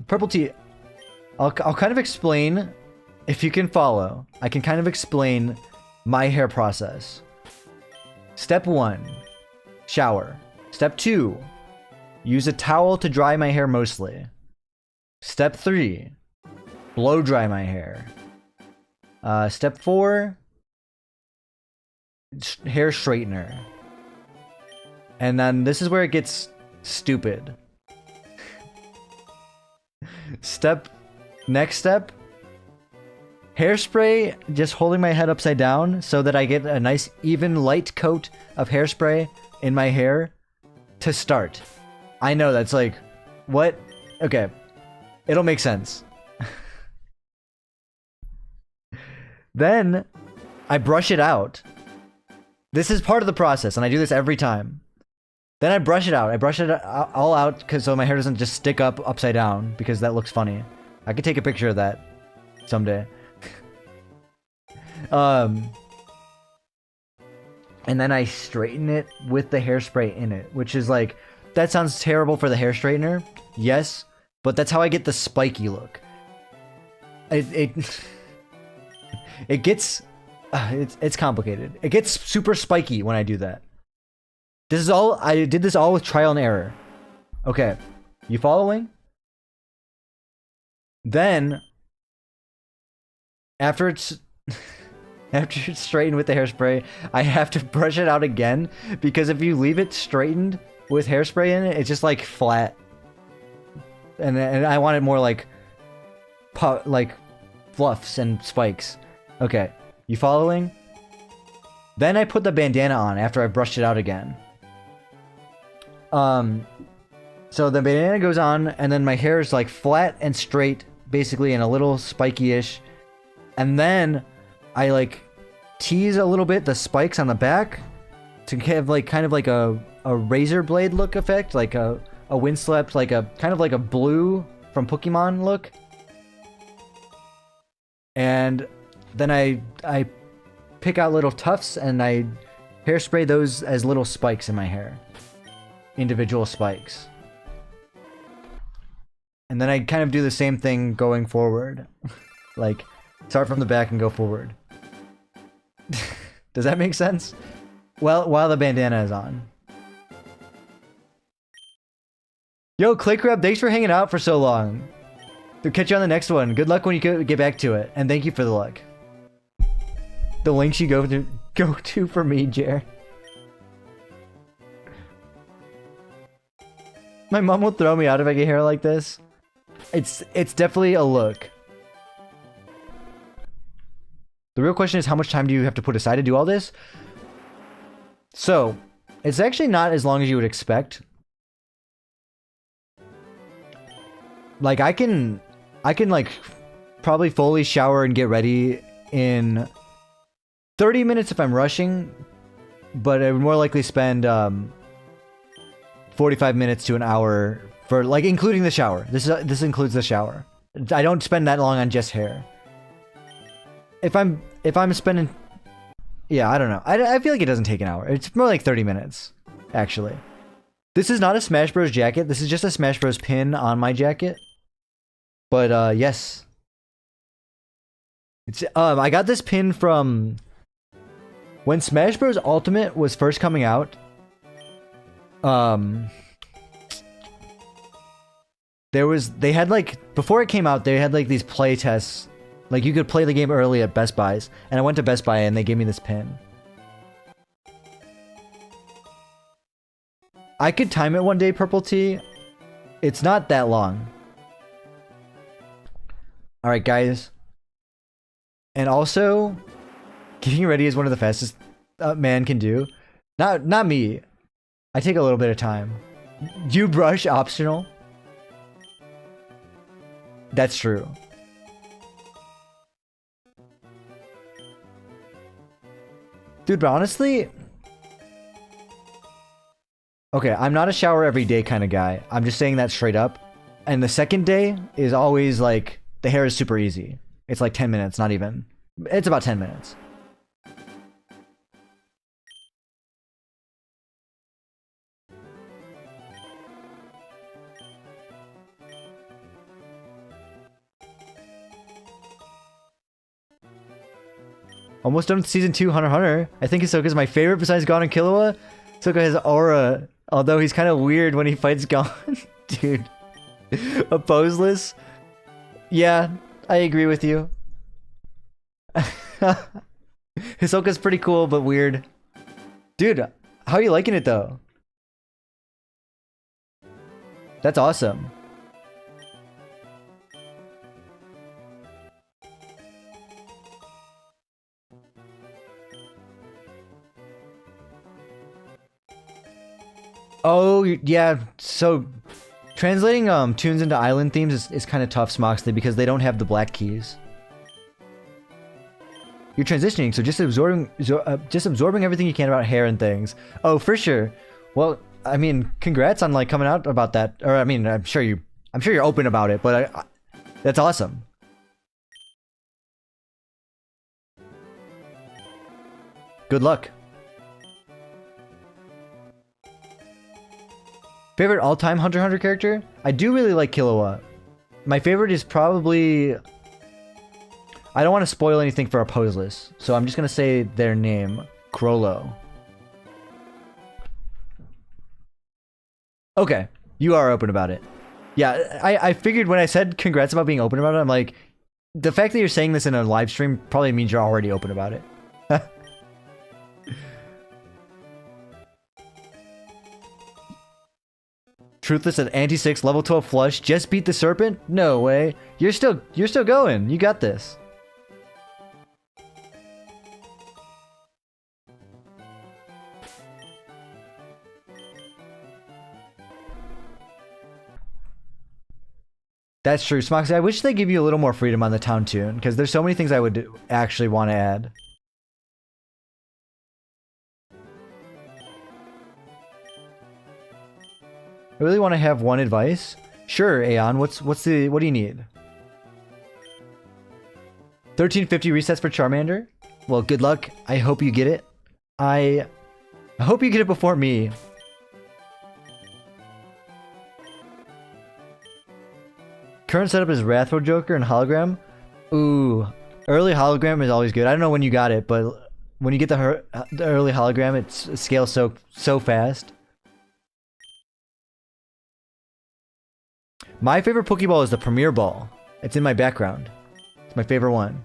Purple Tea... I'll kind of explain, if you can follow, I can kind of explain my hair process. Step 1, shower. Step 2, use a towel to dry my hair mostly. Step 3, blow dry my hair. Step 4, hair straightener. And then this is where it gets stupid. Next step, hairspray, just holding my head upside down so that I get a nice even light coat of hairspray in my hair to start. I know that's like, what? Okay, it'll make sense. Then I brush it out. This is part of the process, and I do this every time. Then I brush it out. I brush it all out so my hair doesn't just stick up upside down, because that looks funny. I could take a picture of that someday. And then I straighten it with the hairspray in it, which is like, that sounds terrible for the hair straightener. Yes, but that's how I get the spiky look. It gets, it's complicated. It gets super spiky when I do that. This is all, I did this all with trial and error. Okay, you following? Then, after it's straightened with the hairspray, I have to brush it out again, because if you leave it straightened with hairspray in it, it's just like flat. And I want it more like fluffs and spikes. Okay, you following? Then I put the bandana on after I brushed it out again. So the bandana goes on, and then my hair is like flat and straight, basically, and a little spiky-ish. And then I like tease a little bit the spikes on the back to have like kind of like a razor blade look effect, like a windswept, like a kind of like a blue from Pokemon look. And then I pick out little tufts and I hairspray those as little spikes in my hair. Individual spikes. And then I kind of do the same thing going forward. Like, start from the back and go forward. Does that make sense? Well, while the bandana is on. Yo, Claycrab, thanks for hanging out for so long. We'll catch you on the next one. Good luck when you get back to it. And thank you for the luck. The links you go to for me, Jer. My mom will throw me out if I get hair like this. It's definitely a look. The real question is, how much time do you have to put aside to do all this? So, it's actually not as long as you would expect. Like, I can like probably fully shower and get ready in 30 minutes if I'm rushing, but I would more likely spend 45 minutes to an hour for, like, including the shower. This includes the shower. I don't spend that long on just hair. If I'm spending, yeah, I don't know. I feel like it doesn't take an hour. It's more like 30 minutes, actually. This is not a Smash Bros. Jacket. This is just a Smash Bros. Pin on my jacket. But yes, it's I got this pin from when Smash Bros. Ultimate was first coming out. They had like, before it came out, they had like these play tests. Like, you could play the game early at Best Buys, and I went to Best Buy and they gave me this pin. I could time it one day, Purple Tea. It's not that long. Alright, guys. And also, getting ready is one of the fastest man can do. Not me. I take a little bit of time. You brush optional? That's true. Dude, but honestly... Okay, I'm not a shower every day kind of guy. I'm just saying that straight up. And the second day is always like... The hair is super easy. It's like 10 minutes, not even. It's about 10 minutes. Almost done with season 2 Hunter x Hunter. I think Hisoka's my favorite besides Gon and Killua. Hisoka has aura, although he's kind of weird when he fights Gon. Dude. A poseless. Yeah, I agree with you. Hisoka's pretty cool, but weird. Dude, how are you liking it though? That's awesome. Oh, yeah. So translating tunes into island themes is kind of tough, Smoxley, because they don't have the black keys. You're transitioning, so just absorbing everything you can about hair and things. Oh, for sure. Well, I mean, congrats on like coming out about that. Or I mean, I'm sure you're open about it, but that's awesome. Good luck. Favorite all-time Hunter x Hunter character? I do really like Killua. My favorite is probably... I don't want to spoil anything for our pose list, so I'm just going to say their name. Crollo. Okay, you are open about it. Yeah, I figured when I said congrats about being open about it, I'm like, the fact that you're saying this in a live stream probably means you're already open about it. Truthless at anti-6 level 12 flush. Just beat the serpent? No way. You're still going. You got this. That's true, Smoxy. I wish they give you a little more freedom on the town tune, because there's so many things I would actually want to add. I really want to have one advice. Sure, Aeon. What do you need? 1350 resets for Charmander. Well, good luck. I hope you get it. I hope you get it before me. Current setup is Wrathful Joker and Hologram. Ooh, early Hologram is always good. I don't know when you got it, but when you get the early Hologram, it scales so fast. My favorite Pokeball is the Premier Ball. It's in my background. It's my favorite one.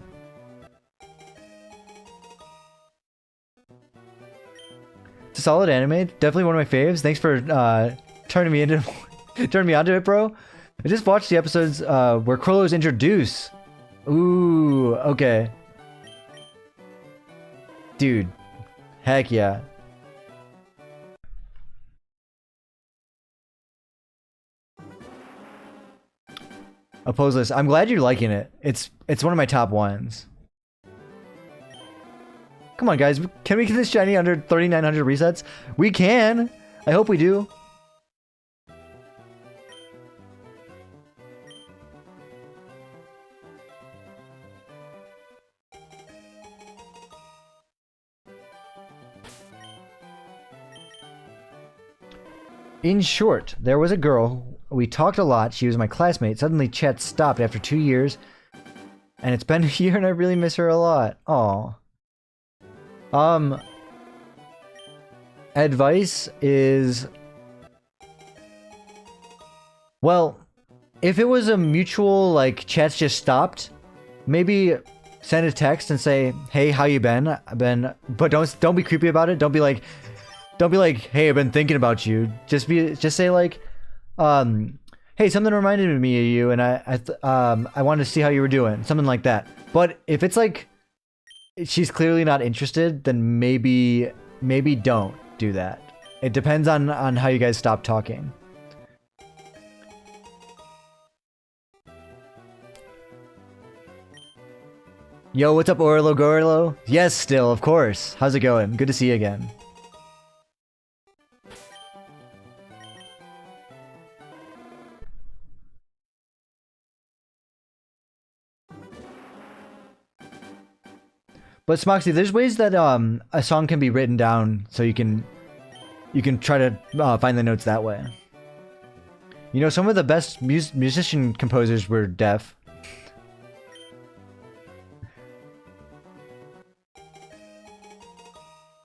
It's a solid anime. Definitely one of my faves. Thanks for turning me onto it, bro. I just watched the episodes where Crollo's introduced. Ooh, okay. Dude, heck yeah. Oppose list. I'm glad you're liking it. It's one of my top ones. Come on, guys. Can we get this shiny under 3,900 resets? We can. I hope we do. In short, there was a girl. We talked a lot. She was my classmate. Suddenly, chat stopped after 2 years. And it's been a year and I really miss her a lot. Aw. Advice is... Well, if it was a mutual, like, chats just stopped, maybe send a text and say, hey, how you been? But don't be creepy about it. Don't be like, hey, I've been thinking about you. Just say like, hey, something reminded me of you, and I wanted to see how you were doing. Something like that. But if it's like, she's clearly not interested, then maybe don't do that. It depends on how you guys stop talking. Yo, what's up, Orlo Gorlo? Yes, still, of course. How's it going? Good to see you again. But Smoxy, there's ways that a song can be written down so you can try to find the notes that way. You know, some of the best musician composers were deaf.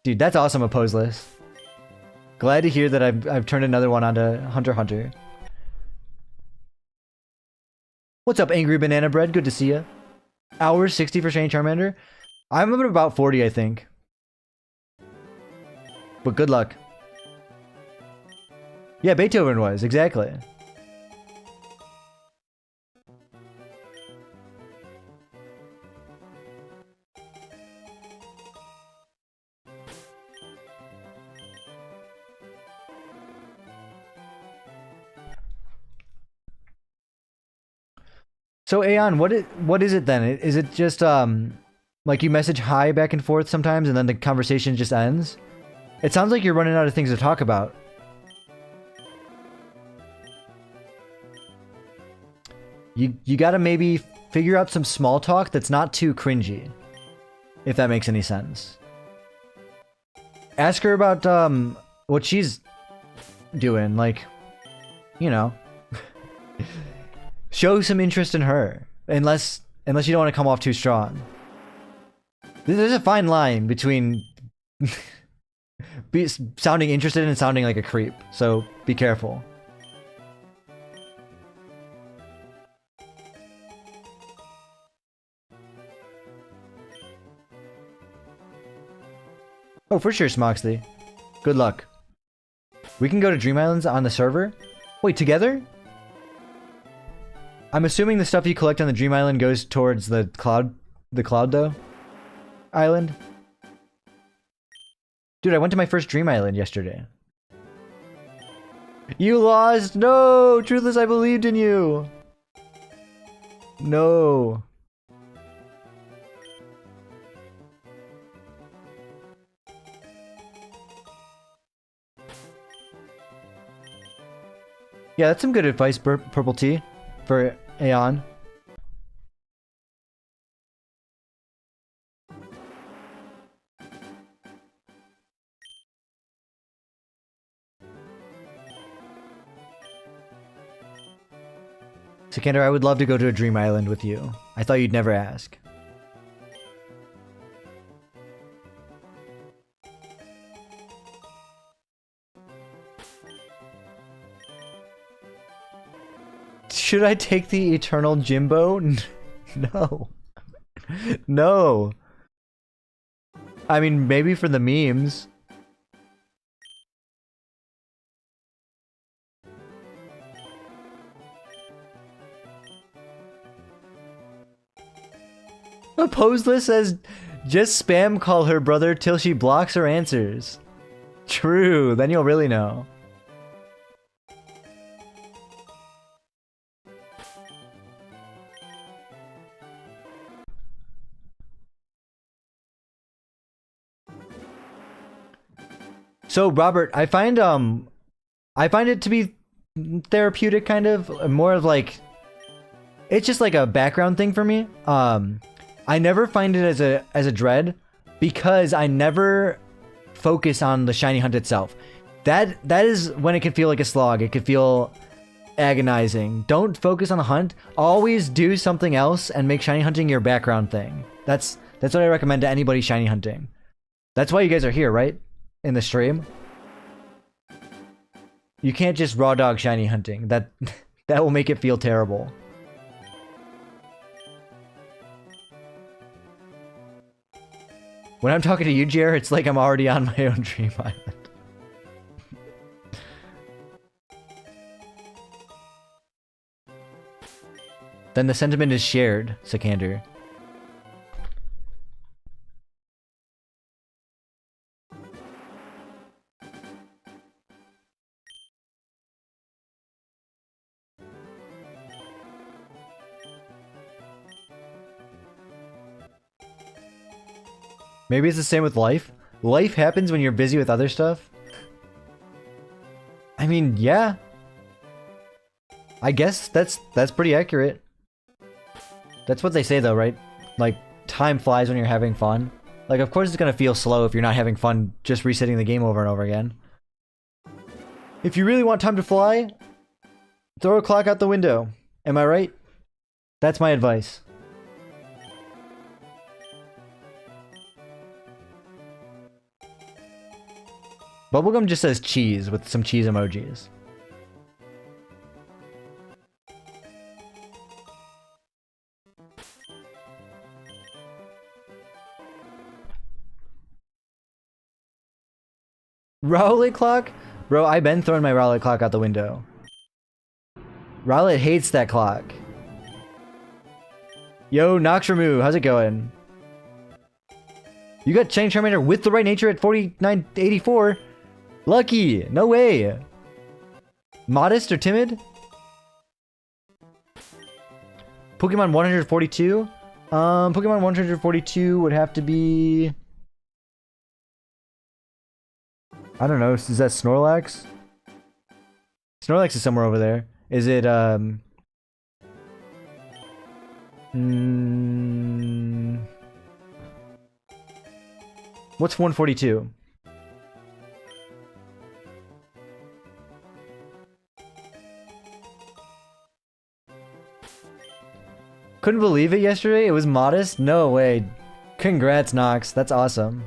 Dude, that's awesome, Oppose list. Glad to hear that I've turned another one onto Hunter x Hunter. What's up, Angry Banana Bread? Good to see ya. Hours 60 for Shiny Charmander. I'm at about 40, I think. But good luck. Yeah, Beethoven was, exactly. So Aeon, what is it then? Is it just like you message hi back and forth sometimes and then the conversation just ends? It sounds like you're running out of things to talk about. You gotta maybe figure out some small talk that's not too cringy. If that makes any sense. Ask her about what she's doing, like, you know. Show some interest in her. Unless you don't want to come off too strong. There's a fine line between sounding interested and sounding like a creep, so be careful. Oh, for sure, Smoxley. Good luck. We can go to Dream Islands on the server? Wait, together? I'm assuming the stuff you collect on the Dream Island goes towards the cloud though? Island? Dude, I went to my first Dream Island yesterday. You lost! No! Truthless, I believed in you! No. Yeah, that's some good advice, Purple Tea, for Aeon. Sikander, I would love to go to a Dream Island with you. I thought you'd never ask. Should I take the Eternal Jimbo? No. No. I mean, maybe for the memes. Opposeless says, just spam call her brother till she blocks her answers. True, then you'll really know. So Robert, I find it to be therapeutic, kind of more of like, it's just like a background thing for me. I never find it as a dread because I never focus on the shiny hunt itself. That is when it can feel like a slog. It can feel agonizing. Don't focus on the hunt. Always do something else and make shiny hunting your background thing. That's what I recommend to anybody shiny hunting. That's why you guys are here, right? In the stream. You can't just raw dog shiny hunting. That will make it feel terrible. When I'm talking to you, Jer, it's like I'm already on my own Dream Island. Then the sentiment is shared, Sikander. Maybe it's the same with life. Life happens when you're busy with other stuff. I mean, yeah. I guess that's pretty accurate. That's what they say though, right? Like, time flies when you're having fun. Like, of course it's gonna feel slow if you're not having fun just resetting the game over and over again. If you really want time to fly, throw a clock out the window. Am I right? That's my advice. Bubblegum just says cheese with some cheese emojis. Rowlet clock? Bro, I've been throwing my Rowlet clock out the window. Rowlet hates that clock. Yo, Noxramu, how's it going? You got Shiny Charmander with the right nature at 4984. Lucky! No way! Modest or timid? Pokemon 142? Pokemon 142 would have to be... I don't know, is that Snorlax? Snorlax is somewhere over there. Is it, What's 142? Couldn't believe it yesterday? It was modest? No way. Congrats, Nox. That's awesome.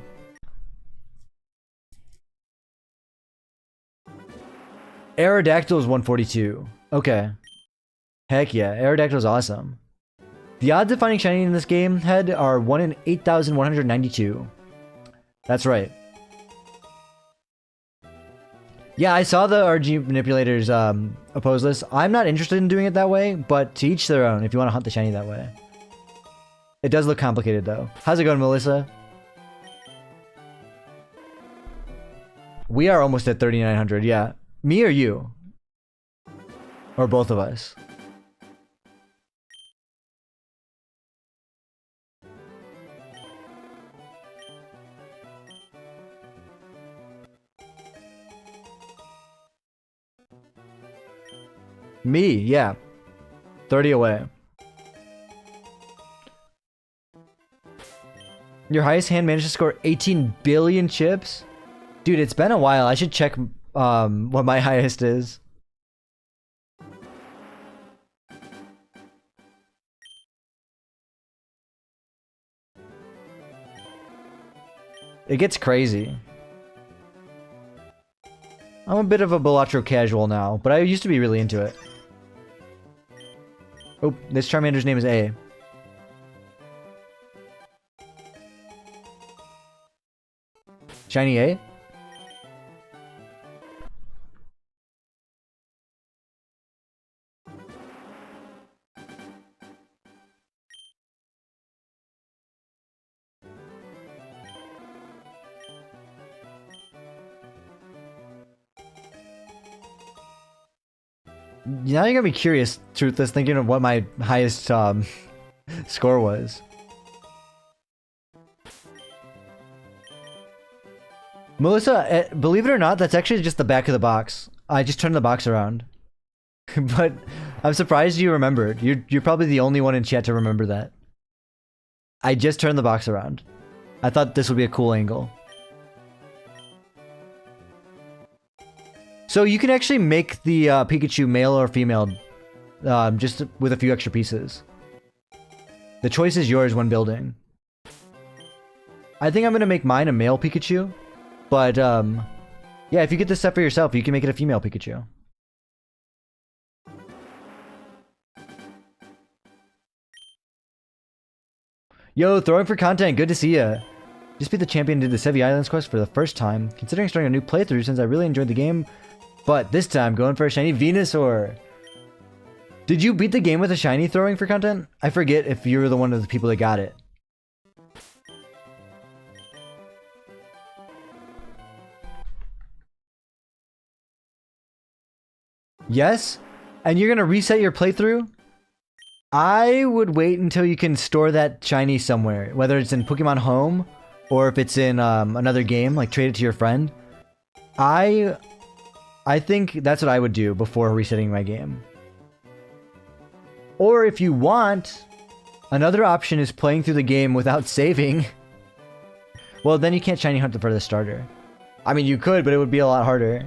Aerodactyl is 142. Okay. Heck yeah. Aerodactyl is awesome. The odds of finding shiny in this game head are 1 in 8,192. That's right. Yeah, I saw the RG manipulators oppose this. I'm not interested in doing it that way, but to each their own if you want to hunt the shiny that way. It does look complicated though. How's it going, Melissa? We are almost at 3,900, yeah. Me or you? Or both of us? Me, yeah. 30 away. Your highest hand managed to score 18 billion chips? Dude, it's been a while. I should check what my highest is. It gets crazy. I'm a bit of a Balatro casual now, but I used to be really into it. Oh, this Charmander's name is A. Shiny A? Now you're gonna be curious, Truthless, thinking of what my highest score was. Melissa, believe it or not, that's actually just the back of the box. I just turned the box around. But I'm surprised you remembered. You're probably the only one in chat to remember that. I just turned the box around. I thought this would be a cool angle. So you can actually make the Pikachu male or female just with a few extra pieces. The choice is yours when building. I think I'm going to make mine a male Pikachu. But, yeah, if you get this set for yourself, you can make it a female Pikachu. Yo, throwing for content, good to see ya. Just beat the champion and did the Sevi Islands quest for the first time. Considering starting a new playthrough since I really enjoyed the game. But this time, going for a shiny Venusaur. Did you beat the game with a shiny throwing for content? I forget if you were the one of the people that got it. Yes? And you're gonna reset your playthrough? I would wait until you can store that shiny somewhere. Whether it's in Pokemon Home, or if it's in another game, like trade it to your friend. I think that's what I would do before resetting my game. Or if you want, another option is playing through the game without saving. Well, then you can't shiny hunt for the starter. I mean, you could, but it would be a lot harder.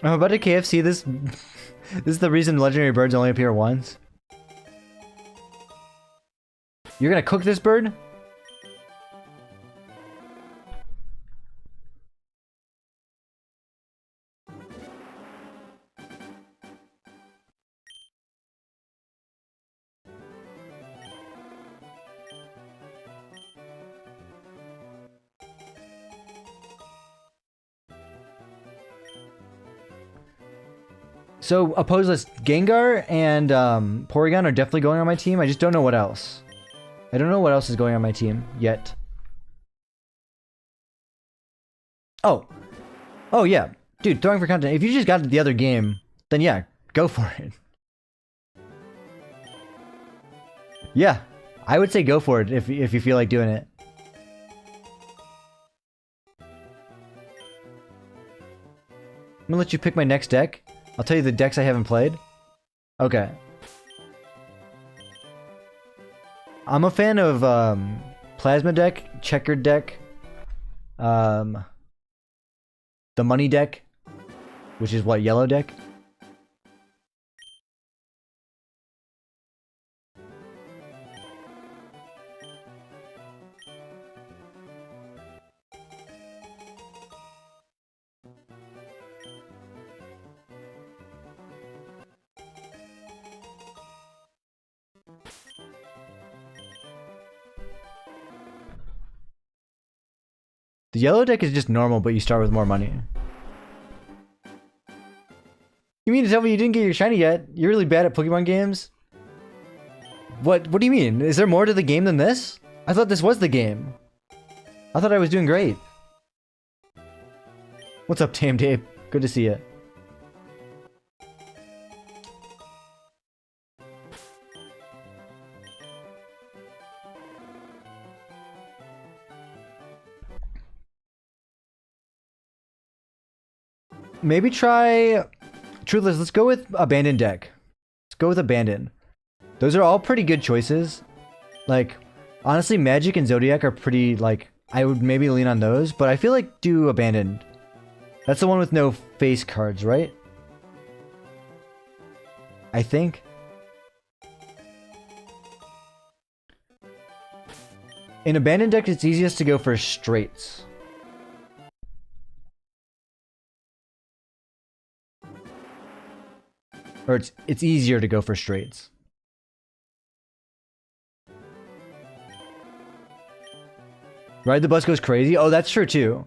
I'm about to KFC this. This is the reason legendary birds only appear once. You're gonna cook this bird? So opposed list, Gengar and Porygon are definitely going on my team. I just don't know what else. I don't know what else is going on my team yet. Oh. Oh yeah. Dude, throwing for content. If you just got the other game, then yeah, go for it. Yeah. I would say go for it if you feel like doing it. I'm gonna let you pick my next deck. I'll tell you the decks I haven't played. Okay. I'm a fan of Plasma deck, Checkered deck, the Money deck, which is what, Yellow deck? The Yellow deck is just normal, but you start with more money. You mean to tell me you didn't get your shiny yet? You're really bad at Pokemon games? What do you mean? Is there more to the game than this? I thought this was the game. I thought I was doing great. What's up, Tame Tape? Good to see you. Maybe try... Truthless, let's go with Abandon deck. Let's go with Abandon. Those are all pretty good choices. Like, honestly, Magic and Zodiac are pretty, like... I would maybe lean on those, but I feel like do Abandon. That's the one with no face cards, right? I think. In Abandon deck, it's easiest to go for straights. Or it's easier to go for straights. Ride the Bus goes crazy? Oh, that's true too.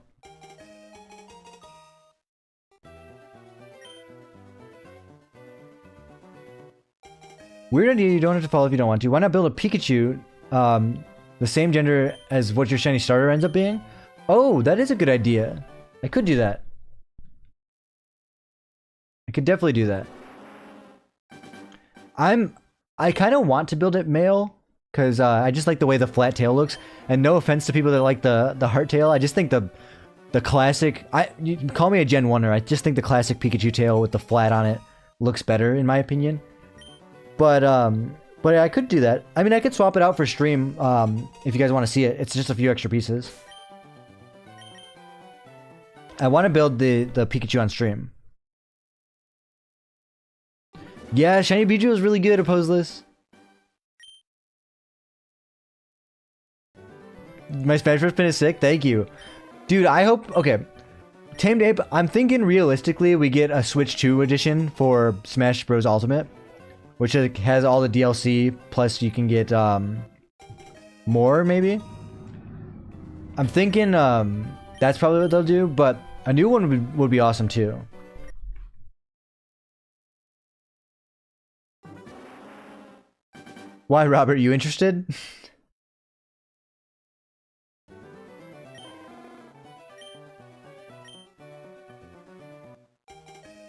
Weird idea, you don't have to follow if you don't want to. Why not build a Pikachu the same gender as what your shiny starter ends up being? Oh, that is a good idea. I could do that. I could definitely do that. I kind of want to build it male because I just like the way the flat tail looks. And no offense to people that like the heart tail, I just think the classic. You can call me a Gen 1er. I just think the classic Pikachu tail with the flat on it looks better in my opinion. But I could do that. I mean, I could swap it out for stream if you guys want to see it. It's just a few extra pieces. I want to build the Pikachu on stream. Yeah, Shiny Bijou is really good, Opposeless. My Smash Bros. Pin is sick, thank you. Dude, I hope... Okay. Tamed Ape, I'm thinking realistically we get a Switch 2 edition for Smash Bros. Ultimate. Which has all the DLC, plus you can get more, maybe? I'm thinking that's probably what they'll do, but a new one would be awesome too. Why, Robert? You interested?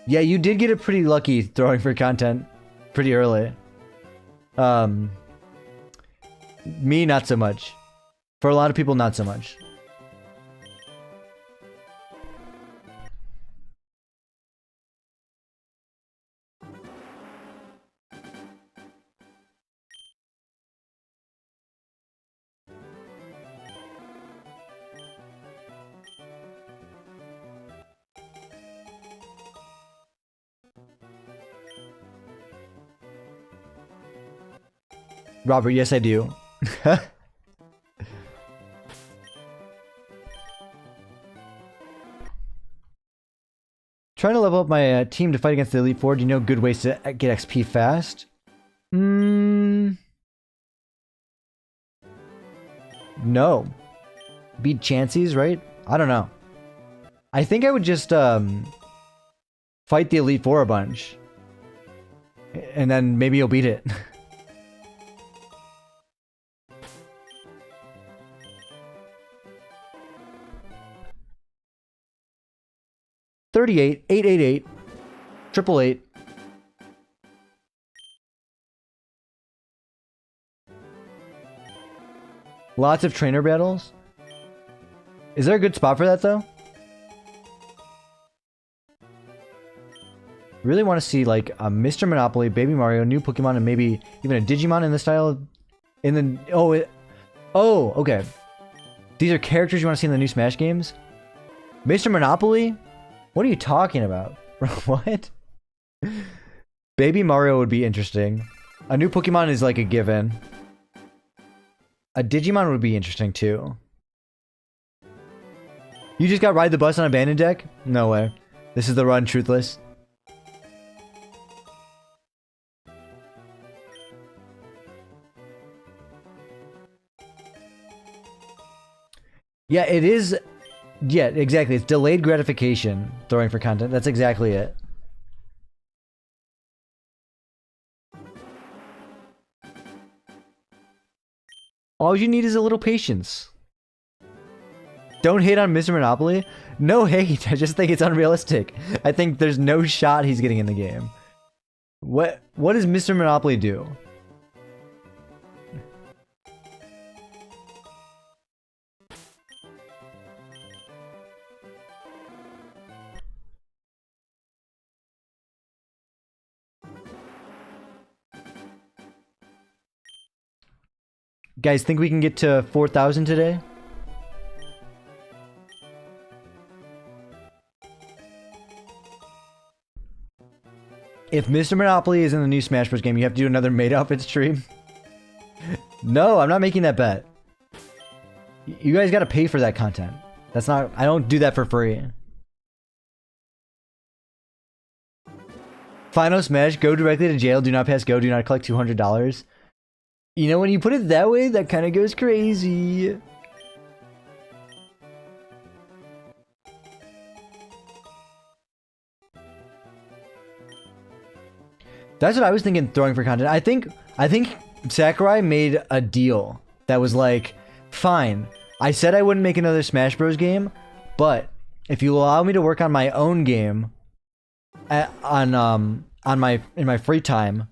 Yeah, you did get it pretty lucky throwing for content pretty early. Me, not so much. For a lot of people, not so much. Robert, yes I do. Trying to level up my team to fight against the Elite Four. Do you know good ways to get XP fast? No. Beat Chanseys, right? I don't know. I think I would just fight the Elite Four a bunch. And then maybe you'll beat it. $38, 888, 888. Lots of trainer battles. Is there a good spot for that though? Really want to see like a Mr. Monopoly, Baby Mario, new Pokemon, and maybe even a Digimon in the style of, oh, okay. These are characters you want to see in the new Smash games? Mr. Monopoly? What are you talking about? What? Baby Mario would be interesting. A new Pokemon is like a given. A Digimon would be interesting too. You just got Ride the Bus on Abandoned Deck? No way. This is the run, Truthless. Yeah, it is. Yeah, exactly. It's delayed gratification, throwing for content. That's exactly it. All you need is a little patience. Don't hate on Mr. Monopoly. No hate. I just think it's unrealistic. I think there's no shot he's getting in the game. What does Mr. Monopoly do? Guys, think we can get to 4,000 today? If Mr. Monopoly is in the new Smash Bros. Game, you have to do another maid outfit stream? No, I'm not making that bet. You guys gotta pay for that content. That's not... I don't do that for free. Final Smash, go directly to jail, do not pass go, do not collect $200. You know, when you put it that way, that kind of goes crazy. That's what I was thinking, throwing for content. I think Sakurai made a deal that was like, fine, I said I wouldn't make another Smash Bros. Game, but if you allow me to work on my own game in my free time,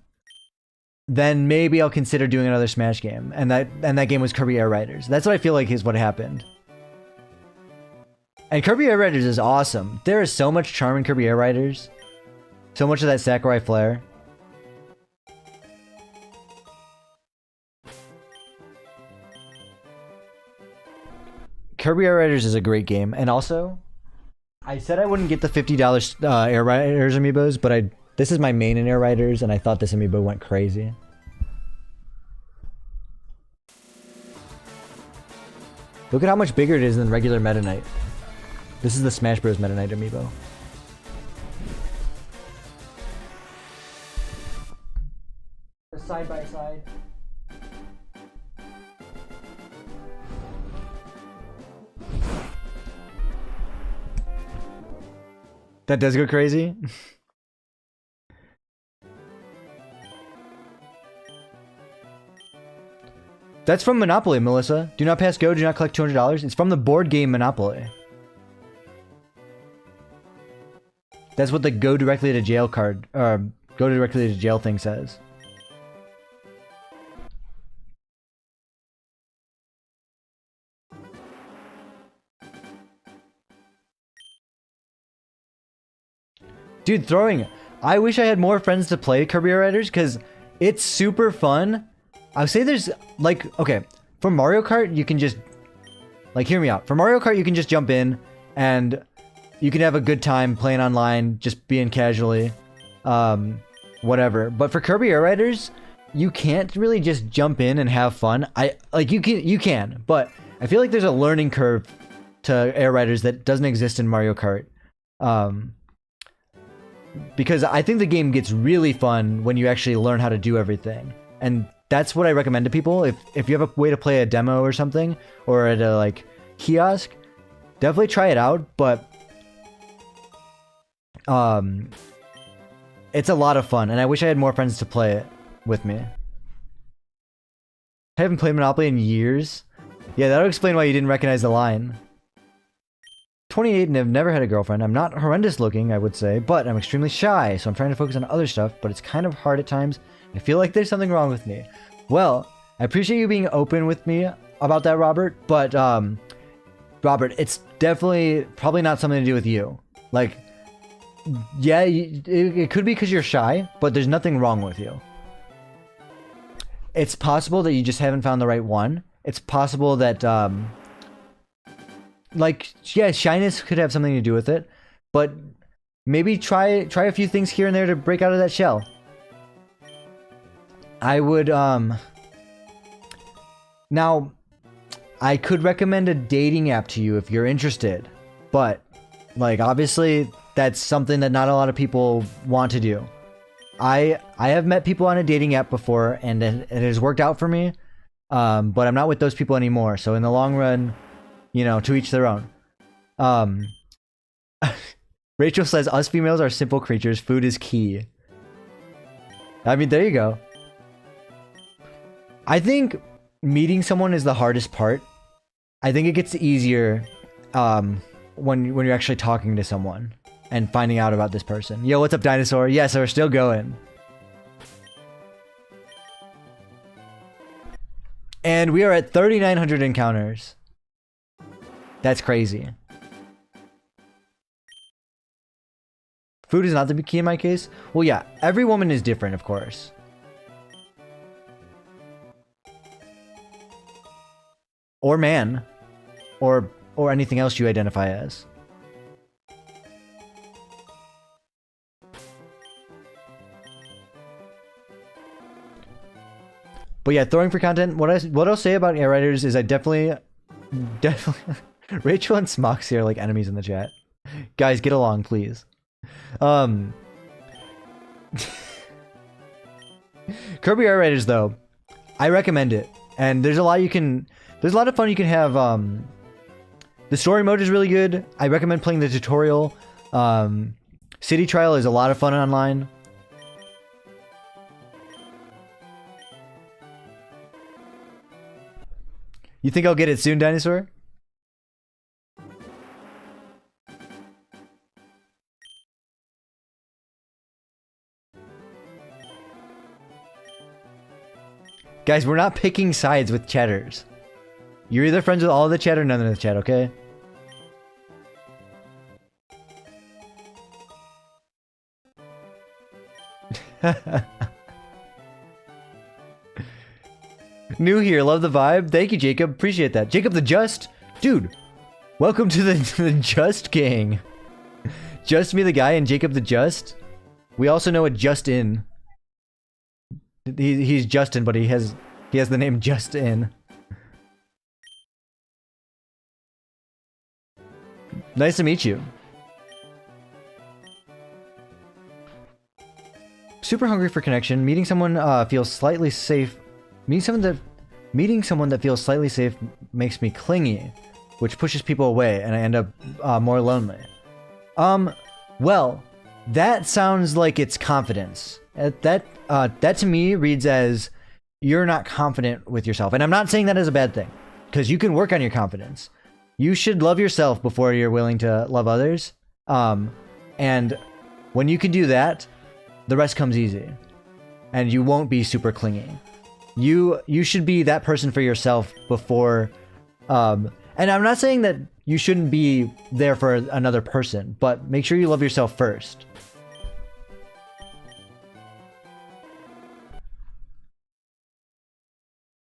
then maybe I'll consider doing another Smash game. And that game was Kirby Air Riders. That's what I feel like is what happened. And Kirby Air Riders is awesome. There is so much charm in Kirby Air Riders. So much of that Sakurai flair. Kirby Air Riders is a great game. And also, I said I wouldn't get the $50 Air Riders amiibos, but this is my main in Air Riders, and I thought this amiibo went crazy. Look at how much bigger it is than regular Meta Knight. This is the Smash Bros. Meta Knight amiibo. Side by side. That does go crazy. That's from Monopoly, Melissa. Do not pass go, do not collect $200. It's from the board game Monopoly. That's what the go directly to jail card, go directly to jail thing says. Dude, throwing. I wish I had more friends to play Kirby Air Riders because it's super fun. I would say there's like, okay, for Mario Kart, you can just, like, hear me out. For Mario Kart, you can just jump in and you can have a good time playing online, just being casually, whatever. But for Kirby Air Riders, you can't really just jump in and have fun. You can, but I feel like there's a learning curve to Air Riders that doesn't exist in Mario Kart. Because I think the game gets really fun when you actually learn how to do everything. And that's what I recommend to people. If you have a way to play a demo or something, or at a like kiosk, definitely try it out. But It's a lot of fun, and I wish I had more friends to play it with me. I haven't played Monopoly in years. Yeah, that'll explain why you didn't recognize the line. 28 and have never had a girlfriend. I'm not horrendous looking, I would say, but I'm extremely shy, so I'm trying to focus on other stuff, but it's kind of hard at times. I feel like there's something wrong with me. Well, I appreciate you being open with me about that, Robert, but, Robert, it's definitely probably not something to do with you. Like, yeah, it could be because you're shy, but there's nothing wrong with you. It's possible that you just haven't found the right one. It's possible that, like, yeah, shyness could have something to do with it, but maybe try a few things here and there to break out of that shell. I would, now, I could recommend a dating app to you if you're interested, but, like, obviously, that's something that not a lot of people want to do. I have met people on a dating app before, and it has worked out for me, but I'm not with those people anymore, so in the long run, you know, to each their own. Rachel says, us females are simple creatures, food is key. I mean, there you go. I think meeting someone is the hardest part. I think it gets easier when you're actually talking to someone and finding out about this person. Yo, what's up, dinosaur? Yes, we're still going. And we are at 3,900 encounters. That's crazy. Food is not the key in my case. Well, yeah, every woman is different, of course. Or man. Or anything else you identify as. But yeah, throwing for content. What I'll say about air riders is I definitely Rachel and Smoxy are like enemies in the chat. Guys, get along, please. Kirby Air Riders, though, I recommend it, and there's a lot of fun you can have. The story mode is really good. I recommend playing the tutorial. City Trial is a lot of fun online. You think I'll get it soon, Dinosaur? Guys, we're not picking sides with chatters. You're either friends with all of the chat or none of the chat, okay? New here, love the vibe. Thank you, Jacob. Appreciate that. Jacob the Just. Dude, welcome to the Just gang. Just me the guy and Jacob the Just. We also know a Justin. He's Justin, but he has the name Justin. Nice to meet you. Super hungry for connection. Meeting someone feels slightly safe. Meeting someone that feels slightly safe makes me clingy, which pushes people away, and I end up more lonely. Well, that sounds like it's confidence. That to me reads as you're not confident with yourself, and I'm not saying that as a bad thing, because you can work on your confidence. You should love yourself before you're willing to love others. And when you can do that, the rest comes easy, and you won't be super clingy. You should be that person for yourself before. And I'm not saying that you shouldn't be there for another person, but make sure you love yourself first.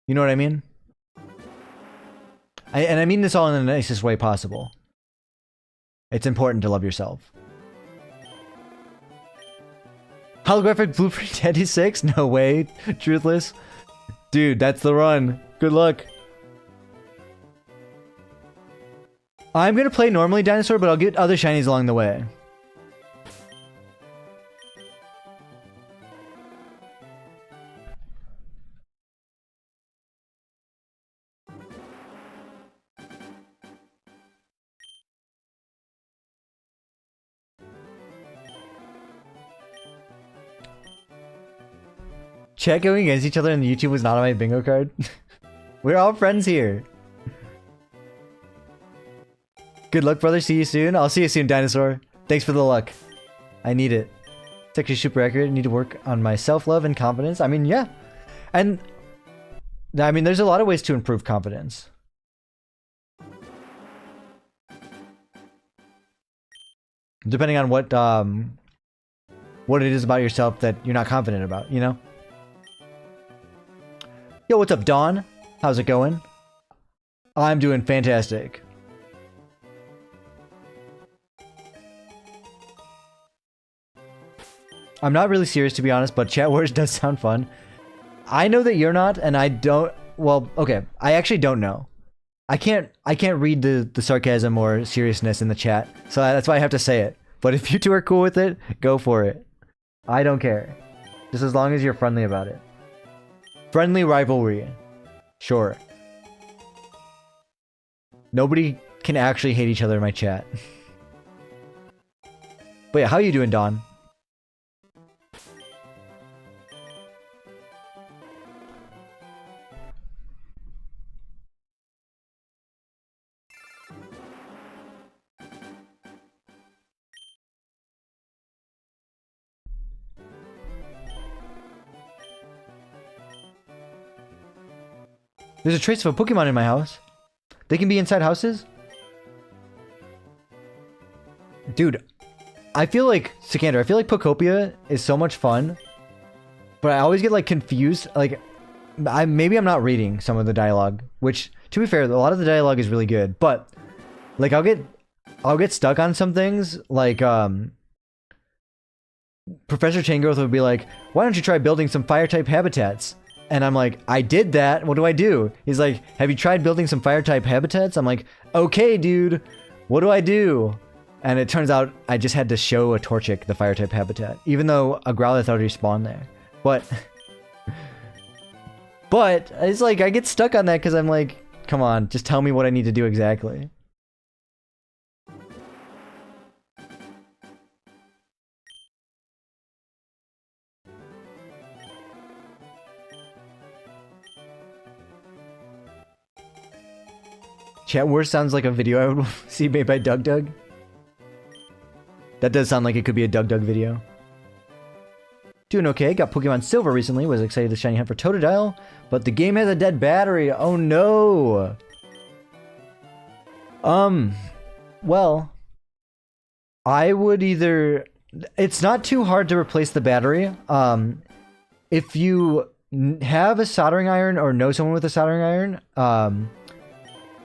You know what I mean? And I mean this all in the nicest way possible. It's important to love yourself. Holographic Blueprint 86? No way. Truthless. Dude, that's the run. Good luck. I'm gonna play normally, Dinosaur, but I'll get other shinies along the way. Chat going against each other and YouTube was not on my bingo card. We're all friends here. Good luck, brother. See you soon. I'll see you soon, dinosaur. Thanks for the luck. I need it. It's actually super accurate. I need to work on my self-love and confidence. I mean, yeah. And I mean, there's a lot of ways to improve confidence. Depending on what it is about yourself that you're not confident about, you know? Yo, what's up, Dawn? How's it going? I'm doing fantastic. I'm not really serious, to be honest, but chat wars does sound fun. I know that you're not, and I don't... Well, okay. I actually don't know. I can't read the sarcasm or seriousness in the chat, so that's why I have to say it. But if you two are cool with it, go for it. I don't care. Just as long as you're friendly about it. Friendly rivalry. Sure. Nobody can actually hate each other in my chat. But yeah, how you doing, Dawn? There's a trace of a Pokemon in my house. They can be inside houses? Dude, I feel like... Sikander, I feel like Pokopia is so much fun. But I always get, like, confused. Like, maybe I'm not reading some of the dialogue. Which, to be fair, a lot of the dialogue is really good. But, like, I'll get stuck on some things. Like, Professor Changrowth would be like, why don't you try building some fire-type habitats? And I'm like, I did that. What do I do? He's like, have you tried building some fire-type habitats? I'm like, okay, dude. What do I do? And it turns out I just had to show a Torchic the fire-type habitat. Even though a Growlithe already spawned there. But... but, it's like, I get stuck on that because I'm like, come on, just tell me what I need to do exactly. Chat Wars sounds like a video I would see made by Doug. That does sound like it could be a Doug video. Doing okay, got Pokemon Silver recently, was excited to shiny hunt for Totodile, but the game has a dead battery, oh no! Well, I would either... It's not too hard to replace the battery. If you have a soldering iron or know someone with a soldering iron,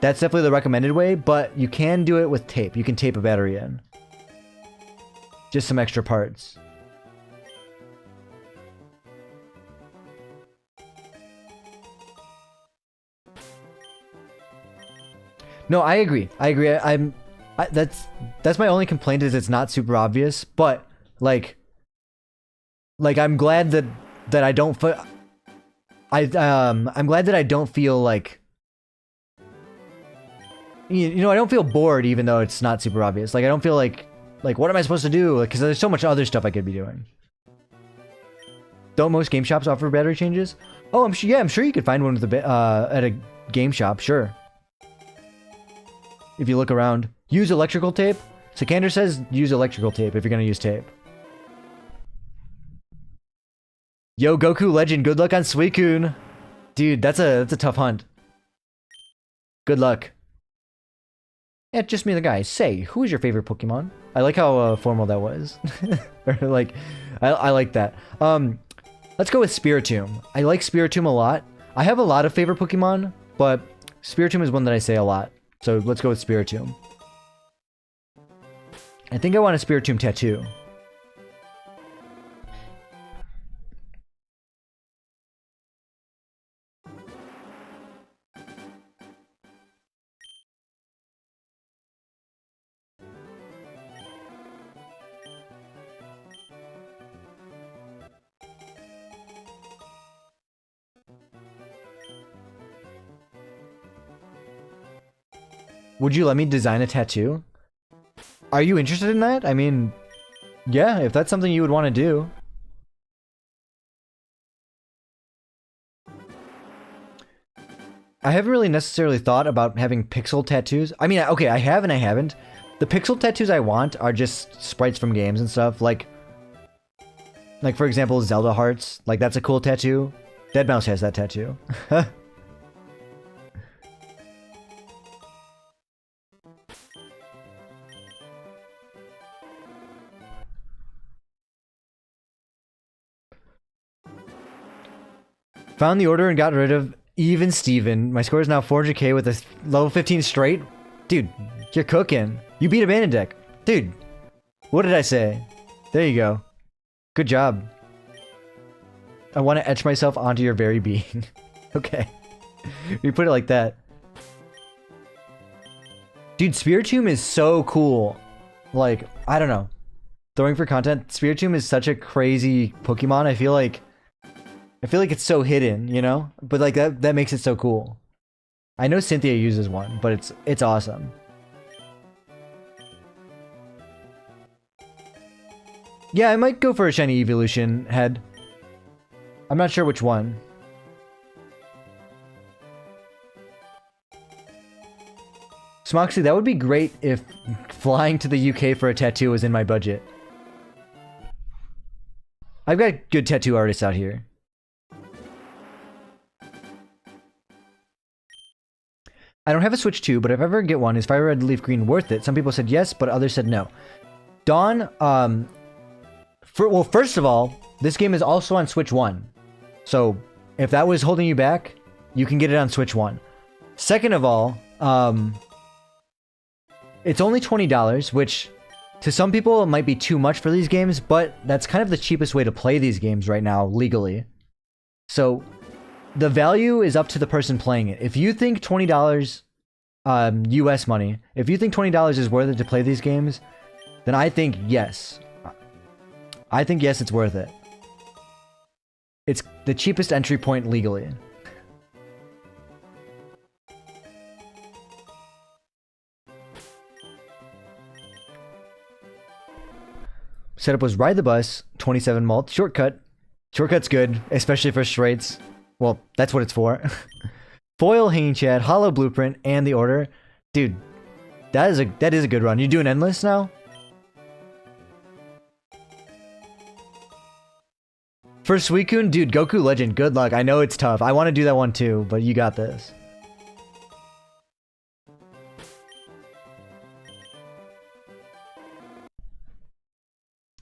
that's definitely the recommended way, but you can do it with tape. You can tape a battery in. Just some extra parts. No, I agree. I agree. That's my only complaint is it's not super obvious, but like I'm glad that I don't I'm glad that I don't feel like you know, I don't feel bored even though it's not super obvious. Like, I don't feel like what am I supposed to do? Because there's so much other stuff I could be doing. Don't most game shops offer battery changes? Oh, I'm sure you could find one with at a game shop, sure. If you look around. Use electrical tape? Sikander says use electrical tape if you're gonna use tape. Yo, Goku Legend, good luck on Suicune. Dude, that's a tough hunt. Good luck. Yeah, just me the guy. Say, who is your favorite Pokemon? I like how formal that was. Or like, I like that. Let's go with Spiritomb. I like Spiritomb a lot. I have a lot of favorite Pokemon, but Spiritomb is one that I say a lot. So let's go with Spiritomb. I think I want a Spiritomb tattoo. Would you let me design a tattoo? Are you interested in that? I mean, yeah, if that's something you would want to do. I haven't really necessarily thought about having pixel tattoos. I mean, okay, I have and I haven't. The pixel tattoos I want are just sprites from games and stuff. Like for example, Zelda hearts. Like, that's a cool tattoo. Deadmau5 has that tattoo. Found the order and got rid of even Steven. My score is now 400k with a level 15 straight. Dude, you're cooking. You beat Abandoned Deck. Dude, what did I say? There you go. Good job. I want to etch myself onto your very being. Okay. You put it like that. Dude, Spiritomb is so cool. Like, I don't know. Throwing for content, Spiritomb is such a crazy Pokemon. I feel like it's so hidden, you know? But like that makes it so cool. I know Cynthia uses one, but it's awesome. Yeah, I might go for a shiny evolution head. I'm not sure which one. Smoxy, that would be great if flying to the UK for a tattoo was in my budget. I've got good tattoo artists out here. I don't have a Switch 2, but if I ever get one, is FireRed Leaf Green worth it? Some people said yes, but others said no. Dawn, well, first of all, this game is also on Switch 1. So, if that was holding you back, you can get it on Switch 1. Second of all, it's only $20, which to some people it might be too much for these games, but that's kind of the cheapest way to play these games right now, legally. So, the value is up to the person playing it. If you think $20, US money, if you think $20 is worth it to play these games, then I think yes. I think yes, it's worth it. It's the cheapest entry point legally. Setup was ride the bus, 27 mult, shortcut. Shortcut's good, especially for straights. Well, that's what it's for. Foil, Hanging Chad, Hollow Blueprint, and the Order. Dude, that is a good run. You doing Endless now? For Suicune, dude, Goku Legend, good luck. I know it's tough. I want to do that one too, but you got this.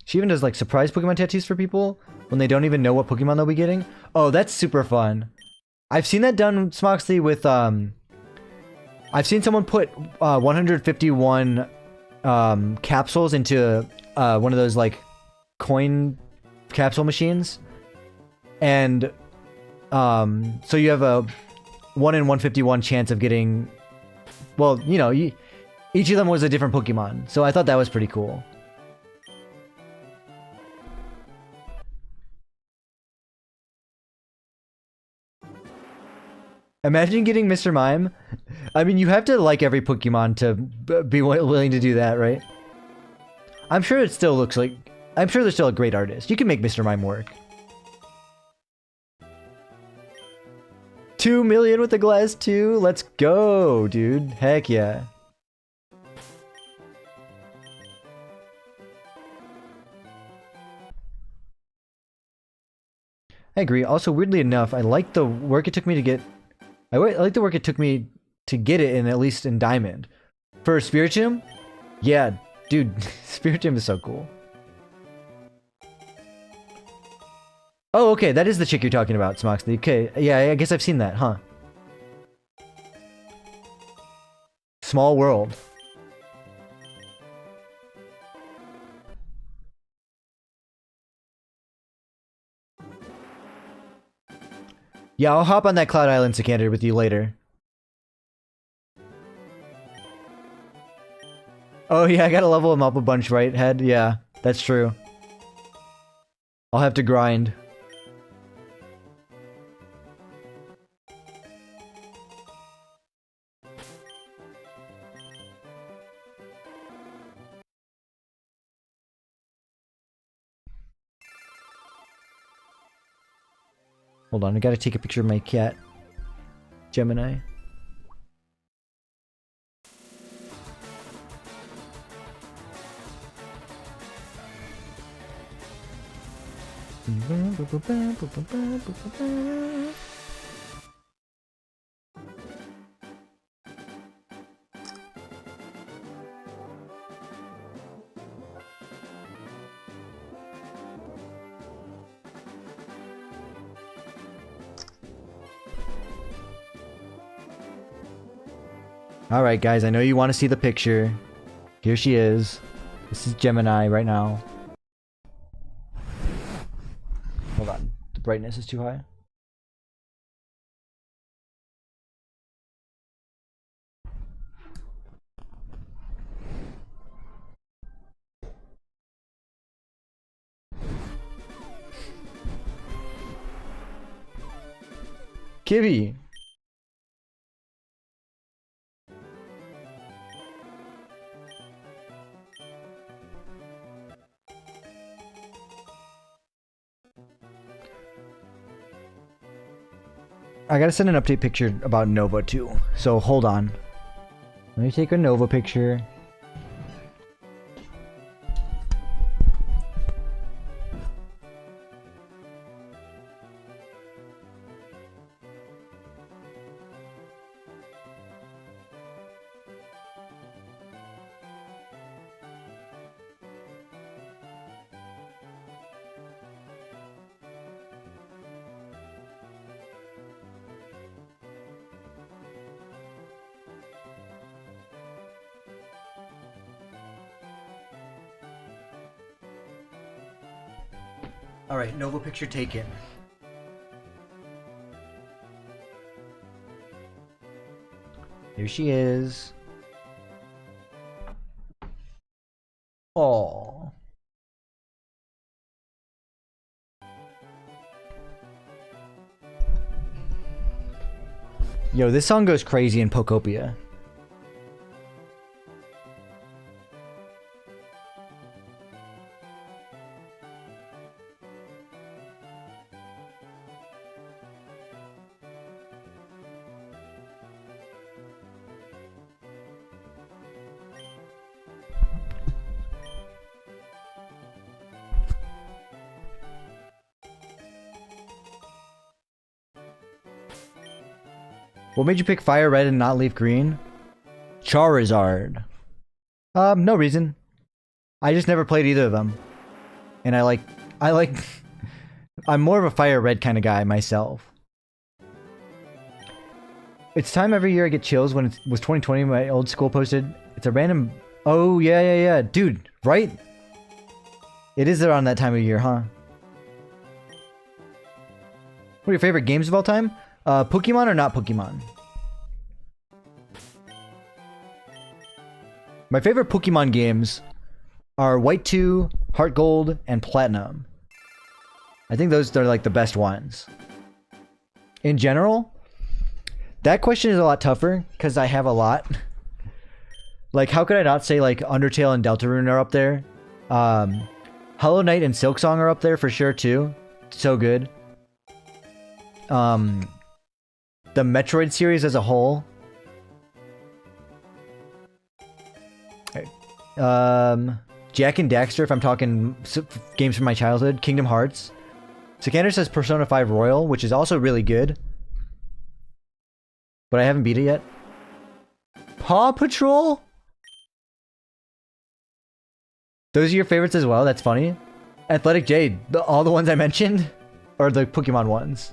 She even does like surprise Pokemon tattoos for people when they don't even know what Pokemon they'll be getting. Oh, that's super fun. I've seen that done, Smoxley, with I've seen someone put 151 capsules into one of those like coin capsule machines, and so you have a 1 in 151 chance of getting, well, you know, each of them was a different Pokemon, so I thought that was pretty cool. Imagine getting Mr. Mime. I mean, you have to like every Pokemon to be willing to do that, right? I'm sure it still looks like... I'm sure they're still a great artist. You can make Mr. Mime work. 2 million with the glass 2? Let's go, dude. Heck yeah. I agree. Also, weirdly enough, I like the work it took me to get... I like the work it took me to get it in, at least in Diamond. For Spiritomb? Yeah, dude, Spiritomb is so cool. Oh, okay, that is the chick you're talking about, Smoxley. Okay, yeah, I guess I've seen that, huh? Small world. Yeah, I'll hop on that Cloud Island Sikander with you later. Oh yeah, I gotta level him up a bunch, right, Head? Yeah, that's true. I'll have to grind. Hold on, I gotta take a picture of my cat. Gemini. Alright guys, I know you want to see the picture. Here she is. This is Gemini right now. Hold on, the brightness is too high. Kibby! I gotta send an update picture about Nova too, so hold on. Let me take a Nova picture. Alright, Nova picture taken. Here she is. Aww. Yo, this song goes crazy in Pokopia. What made you pick FireRed and not leafgreen? Charizard. No reason. I just never played either of them. And I like I'm more of a FireRed kind of guy myself. It's time every year I get chills when it was 2020 my old school posted. It's a random... Oh, yeah. Dude, right? It is around that time of year, huh? What are your favorite games of all time? Pokemon or not Pokemon? My favorite Pokemon games are White 2, Heart Gold, and Platinum. I think those are like the best ones. In general, that question is a lot tougher because I have a lot. Like, how could I not say like Undertale and Deltarune are up there? Hollow Knight and Silksong are up there for sure too. So good. The Metroid series as a whole. Jack and Daxter, if I'm talking games from my childhood. Kingdom Hearts. Sikander says Persona 5 Royal, which is also really good. But I haven't beat it yet. Paw Patrol? Those are your favorites as well? That's funny. Athletic Jade. All the ones I mentioned? Or the Pokemon ones?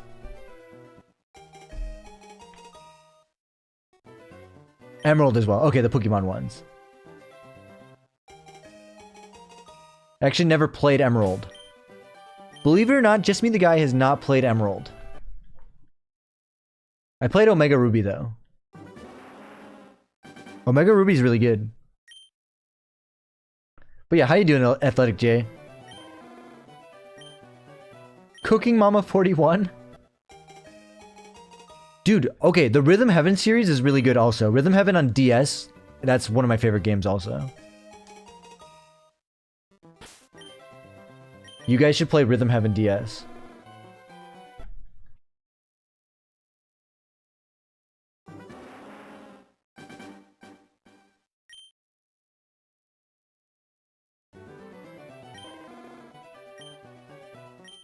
Emerald as well. Okay, the Pokemon ones. I actually never played Emerald. Believe it or not, Just Me the Guy has not played Emerald. I played Omega Ruby though. Omega Ruby is really good. But yeah, how you doing, Athletic J? Cooking Mama 41? Dude, okay, the Rhythm Heaven series is really good also. Rhythm Heaven on DS, that's one of my favorite games also. You guys should play Rhythm Heaven DS.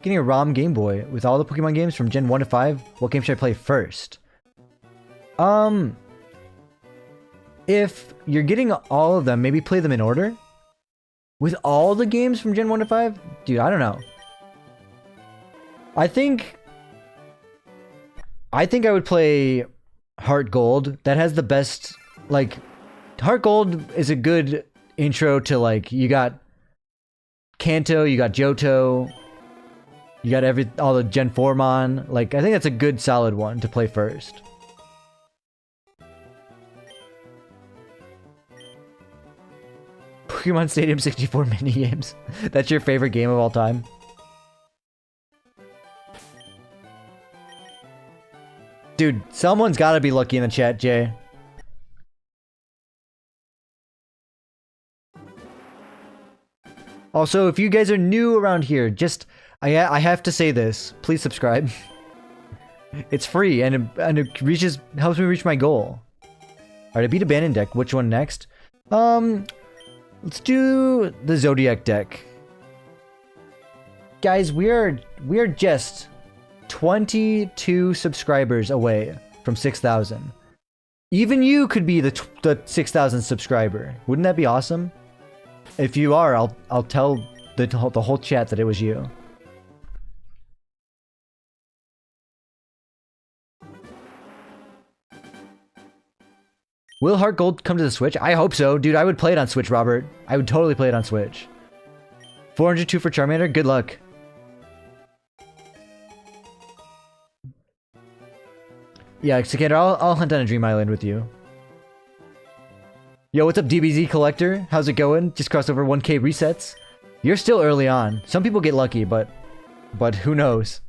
getting a ROM Game Boy with all the Pokemon games from Gen 1 to 5. What game should I play first? If you're getting all of them, maybe play them in order. With all the games from Gen 1 to 5? Dude, I don't know. I think I would play Heart Gold. That has the best, like, Heart Gold is a good intro to, like, you got Kanto, you got Johto, you got all the Gen 4 Mon. Like, I think that's a good solid one to play first. Pokemon Stadium 64 minigames. That's your favorite game of all time? Dude, someone's gotta be lucky in the chat, Jay. Also, if you guys are new around here, just I have to say this. Please subscribe. It's free and it helps me reach my goal. Alright, I beat a Abandoned deck. Which one next? Let's do the Zodiac deck. Guys, we are just 22 subscribers away from 6,000. Even you could be the 6,000 subscriber. Wouldn't that be awesome? If you are, I'll tell the whole chat that it was you. Will Heart Gold come to the Switch? I hope so. Dude, I would play it on Switch, Robert. I would totally play it on Switch. 402 for Charmander? Good luck. Yeah, Cicada, I'll hunt on a Dream Island with you. Yo, what's up, DBZ Collector? How's it going? Just crossed over 1K resets. You're still early on. Some people get lucky, but who knows?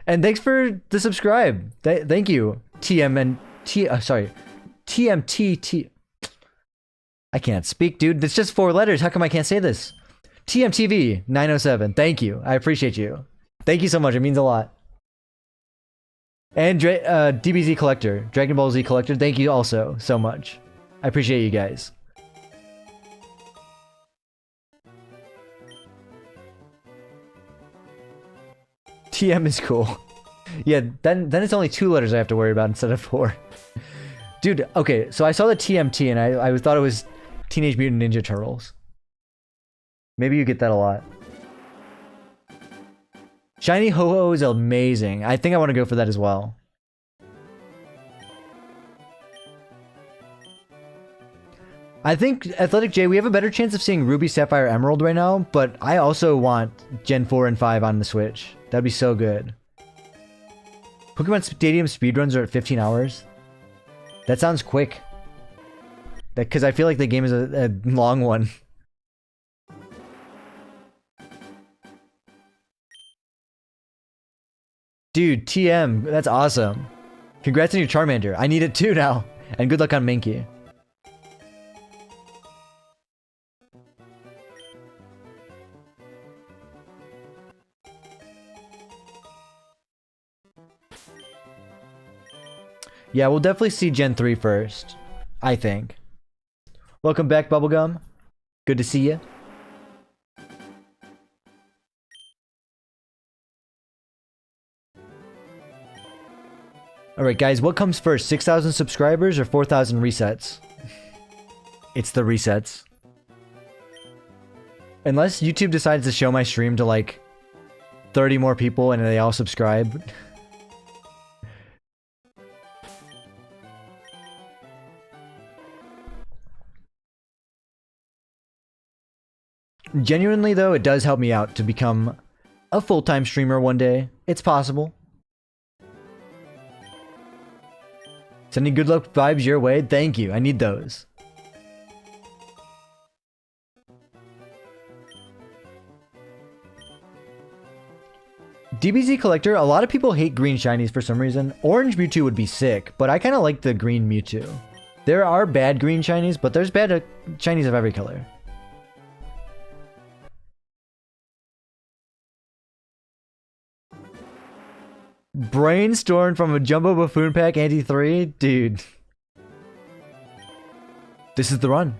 And thanks for the subscribe. Thank you, TMTT. I can't speak, dude. It's just 4 letters. How come I can't say this? TMTV 907. Thank you. I appreciate you. Thank you so much. It means a lot. And DBZ Collector, Dragon Ball Z Collector. Thank you also so much. I appreciate you guys. TM is cool. Yeah, then it's only 2 letters I have to worry about instead of 4. Dude, okay, so I saw the TMT and I thought it was Teenage Mutant Ninja Turtles. Maybe you get that a lot. Shiny Ho-Oh is amazing. I think I want to go for that as well. I think, Athletic J, we have a better chance of seeing Ruby, Sapphire, Emerald right now, but I also want Gen 4 and 5 on the Switch. That'd be so good. Pokemon Stadium speedruns are at 15 hours. That sounds quick. Because I feel like the game is a long one. Dude, TM, that's awesome. Congrats on your Charmander. I need it too now. And good luck on Minky. Yeah, we'll definitely see Gen 3 first. I think. Welcome back, Bubblegum. Good to see you. Alright guys, what comes first? 6,000 subscribers or 4,000 resets? It's the resets. Unless YouTube decides to show my stream to like 30 more people and they all subscribe. Genuinely though, it does help me out to become a full-time streamer one day. It's possible. Sending good luck vibes your way. Thank you. I need those. DBZ Collector, a lot of people hate green shinies for some reason. Orange Mewtwo would be sick, but I kind of like the green Mewtwo. There are bad green shinies, but there's bad shinies of every color. Brainstorm from a Jumbo Buffoon Pack Anti-3? Dude. This is the run.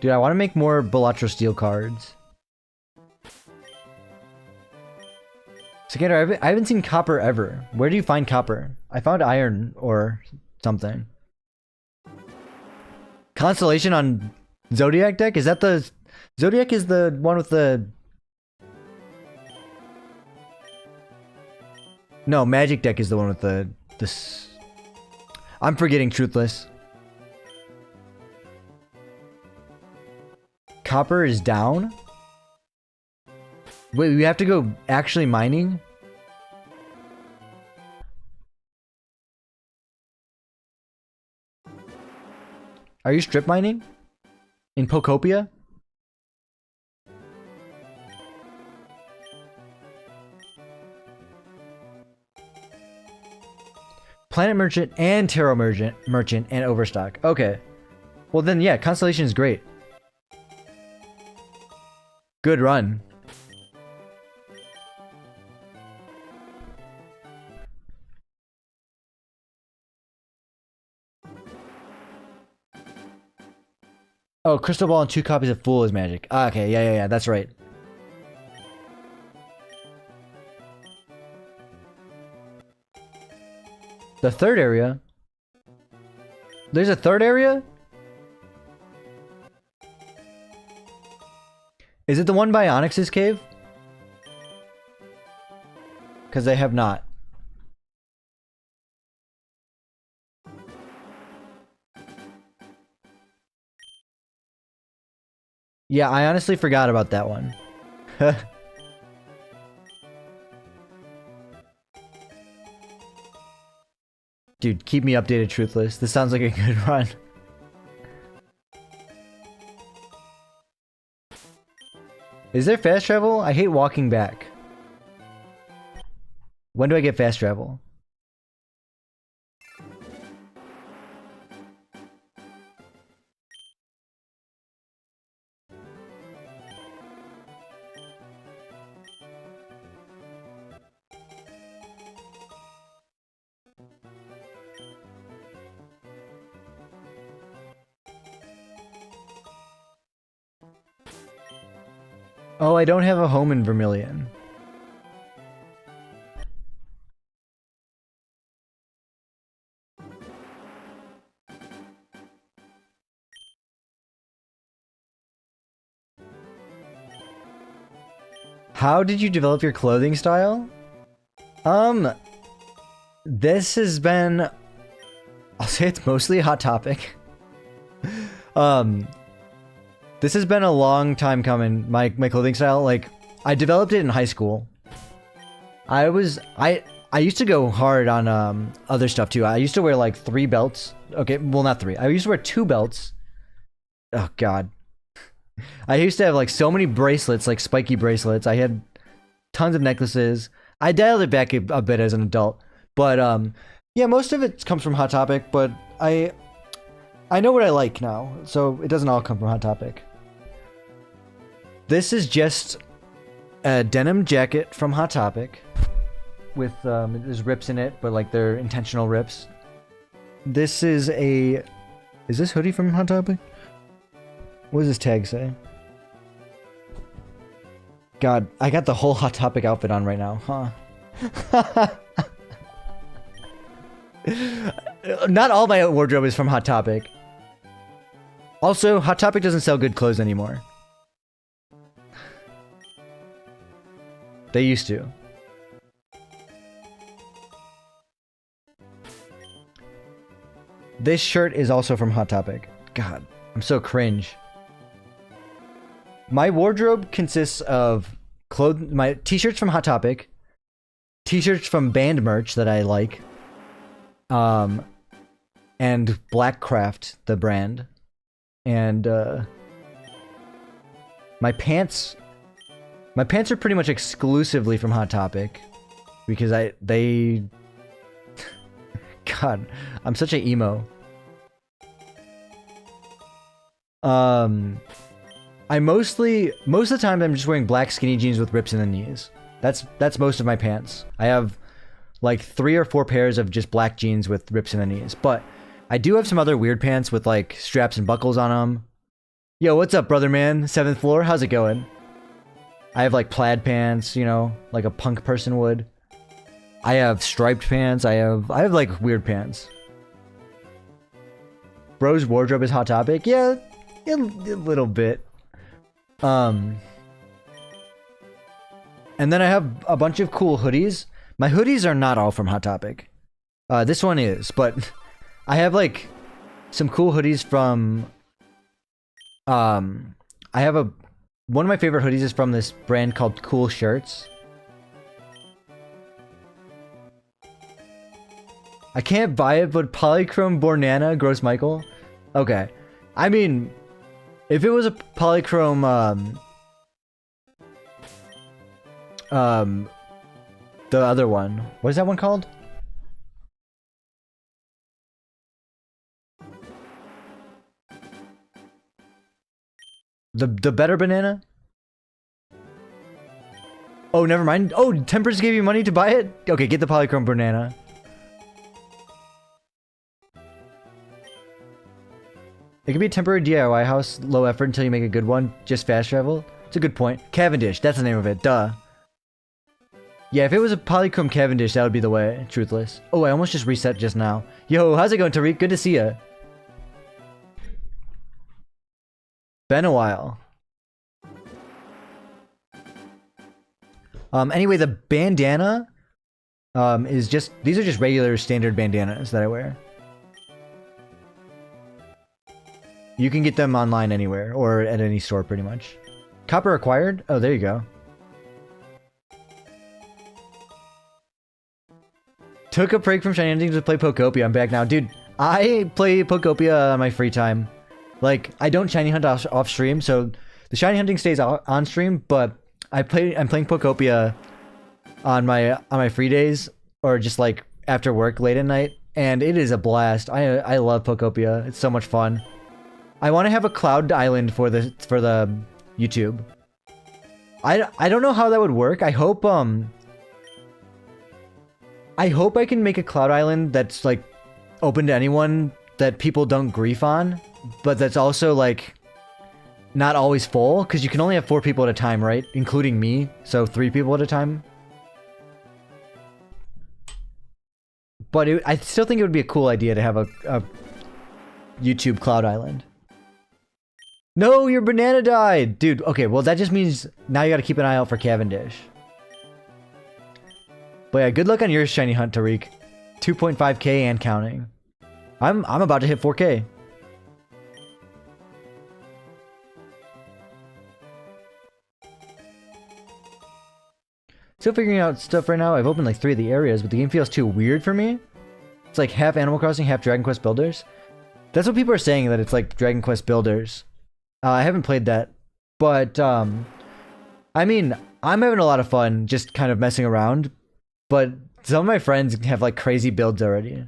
Dude, I want to make more Balatro Steel cards. Sikander, I haven't seen copper ever. Where do you find copper? I found iron or something. Constellation on Zodiac deck? Is that the... Zodiac is the one with the... No, Magic deck is the one with the... This... I'm forgetting Truthless. Copper is down? Wait, we have to go actually mining? Are you strip mining? In Pocopia? Planet Merchant and Tarot Merchant and Overstock. Okay. Well then, yeah, Constellation is great. Good run. Oh, Crystal Ball and 2 copies of Fool is magic. Ah, okay, yeah, that's right. The third area? There's a third area? Is it the one by Onyx's cave? Because they have not. Yeah, I honestly forgot about that one. Dude, keep me updated, Truthless. This sounds like a good run. Is there fast travel? I hate walking back. When do I get fast travel? Oh, I don't have a home in Vermilion. How did you develop your clothing style? This has been... I'll say it's mostly a Hot Topic. This has been a long time coming, my clothing style. Like, I developed it in high school. I used to go hard on other stuff too. I used to wear like 3 belts. Okay, well not 3. I used to wear 2 belts. Oh god. I used to have like so many bracelets, like spiky bracelets. I had tons of necklaces. I dialed it back a bit as an adult. But yeah, most of it comes from Hot Topic, but I know what I like now, so it doesn't all come from Hot Topic. This is just a denim jacket from Hot Topic with there's rips in it, but like they're intentional rips. This is a... Is this hoodie from Hot Topic? What does this tag say? God, I got the whole Hot Topic outfit on right now, huh? Not all my wardrobe is from Hot Topic. Also, Hot Topic doesn't sell good clothes anymore. They used to. This shirt is also from Hot Topic. God, I'm so cringe. My wardrobe consists of my t-shirts from Hot Topic, t-shirts from band merch that I like, and Blackcraft, the brand, and my pants are pretty much exclusively from Hot Topic, because God, I'm such an emo. Most of the time I'm just wearing black skinny jeans with rips in the knees. That's most of my pants. I have like 3 or 4 pairs of just black jeans with rips in the knees, but I do have some other weird pants with like straps and buckles on them. Yo, what's up, brother man? 7th floor, how's it going? I have like plaid pants, you know, like a punk person would. I have striped pants. I have like weird pants. Bro's wardrobe is hot topic. Yeah, a little bit. And then I have a bunch of cool hoodies. My hoodies are not all from Hot Topic. This one is, but I have like some cool hoodies from. I have one of my favorite hoodies is from this brand called Cool Shirts. I can't buy it, but Polychrome Bornana, Gross Michael. Okay, I mean, if it was a Polychrome, the other one. What is that one called? The better banana? Oh, never mind. Oh, Tempers gave you money to buy it? Okay, get the Polychrome banana. It could be a temporary DIY house, low effort until you make a good one, just fast travel. It's a good point. Cavendish, that's the name of it, duh. Yeah, if it was a Polychrome Cavendish, that would be the way, truthless. Oh, I almost just reset just now. Yo, how's it going, Tariq? Good to see ya. Been a while. Anyway, the bandana, is just, these are just regular standard bandanas that I wear. You can get them online anywhere, or at any store pretty much. Copper acquired? Oh, there you go. Took a break from Shiny Hunting to play Pokopia. I'm back now. Dude, I play Pokopia on my free time. Like, I don't Shiny Hunt off stream, so the Shiny Hunting stays on stream, but I'm playing Pokopia on my free days, or just like after work late at night, and it is a blast. I love Pokopia. It's so much fun. I want to have a cloud island for the YouTube. I don't know how that would work. I hope I can make a cloud island that's like open to anyone, that people don't grief on, but that's also like not always full, because you can only have 4 people at a time, right? Including me, so 3 people at a time. But I still think it would be a cool idea to have a YouTube cloud island. No, your banana died! Dude, okay, well that just means now you gotta keep an eye out for Cavendish. But yeah, good luck on your Shiny Hunt, Tariq. 2.5k and counting. I'm about to hit 4k. Still figuring out stuff right now. I've opened like 3 of the areas, but the game feels too weird for me. It's like half Animal Crossing, half Dragon Quest Builders. That's what people are saying, that it's like Dragon Quest Builders. I haven't played that, but I mean, I'm having a lot of fun just kind of messing around, but some of my friends have like crazy builds already.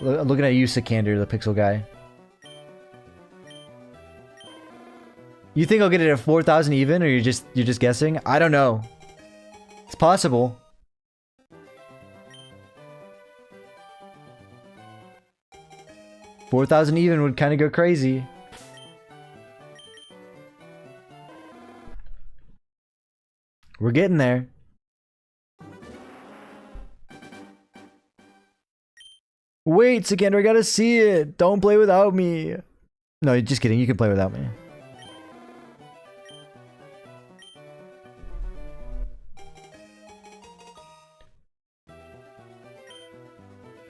Looking at you, Sikander, the pixel guy. You think I'll get it at 4,000 even, or you're just guessing? I don't know. It's possible. $4,000 even would kind of go crazy. We're getting there. Wait, Sikander, I gotta see it. Don't play without me. No, just kidding. You can play without me.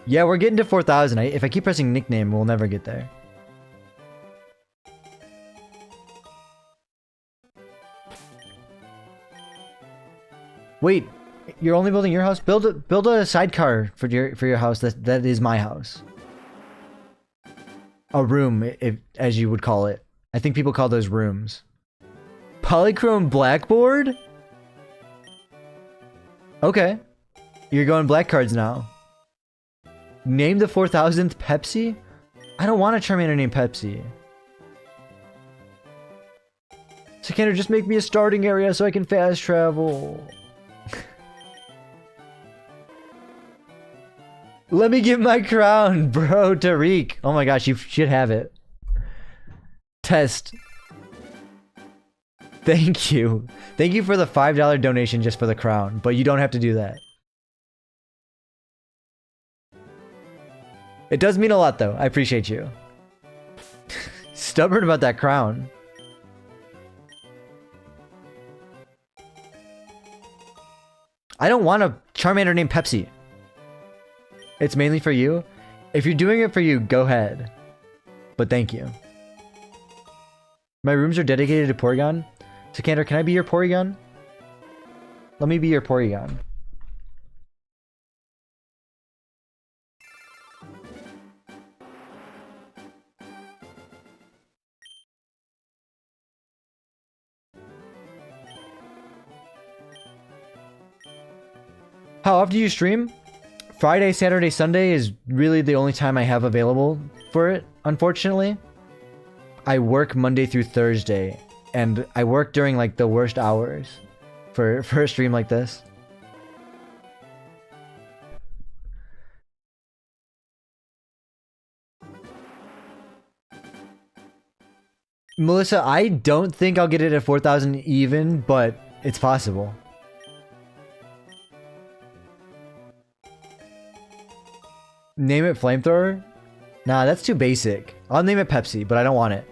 Yeah, we're getting to 4,000. If I keep pressing nickname, we'll never get there. Wait, you're only building your house? Build a sidecar for your house. That is my house. A room, as you would call it. I think people call those rooms. Polychrome blackboard? Okay. You're going black cards now. Name the 4,000th Pepsi? I don't want a Charmander named Pepsi. Sikander, just make me a starting area so I can fast travel. Let me get my crown, bro, Tariq. Oh my gosh, you should have it. Test. Thank you. Thank you for the $5 donation just for the crown, but you don't have to do that. It does mean a lot though. I appreciate you. Stubborn about that crown. I don't want a Charmander named Pepsi. It's mainly for you. If you're doing it for you, go ahead. But thank you. My rooms are dedicated to Porygon. Sikander, can I be your Porygon? Let me be your Porygon. How often do you stream? Friday, Saturday, Sunday is really the only time I have available for it, unfortunately. I work Monday through Thursday, and I work during like the worst hours for a stream like this. Melissa, I don't think I'll get it at 4,000 even, but it's possible. Name it Flamethrower? Nah, that's too basic. I'll name it Pepsi, but I don't want it.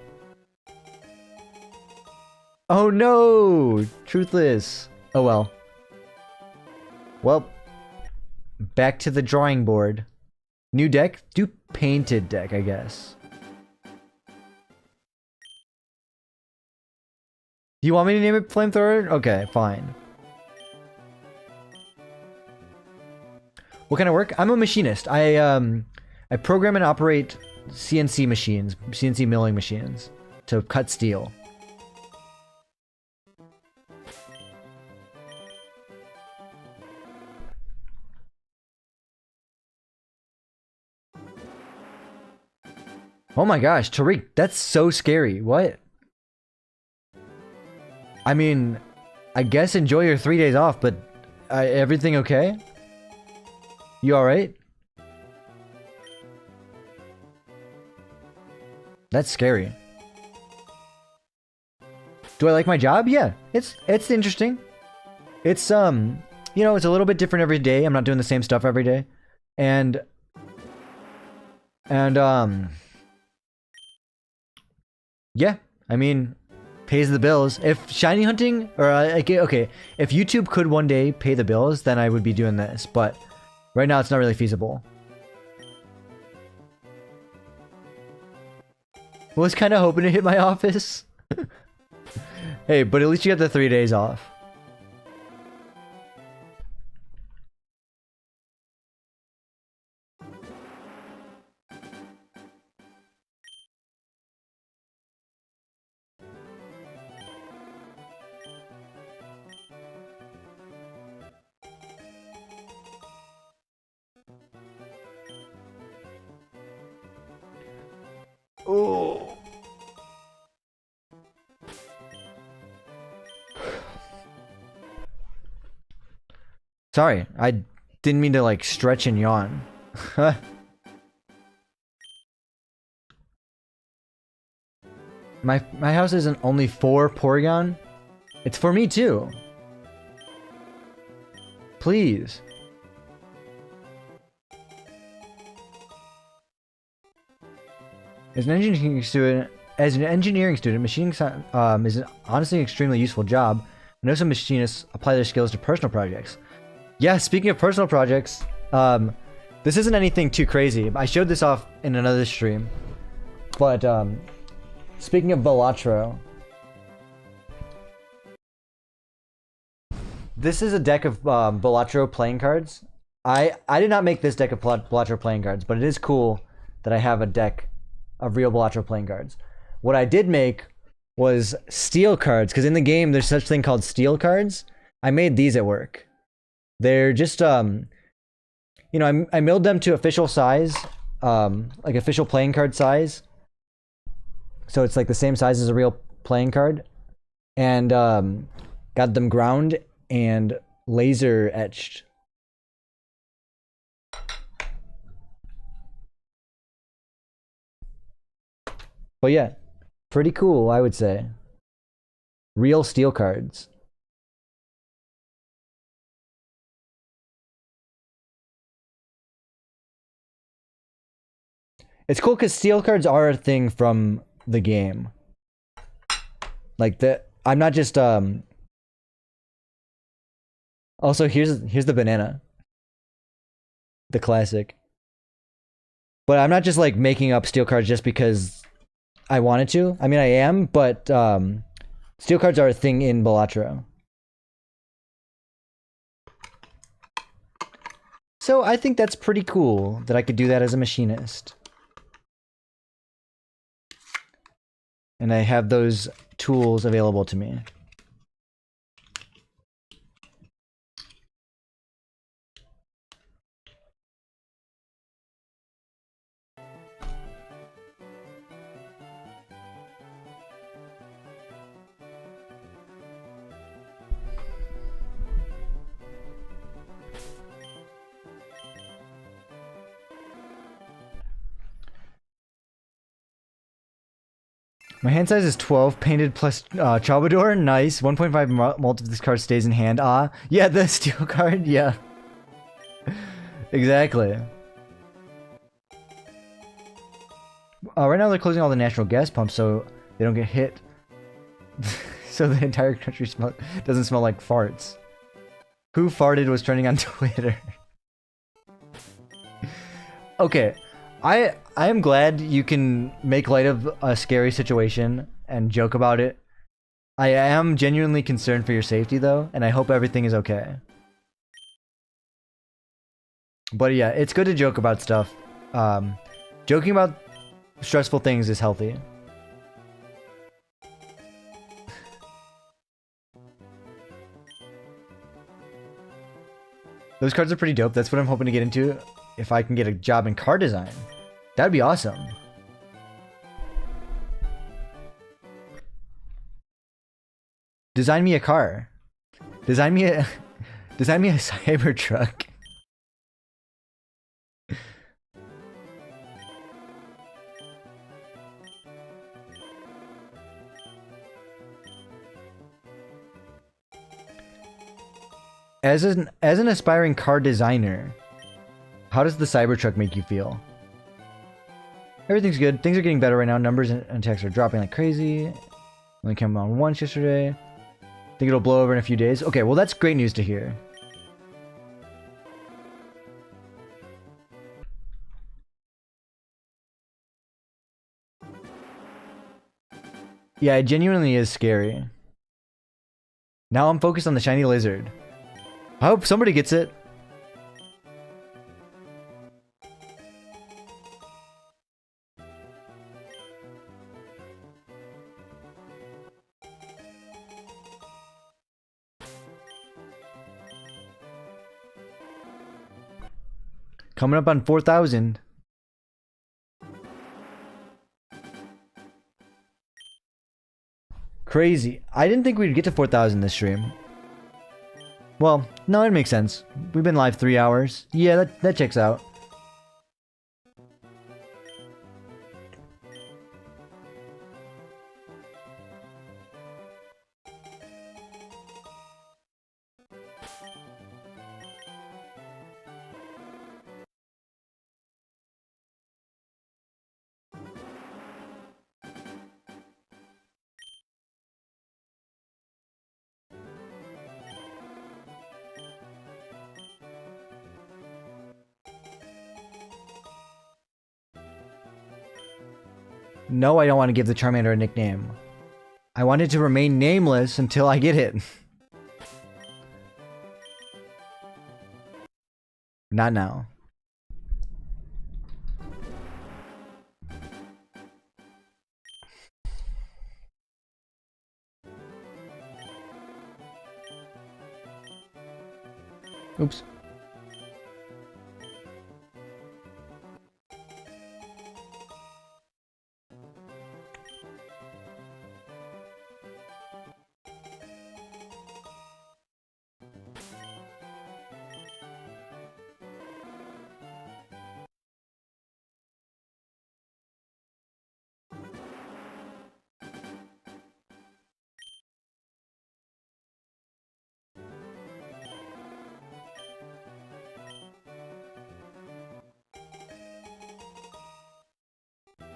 Oh no! Truthless. Oh well. Well, back to the drawing board. New deck? Do painted deck, I guess. Do you want me to name it Flamethrower? Okay, fine. What kind of work? I'm a machinist. I program and operate CNC machines, CNC milling machines, to cut steel. Oh my gosh, Tariq, that's so scary. What? I mean, I guess enjoy your 3 days off, but everything okay? You alright? That's scary. Do I like my job? Yeah, it's interesting. It's you know, it's a little bit different every day. I'm not doing the same stuff every day. And yeah, I mean, pays the bills. If shiny hunting or okay, if YouTube could one day pay the bills, then I would be doing this, but right now it's not really feasible. Was kind of hoping to hit my office. Hey, but at least you got the 3 days off. Oh. Sorry, I didn't mean to like stretch and yawn. My house isn't only for Porygon. It's for me too. Please. As an engineering student, machining is honestly an extremely useful job. I know some machinists apply their skills to personal projects. Yeah, speaking of personal projects, this isn't anything too crazy. I showed this off in another stream, but speaking of Balatro, this is a deck of Balatro playing cards. I did not make this deck of Balatro playing cards, but it is cool that I have a deck of real Balatro playing cards. What I did make was steel cards, because in the game there's such thing called steel cards. I made these at work. They're just you know, I milled them to official size, like official playing card size. So it's like the same size as a real playing card, and got them ground and laser etched. But yeah, Pretty cool, I would say. Real steel cards. It's cool because steel cards are a thing from the game. Like I'm not just Also, here's the banana, the classic. But I'm not just like making up steel cards just because I wanted to. I mean, I am, but steel cards are a thing in Balatro. So I think that's pretty cool that I could do that as a machinist. And I have those tools available to me. My hand size is 12, painted plus Charmander. Nice. 1.5 multi if this card stays in hand. Ah, yeah, the steel card. Yeah. Exactly. Right now they're closing all the natural gas pumps so they don't get hit. So the entire country doesn't smell like farts. Who farted was trending on Twitter. Okay. I am glad you can make light of a scary situation and joke about it. I am genuinely concerned for your safety though, and I hope everything is okay. But yeah, it's good to joke about stuff. Joking about stressful things is healthy. Those cards are pretty dope. That's what I'm hoping to get into if I can get a job in car design. That'd be awesome. Design me a car. Design me a Cybertruck. As an aspiring car designer, how does the Cybertruck make you feel? Everything's good. Things are getting better right now. Numbers and texts are dropping like crazy. Only came on once yesterday. Think it'll blow over in a few days. Okay, well that's great news to hear. Yeah, it genuinely is scary. Now I'm focused on the shiny lizard. I hope somebody gets it. Coming up on 4,000. Crazy. I didn't think we'd get to 4,000 this stream. Well, no, it makes sense. We've been live 3 hours. Yeah, that checks out. No, I don't want to give the Charmander a nickname. I want it to remain nameless until I get it. Not now. Oops.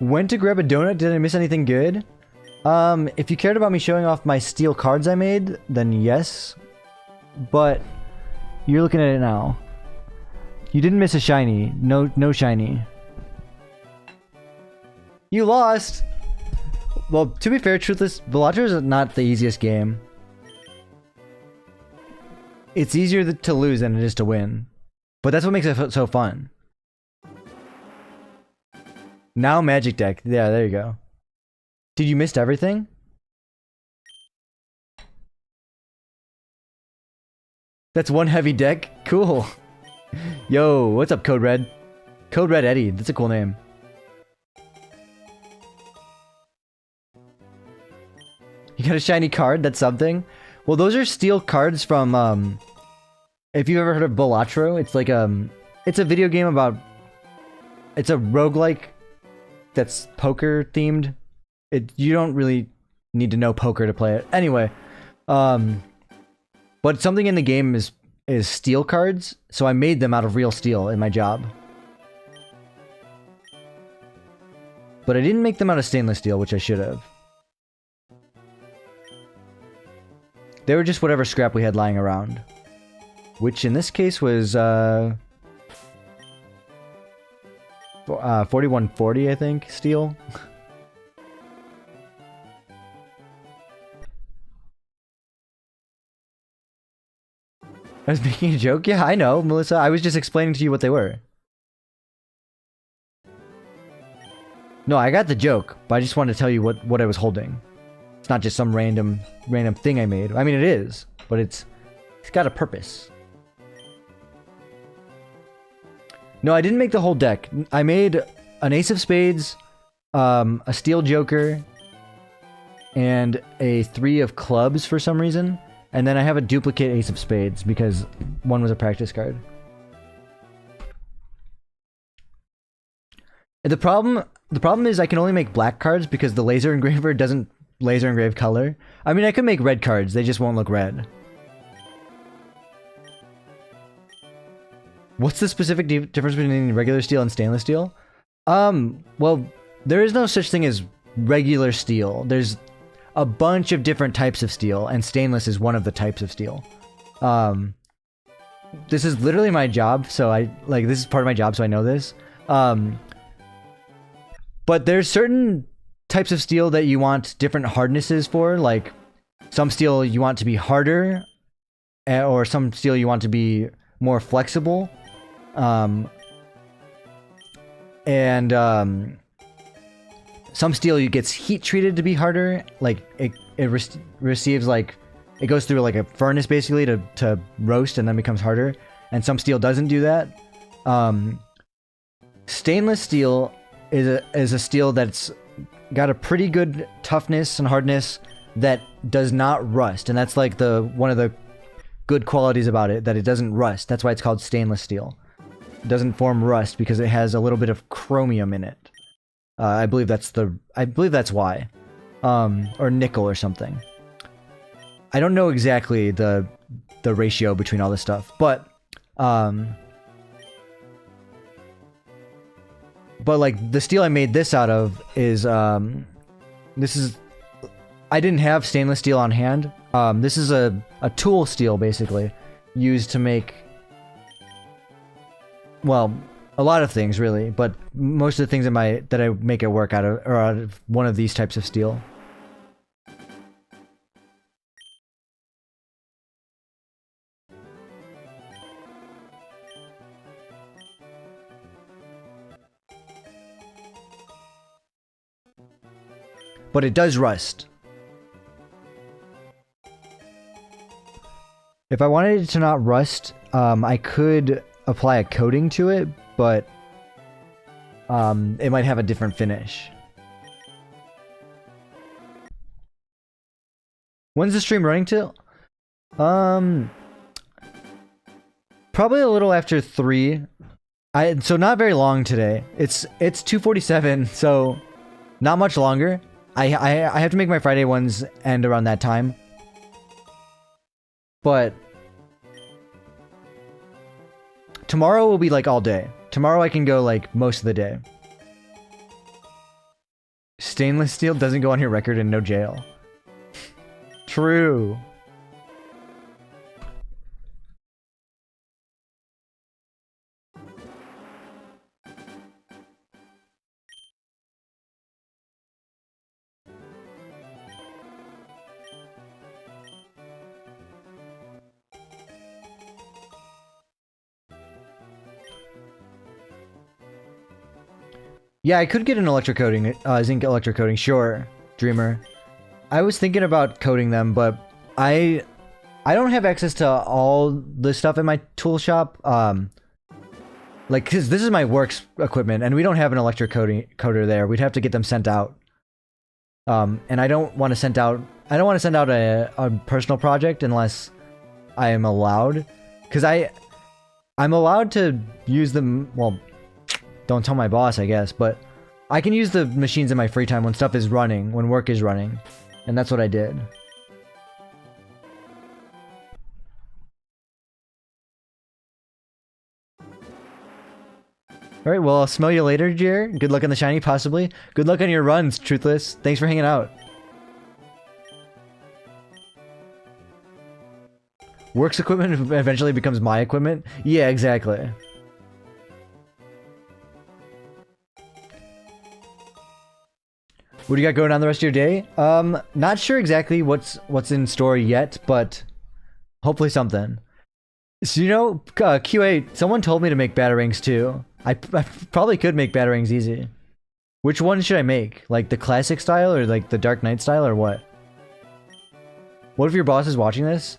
Went to grab a donut. Did I miss anything good? If you cared about me showing off my steel cards I made, then yes. But you're looking at it now. You didn't miss a shiny. No shiny. You lost! Well, to be fair, Truthless, Velocio is not the easiest game. It's easier to lose than it is to win. But that's what makes it so fun. Now Magic Deck. Yeah, there you go. Did you miss everything? That's one heavy deck? Cool. Yo, what's up, Code Red? Code Red Eddie. That's a cool name. You got a shiny card? That's something. Well, those are steel cards from, if you've ever heard of Velocio, it's like, it's a video game about... It's a roguelike that's poker themed. You don't really need to know poker to play it. Anyway, but something in the game is steel cards, so I made them out of real steel in my job. But I didn't make them out of stainless steel, which I should have. They were just whatever scrap we had lying around. Which in this case was 4140, I think, steel. I was making a joke? Yeah, I know, Melissa. I was just explaining to you what they were. No, I got the joke, but I just wanted to tell you what I was holding. It's not just some random thing I made. I mean, it is, but it's got a purpose. No, I didn't make the whole deck. I made an Ace of Spades, a Steel Joker, and a 3 of Clubs for some reason. And then I have a duplicate Ace of Spades because one was a practice card. The problem is I can only make black cards because the laser engraver doesn't laser engrave color. I mean, I could make red cards, they just won't look red. What's the specific difference between regular steel and stainless steel? Well, there is no such thing as regular steel. There's a bunch of different types of steel, and stainless is one of the types of steel. This is literally my job, so this is part of my job, so I know this. But there's certain types of steel that you want different hardnesses for, like some steel you want to be harder, or some steel you want to be more flexible. Some steel gets heat treated to be harder, like it receives like it goes through like a furnace basically to roast and then becomes harder, and some steel doesn't do that. Stainless steel is a steel that's got a pretty good toughness and hardness that does not rust, and that's like one of the good qualities about it, that it doesn't rust. That's why it's called stainless steel. It doesn't form rust because it has a little bit of chromium in it. I believe that's why, or nickel or something. I don't know exactly the ratio between all this stuff, but like the steel I made this out of is I didn't have stainless steel on hand. This is a tool steel basically used to make, well, a lot of things really, but most of the things that I make it work out of are out of one of these types of steel. But it does rust. If I wanted it to not rust, I could apply a coating to it, but it might have a different finish. When's the stream running till? Probably a little after 3. So not very long today. It's 2:47, so not much longer. I have to make my Friday ones end around that time. But tomorrow will be like all day. Tomorrow I can go like most of the day. Stainless steel doesn't go on your record and no jail. True. Yeah, I could get an electrocoating, zinc electrocoating, sure, Dreamer. I was thinking about coating them, but I don't have access to all the stuff in my tool shop. Like, cause this is my works equipment, and we don't have an electrocoater there. We'd have to get them sent out. And I don't want to send out. I don't want to send out a personal project unless I am allowed, cause I'm allowed to use them. Well, don't tell my boss, I guess, but I can use the machines in my free time when stuff is running, when work is running. And that's what I did. Alright, well, I'll smell you later, Jer. Good luck on the shiny, possibly. Good luck on your runs, Truthless. Thanks for hanging out. Works equipment eventually becomes my equipment? Yeah, exactly. What do you got going on the rest of your day? Not sure exactly what's in store yet, but hopefully something. So, you know, QA, someone told me to make batarangs too. I probably could make batarangs easy. Which one should I make? Like the classic style or like the Dark Knight style or what? What if your boss is watching this?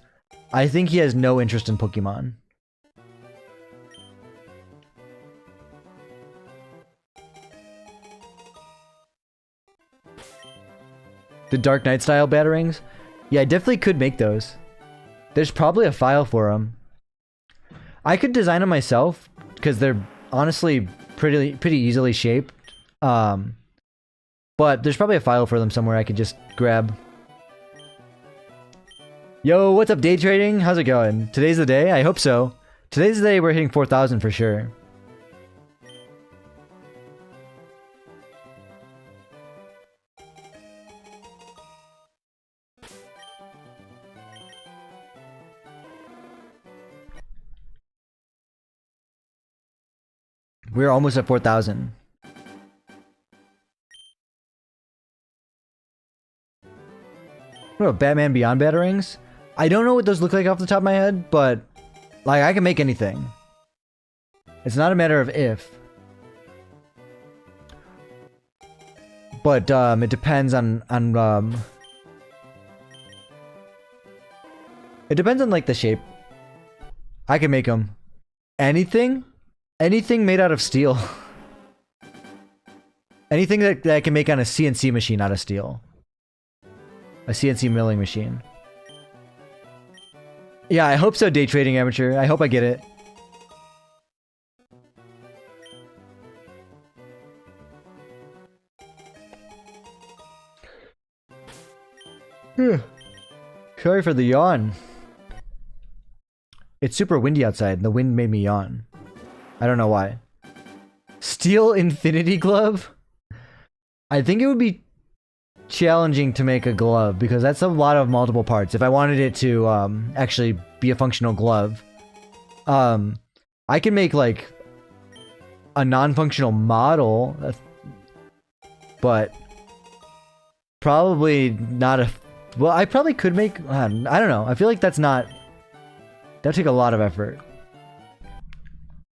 I think he has no interest in Pokemon. The Dark Knight style batarangs? Yeah, I definitely could make those. There's probably a file for them. I could design them myself because they're honestly pretty easily shaped. But there's probably a file for them somewhere I could just grab. Yo, what's up, day trading? How's it going? Today's the day? I hope so. Today's the day we're hitting 4,000 for sure. We're almost at 4,000. What about Batman Beyond batarangs? I don't know what those look like off the top of my head, but like I can make anything. It's not a matter of if. But it depends on it depends on like the shape. I can make them. Anything? Anything made out of steel. Anything that I can make on a CNC machine out of steel. A CNC milling machine. Yeah, I hope so, day trading amateur. I hope I get it. Sorry for the yawn. It's super windy outside and the wind made me yawn. I don't know why. Steel Infinity Glove? I think it would be challenging to make a glove because that's a lot of multiple parts. If I wanted it to actually be a functional glove. I can make like a non-functional model, but probably not a... Well, I probably could make... I don't know. I feel like that's not... That'd take a lot of effort.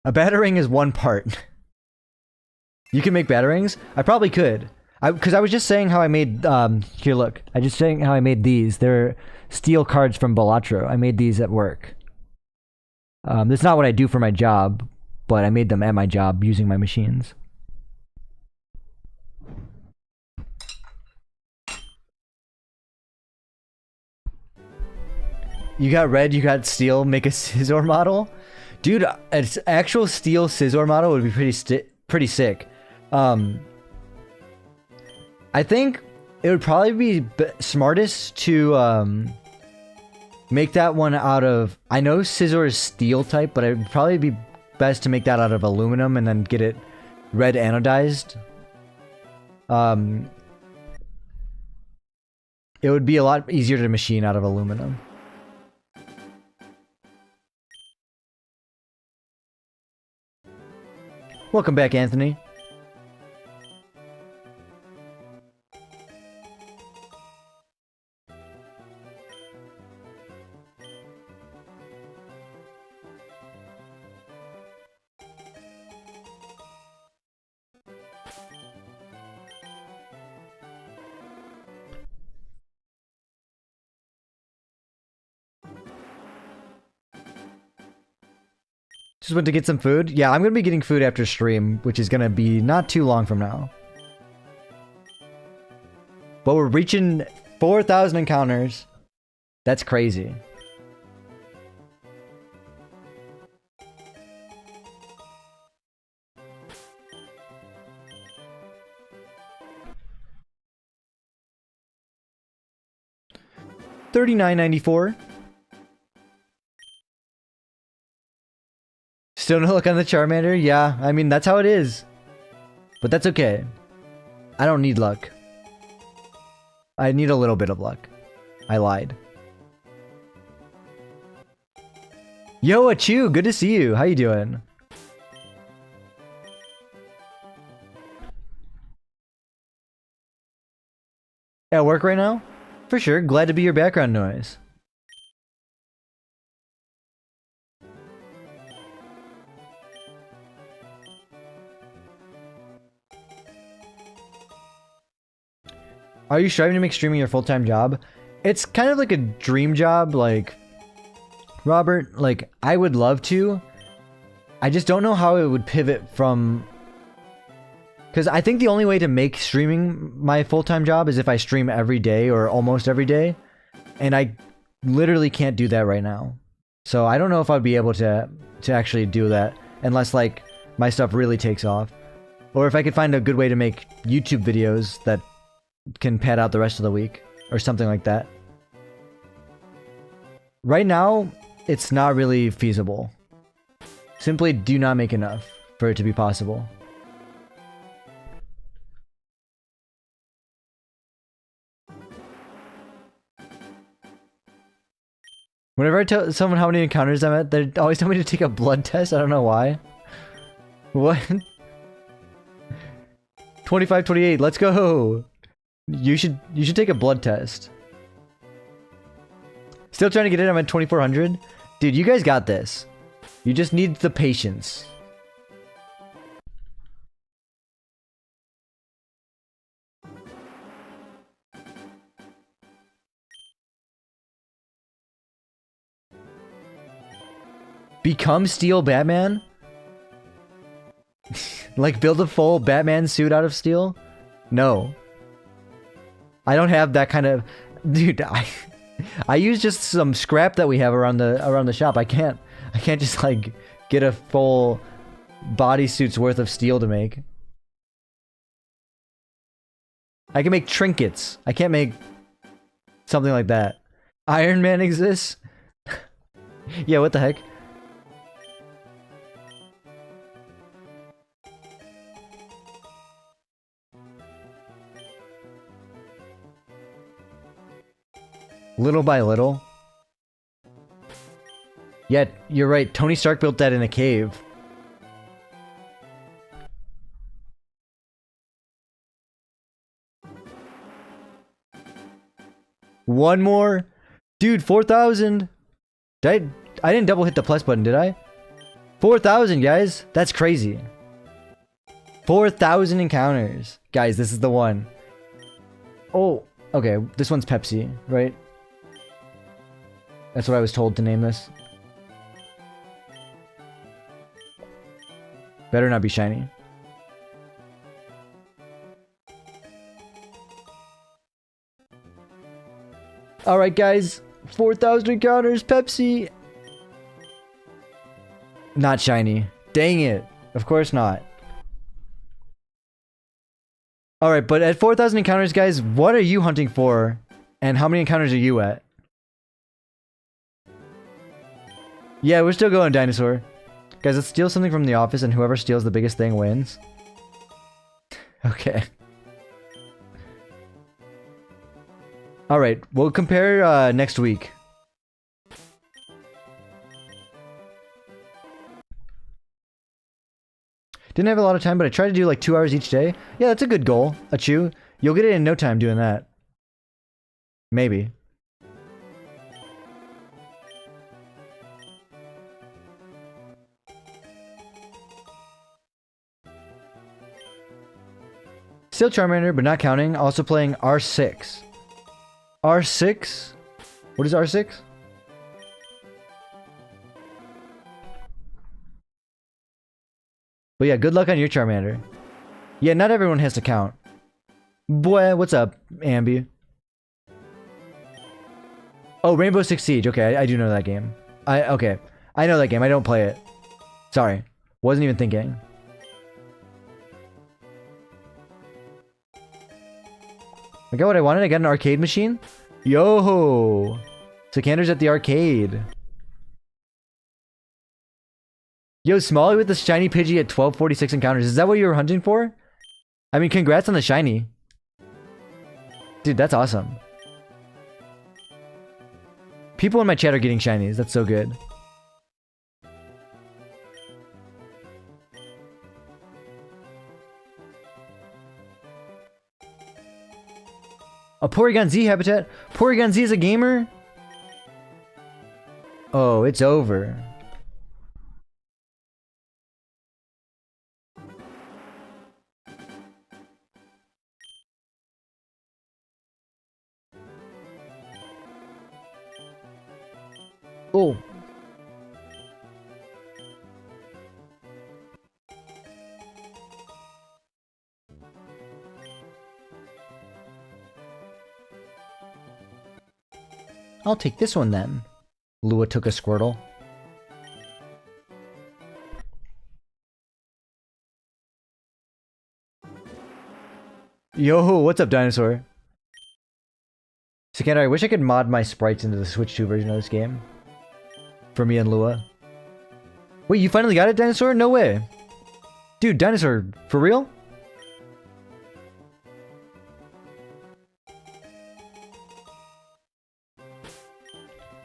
A batarang is one part. You can make batarangs? I probably could. Because I was just saying how I made... here, look. I just saying how I made these. They're steel cards from Balatro. I made these at work. That's not what I do for my job, but I made them at my job using my machines. You got red, you got steel, make a scissor model? Dude, an actual steel scissor model would be pretty sick. I think it would probably be smartest to make that one out of... I know scissor is steel type, but it would probably be best to make that out of aluminum and then get it red anodized. it would be a lot easier to machine out of aluminum. Welcome back, Anthony. Just went to get some food. Yeah, I'm going to be getting food after stream, which is going to be not too long from now. But we're reaching 4,000 encounters. That's crazy. $39.94. Still no luck on the Charmander? Yeah, I mean, that's how it is. But that's okay. I don't need luck. I need a little bit of luck. I lied. Yo, Achu, good to see you. How you doing? At work right now? For sure, glad to be your background noise. Are you striving to make streaming your full-time job? It's kind of like a dream job, like, Robert, like, I would love to. I just don't know how it would pivot from... Because I think the only way to make streaming my full-time job is if I stream every day or almost every day. And I literally can't do that right now. So I don't know if I'd be able to actually do that unless, like, my stuff really takes off. Or if I could find a good way to make YouTube videos that can pad out the rest of the week or something like that. Right now, it's not really feasible. Simply do not make enough for it to be possible. Whenever I tell someone how many encounters I'm at, they always tell me to take a blood test. I don't know why. What? 25, 28, let's go! You should take a blood test. Still trying to get it, I'm at 2400. Dude, you guys got this. You just need the patience. Become Steel Batman? Like build a full Batman suit out of steel? No. I don't have that kind of... Dude, I use just some scrap that we have around the shop. I can't just like get a full bodysuit's worth of steel to make. I can make trinkets. I can't make something like that. Iron Man exists? Yeah, what the heck? Little by little. Yeah, you're right. Tony Stark built that in a cave. One more? Dude, 4,000. I didn't double hit the plus button, did I? 4,000, guys. That's crazy. 4,000 encounters. Guys, this is the one. Oh, okay. This one's Pepsi, right? That's what I was told to name this. Better not be shiny. Alright guys, 4,000 encounters, Pepsi! Not shiny. Dang it. Of course not. Alright, but at 4,000 encounters, guys, what are you hunting for? And how many encounters are you at? Yeah, we're still going, Dinosaur. Guys, let's steal something from the office and whoever steals the biggest thing wins. Okay. All right, we'll compare next week. Didn't have a lot of time, but I tried to do like 2 hours each day. Yeah, that's a good goal, Achu. You'll get it in no time doing that. Maybe. Still Charmander, but not counting. Also playing R6. R6? What is R6? But yeah, good luck on your Charmander. Yeah, not everyone has to count. Boy, what's up, Ambi? Oh, Rainbow Six Siege. Okay, I do know that game. Okay. I know that game. I don't play it. Sorry. Wasn't even thinking. I got what I wanted. I got an arcade machine. Yo! Sikander's at the arcade. Yo, Smalley with the shiny Pidgey at 1246 encounters. Is that what you were hunting for? I mean, congrats on the shiny. Dude, that's awesome. People in my chat are getting shinies. That's so good. A Porygon Z habitat? Porygon Z is a gamer? Oh, it's over. Oh. I'll take this one then. Lua took a Squirtle. Yo, what's up, Dinosaur? Sikander, I wish I could mod my sprites into the Switch 2 version of this game. For me and Lua. Wait, you finally got it, Dinosaur? No way. Dude, Dinosaur, for real?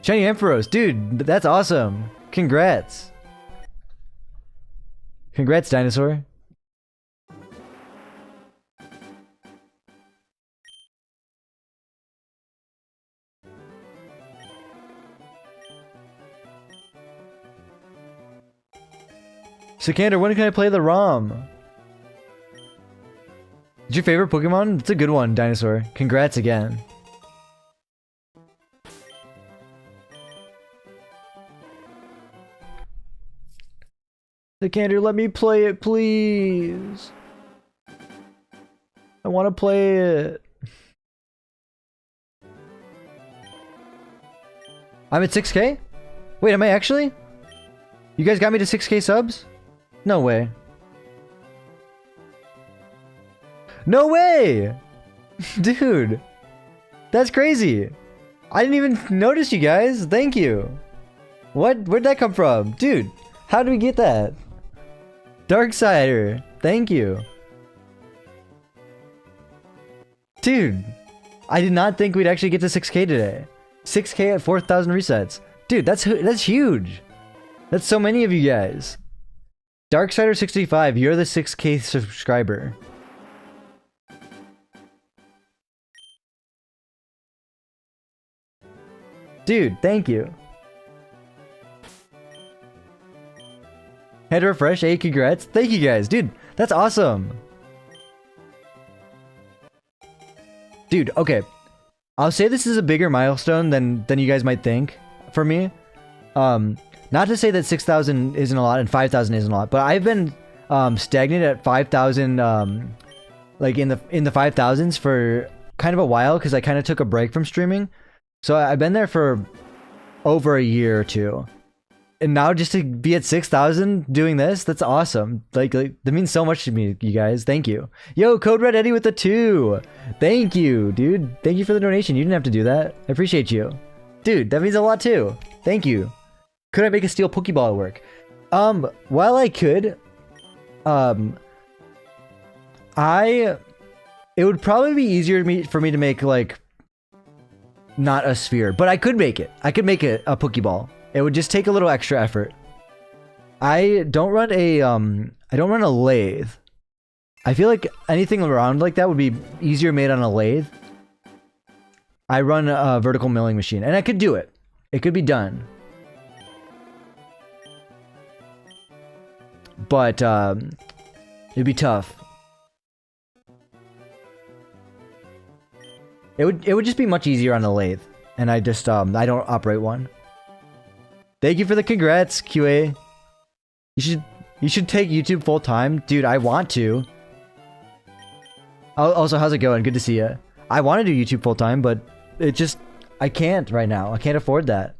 Shiny Ampharos, dude, that's awesome. Congrats. Congrats, Dinosaur. Sikander, when can I play the ROM? Is your favorite Pokemon? It's a good one, Dinosaur. Congrats again. Sikander, let me play it, please. I want to play it. I'm at 6K? Wait, am I actually? You guys got me to 6K subs? No way. No way! Dude. That's crazy. I didn't even notice you guys. Thank you. Where'd that come from? Dude, how did we get that? Darksider, thank you. Dude, I did not think we'd actually get to 6K today. 6K at 4,000 resets. Dude, that's huge. That's so many of you guys. Darksider65, you're the 6K subscriber. Dude, thank you. Head refresh, hey, congrats. Thank you guys. Dude, that's awesome. Dude, okay. I'll say this is a bigger milestone than you guys might think for me. Not to say that 6,000 isn't a lot and 5,000 isn't a lot, but I've been stagnant at 5,000 like in the 5,000s for kind of a while because I kind of took a break from streaming. So I've been there for over a year or two. And now just to be at 6,000 doing this, that's awesome. Like that means so much to me, you guys. Thank you. Yo, Code Red Eddie with the 2. Thank you, dude. Thank you for the donation. You didn't have to do that. I appreciate you. Dude, that means a lot too. Thank you. Could I make a steel Pokeball work? While I could, it would probably be easier for me to make like not a sphere. But I could make it. I could make it a Pokeball. It would just take a little extra effort. I don't run a lathe. I feel like anything around like that would be easier made on a lathe. I run a vertical milling machine, and I could do it. It could be done. But it'd be tough. It would just be much easier on a lathe, and I just I don't operate one. Thank you for the congrats, QA. You should take YouTube full time, dude. I want to. Also, how's it going? Good to see you. I want to do YouTube full time, but it just I can't right now. I can't afford that.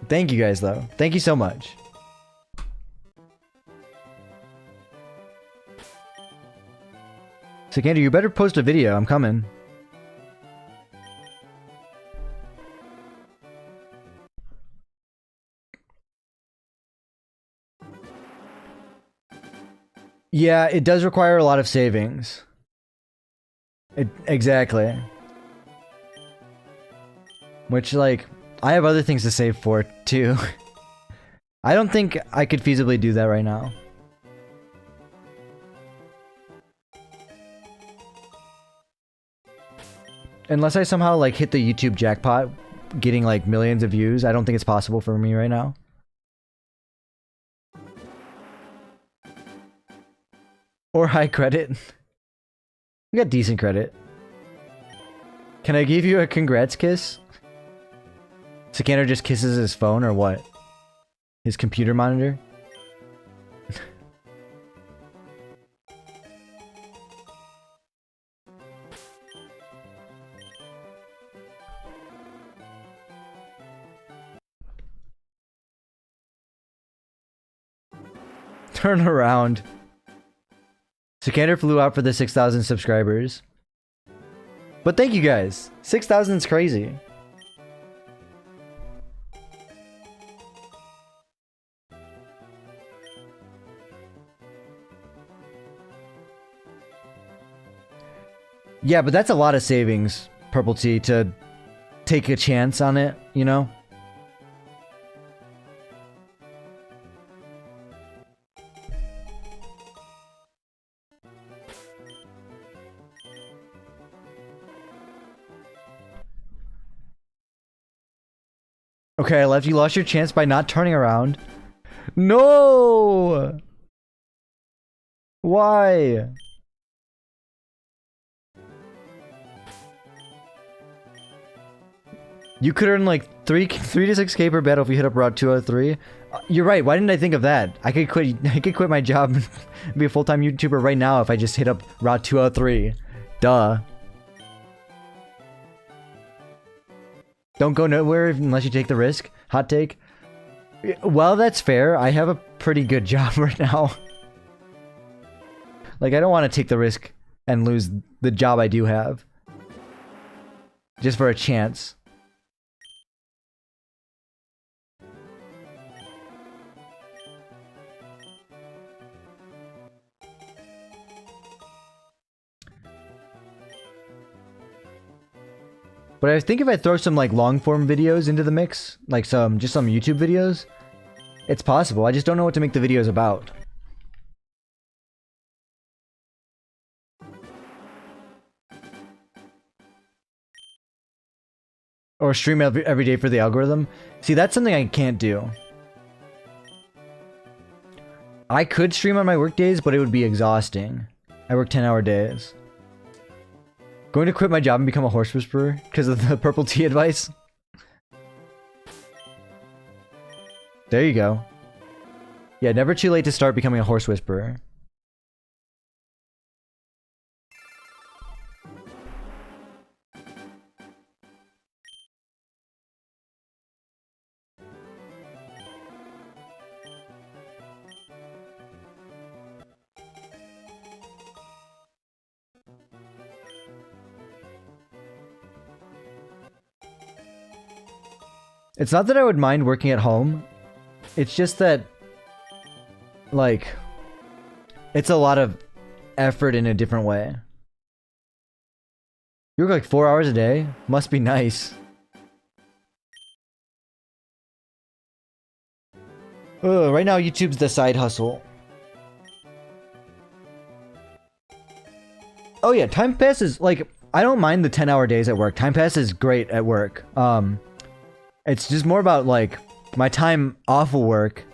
Thank you guys, though. Thank you so much. Sikander, you better post a video. I'm coming. Yeah, it does require a lot of savings. Exactly. Which, like, I have other things to save for, too. I don't think I could feasibly do that right now. Unless I somehow, like, hit the YouTube jackpot, getting, like, millions of views, I don't think it's possible for me right now. Or high credit. We got decent credit. Can I give you a congrats kiss? Sikander just kisses his phone or what? His computer monitor? Turn around. Sikander flew out for the 6,000 subscribers. But thank you guys. 6,000 is crazy. Yeah, but that's a lot of savings, Purple Tea, to take a chance on it, you know? Okay, I left. You lost your chance by not turning around. No! Why? You could earn like 3 to 6k per battle if you hit up Route 203. You're right. Why didn't I think of that? I could quit my job and be a full-time YouTuber right now if I just hit up Route 203. Duh. Don't go nowhere unless you take the risk. Hot take. Well, that's fair. I have a pretty good job right now. Like, I don't want to take the risk and lose the job I do have. Just for a chance. But I think if I throw some like long form videos into the mix, like just some YouTube videos, it's possible. I just don't know what to make the videos about. Or stream every day for the algorithm. See, that's something I can't do. I could stream on my work days, but it would be exhausting. I work 10-hour days. Going to quit my job and become a horse whisperer because of the Purple Tea advice. There you go. Yeah, never too late to start becoming a horse whisperer. It's not that I would mind working at home. It's just that, like, it's a lot of effort in a different way. You work like 4 hours a day? Must be nice. Right now YouTube's the side hustle. Oh yeah, time passes, like, I don't mind the 10-hour days at work. Time passes great at work. It's just more about, like, my time off of work.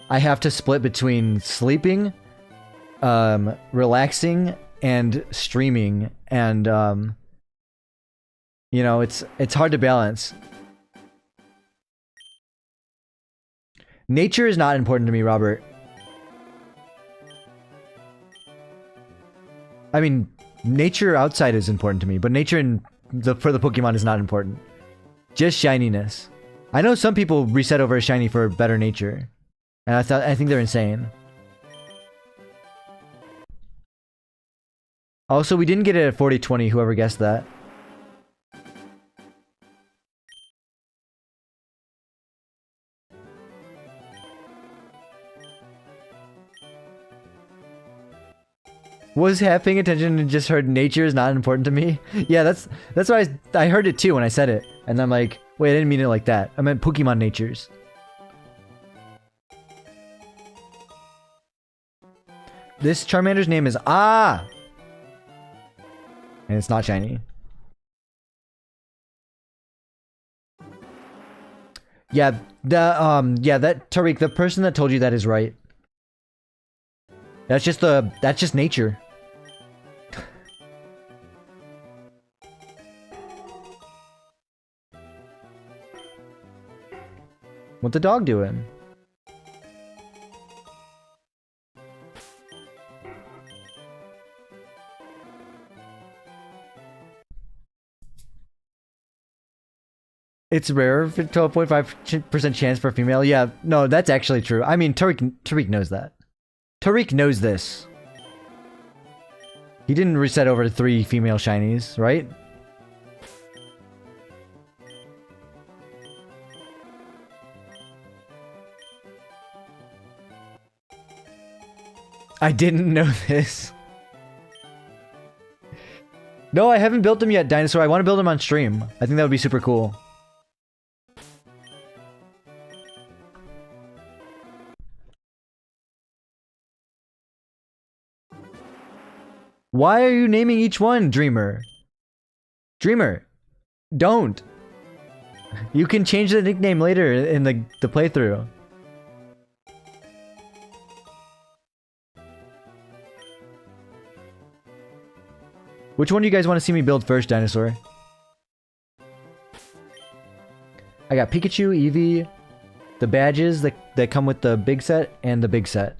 I have to split between sleeping, relaxing, and streaming, and, you know, it's hard to balance. Nature is not important to me, Robert. I mean, nature outside is important to me, but nature for the Pokemon is not important. Just shininess. I know some people reset over a shiny for better nature, and I think they're insane. Also, we didn't get it at 40-20, whoever guessed that. Was half paying attention and just heard nature is not important to me? Yeah, that's why I heard it too when I said it. And I'm like, wait, I didn't mean it like that. I meant Pokemon natures. This Charmander's name is Ah! And it's not shiny. Yeah, that Tariq, the person that told you that is right. That's just nature. What the dog doing? It's rare for 12.5% chance for a female. Yeah, no, that's actually true. I mean, Tariq knows that. Tariq knows this. He didn't reset over to 3 female shinies, right? I didn't know this. No, I haven't built them yet, Dinosaur. I want to build them on stream. I think that would be super cool. Why are you naming each one, Dreamer? Dreamer, don't. You can change the nickname later in the playthrough. Which one do you guys want to see me build first, Dinosaur? I got Pikachu, Eevee, the badges that come with the big set, and the big set.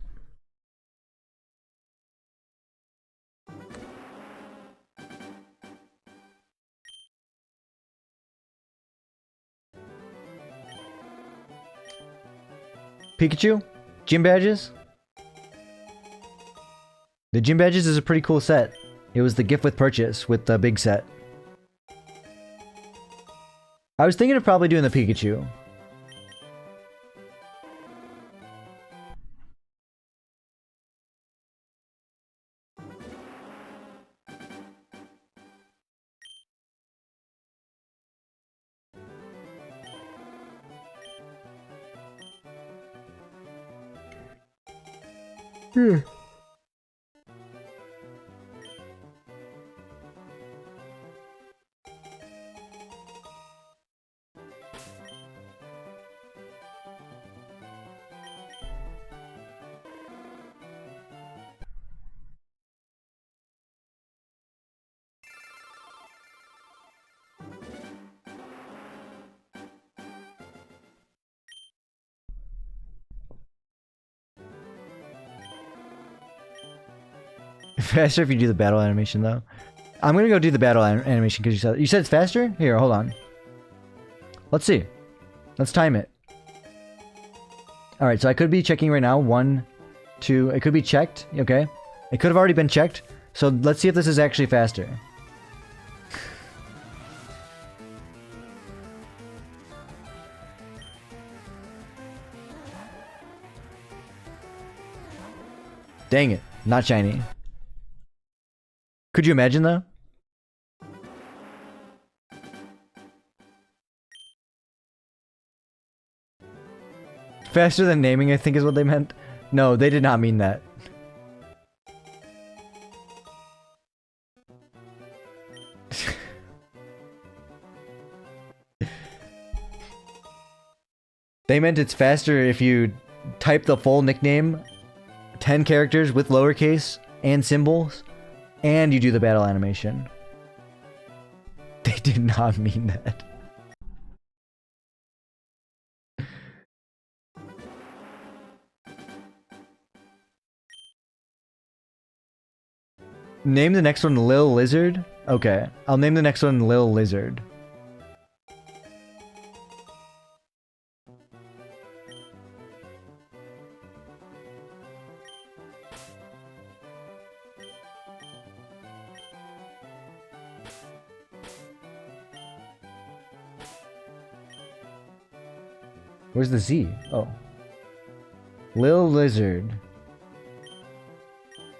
Pikachu? Gym badges? The gym badges is a pretty cool set. It was the gift with purchase with the big set. I was thinking of probably doing the Pikachu. Faster if you do the battle animation, though. I'm gonna go do the battle animation because you said it's faster? Here, hold on. Let's see. Let's time it. Alright, so I could be checking right now. 1, 2... It could be checked. Okay. It could have already been checked. So let's see if this is actually faster. Dang it. Not shiny. Could you imagine though? Faster than naming, I think is what they meant. No, they did not mean that. They meant it's faster if you type the full nickname, 10 characters with lowercase and symbols, and you do the battle animation. They did not mean that. Name the next one Lil Lizard? Okay, I'll name the next one Lil Lizard. Where's the Z? Oh. Lil Lizard.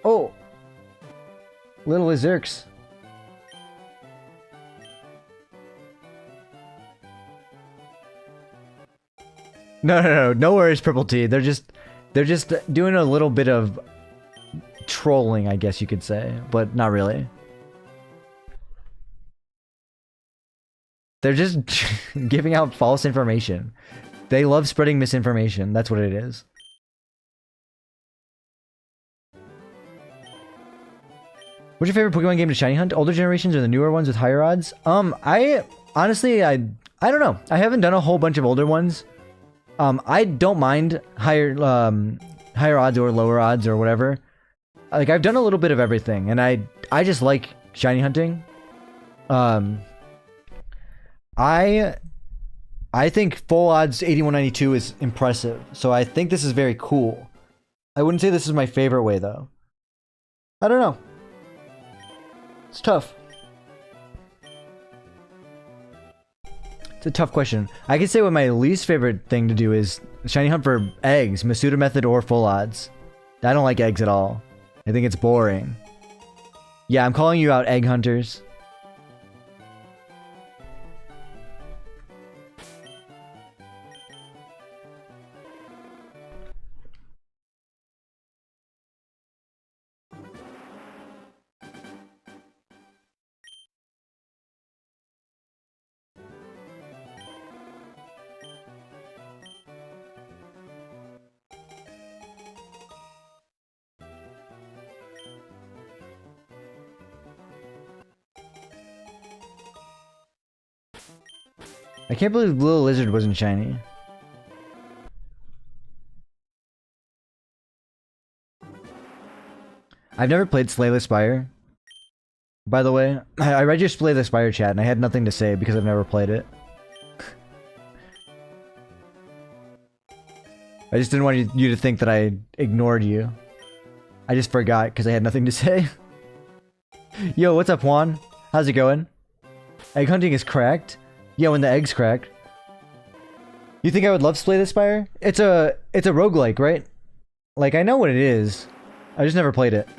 Oh! Little Lizarks. No worries, Purple T. They're just doing a little bit of trolling, I guess you could say, but not really. They're just giving out false information. They love spreading misinformation. That's what it is. What's your favorite Pokemon game to shiny hunt? Older generations or the newer ones with higher odds? I honestly, I don't know. I haven't done a whole bunch of older ones. I don't mind higher odds or lower odds or whatever. Like, I've done a little bit of everything, and I just like shiny hunting. I think full odds 8192 is impressive, so I think this is very cool. I wouldn't say this is my favorite way though. I don't know. It's tough. It's a tough question. I could say what my least favorite thing to do is shiny hunt for eggs, Masuda method or full odds. I don't like eggs at all. I think it's boring. Yeah, I'm calling you out, egg hunters. I can't believe Little Lizard wasn't shiny. I've never played Slay the Spire. By the way, I read your Slay the Spire chat and I had nothing to say because I've never played it. I just didn't want you to think that I ignored you. I just forgot because I had nothing to say. Yo, what's up, Juan? How's it going? Egg hunting is cracked? Yeah, when the egg's cracked. You think I would love Slay the Spire? It's a roguelike, right? Like, I know what it is. I just never played it.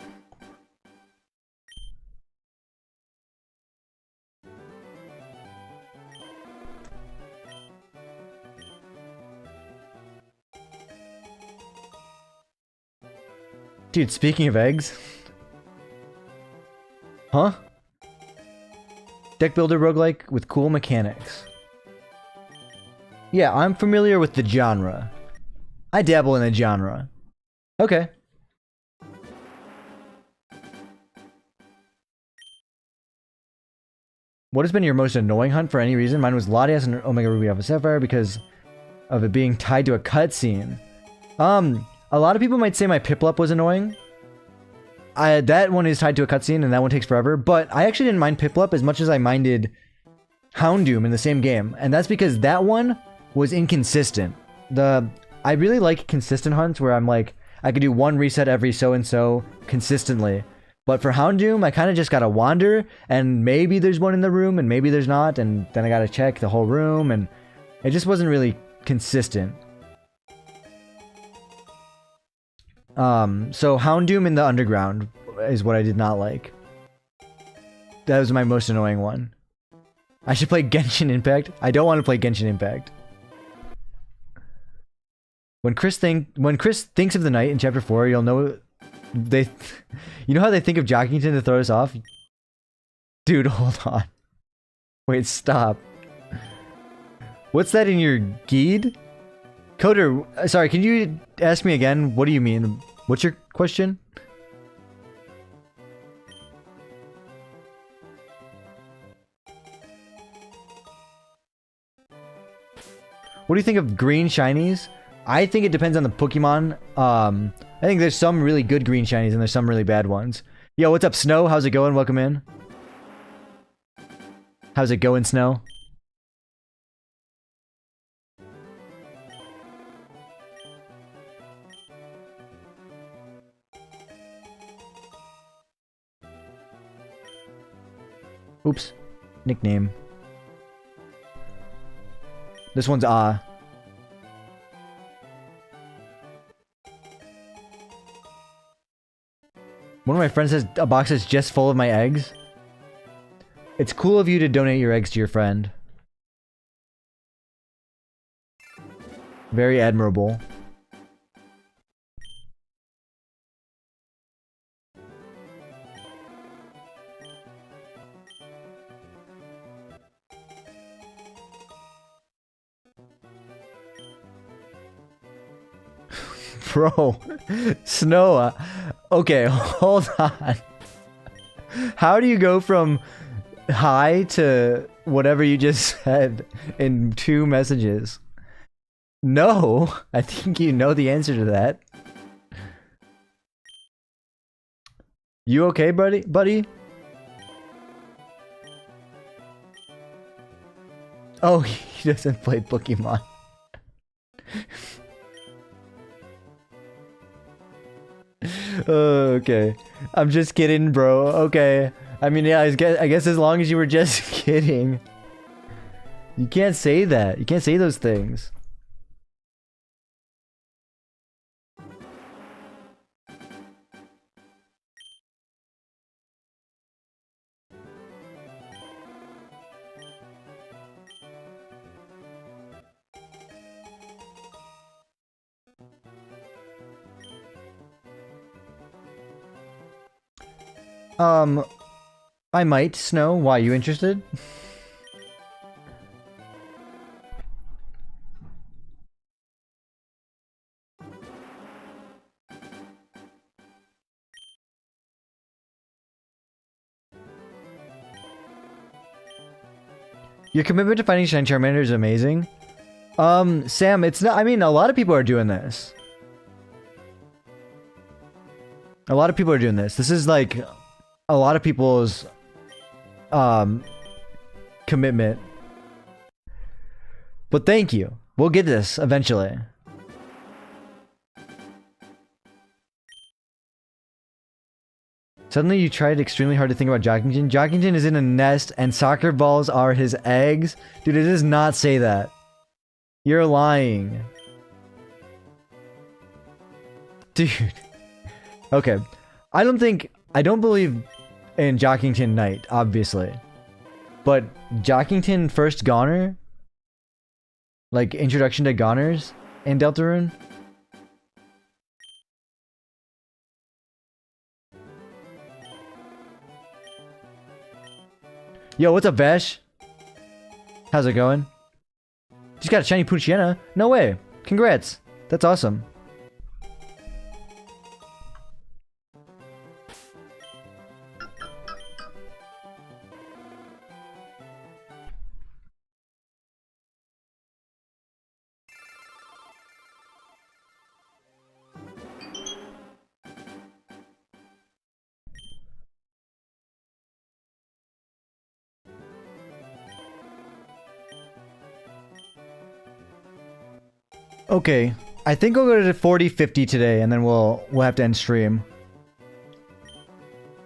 Dude, speaking of eggs. Huh? Deck builder roguelike with cool mechanics. Yeah, I'm familiar with the genre. I dabble in the genre. Okay. What has been your most annoying hunt for any reason? Mine was Latias and Omega Ruby Alpha Sapphire because of it being tied to a cutscene. A lot of people might say my piplup was annoying. That one is tied to a cutscene and that one takes forever, but I actually didn't mind piplup as much as I minded Houndoom in the same game, and that's because that one was inconsistent. I really like consistent hunts where I'm like, I could do one reset every so-and-so consistently. But for Houndoom, I kind of just gotta wander, and maybe there's one in the room, and maybe there's not, and then I gotta check the whole room, and it just wasn't really consistent. So Houndoom in the underground is what I did not like. That was my most annoying one. I should play Genshin Impact. I don't want to play Genshin Impact. When Chris thinks of the night in chapter 4, you'll know you know how they think of Jockington to throw us off? Dude, hold on. Wait, stop. What's that in your guide? Coder, sorry, can you ask me again? What do you mean? What's your question? What do you think of green shinies? I think it depends on the Pokemon. I think there's some really good green shinies and there's some really bad ones. Yo, what's up, Snow? How's it going? Welcome in. How's it going, Snow? Oops. Nickname. This one's Ah. One of my friends has a box that's just full of my eggs. It's cool of you to donate your eggs to your friend. Very admirable. Bro, Snow. Okay, hold on. How do you go from hi to whatever you just said in 2 messages? No, I think you know the answer to that. You okay, buddy? Oh, he doesn't play Pokemon. Okay. I'm just kidding, bro. Okay. I mean, yeah, I guess as long as you were just kidding. You can't say that. You can't say those things. I might, Snow. Why, you interested? Your commitment to finding Shiny Charmander is amazing. Sam, it's not, I mean, a lot of people are doing this. A lot of people are doing this. This is like a lot of people's commitment. But thank you. We'll get this eventually. Suddenly you tried extremely hard to think about Jockington. Jockington is in a nest and soccer balls are his eggs. Dude, it does not say that. You're lying. Dude. Okay. I don't believe in Jockington Knight, obviously. But Jockington First Goner? Like, introduction to Goners in Deltarune? Yo, what's up, Vash? How's it going? Just got a shiny Poochyena? No way. Congrats. That's awesome. Okay, I think I'll go to 40-50 today, and then we'll have to end stream.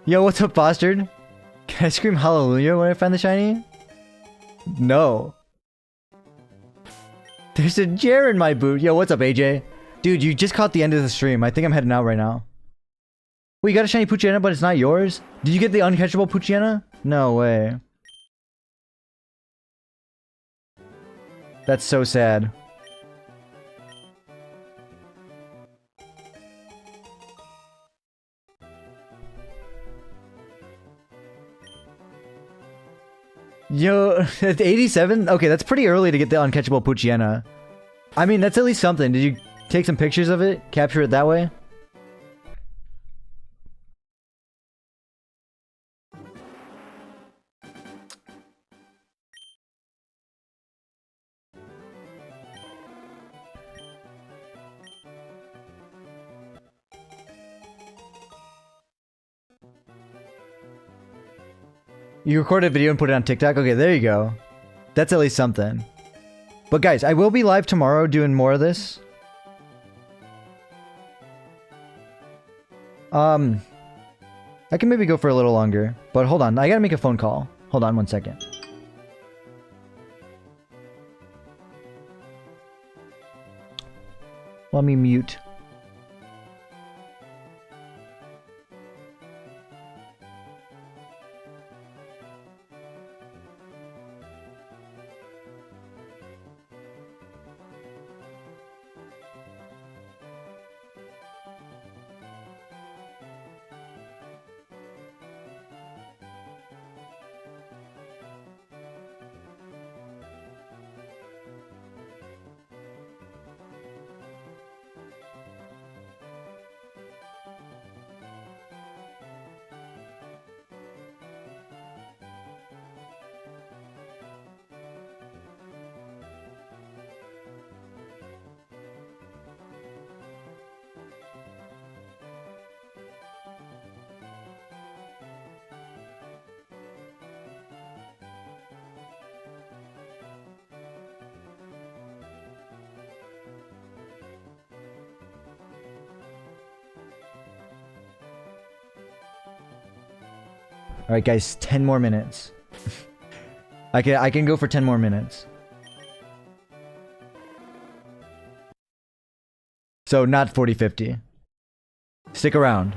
Yo, what's up, Fostered? Can I scream hallelujah when I find the shiny? No. There's a Jer in my boot. Yo, what's up, AJ? Dude, you just caught the end of the stream. I think I'm heading out right now. Wait, you got a shiny Poochyena, but it's not yours? Did you get the uncatchable Poochyena? No way. That's so sad. Yo, at 87? Okay, that's pretty early to get the uncatchable Poochyena. I mean, that's at least something. Did you take some pictures of it? Capture it that way? You recorded a video and put it on TikTok? Okay, there you go. That's at least something. But guys, I will be live tomorrow doing more of this. I can maybe go for a little longer. But hold on, I gotta make a phone call. Hold on one second. Let me mute. Alright guys, 10 more minutes. I can go for 10 more minutes. So not 40-50. Stick around.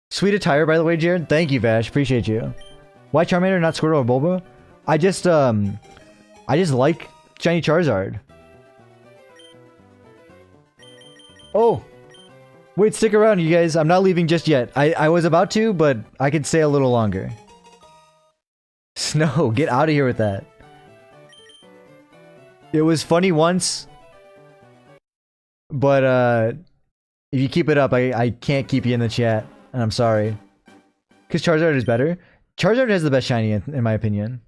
Sweet attire, by the way, Jared. Thank you, Vash. Appreciate you. Why Charmander, not Squirtle or Bulba? I just like shiny Charizard. Oh! Wait, stick around, you guys. I'm not leaving just yet. I was about to, but I could stay a little longer. Snow, get out of here with that. It was funny once. But, if you keep it up, I can't keep you in the chat. And I'm sorry. Because Charizard is better. Charizard has the best shiny, in my opinion.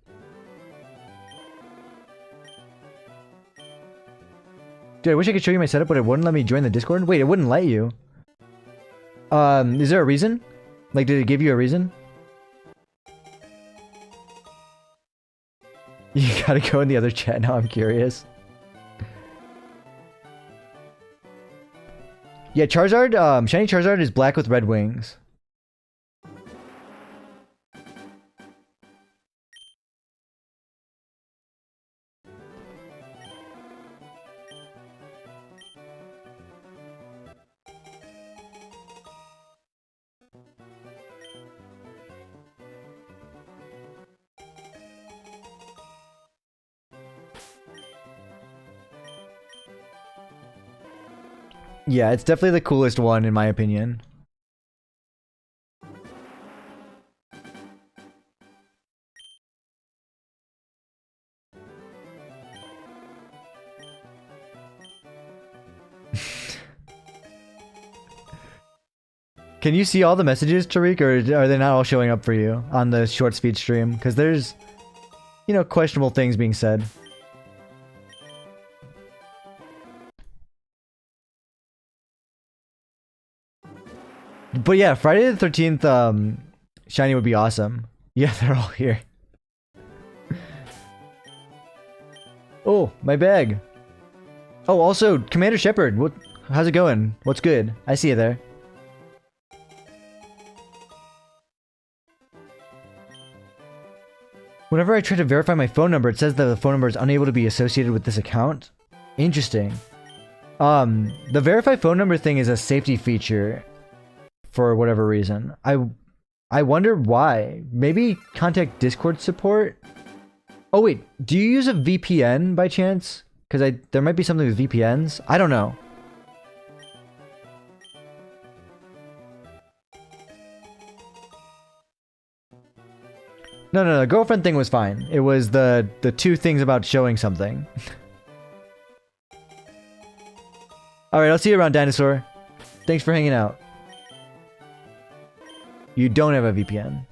Dude, I wish I could show you my setup, but it wouldn't let me join the Discord. Wait, it wouldn't let you. Is there a reason? Like, did it give you a reason? You gotta go in the other chat now, I'm curious. Yeah, Charizard, shiny Charizard is black with red wings. Yeah, it's definitely the coolest one in my opinion. Can you see all the messages, Tariq, or are they not all showing up for you on the short speed stream? Because there's, you know, questionable things being said. But yeah, Friday the 13th, shiny would be awesome. Yeah, they're all here. Oh, my bag. Oh, also, Commander Shepard, how's it going? What's good? I see you there. Whenever I try to verify my phone number, it says that the phone number is unable to be associated with this account. Interesting. The verify phone number thing is a safety feature for whatever reason. I wonder why. Maybe contact Discord support? Oh wait, do you use a VPN by chance? Because there might be something with VPNs. I don't know. No, the girlfriend thing was fine. It was the two things about showing something. Alright, I'll see you around, Dinosaur. Thanks for hanging out. You don't have a VPN.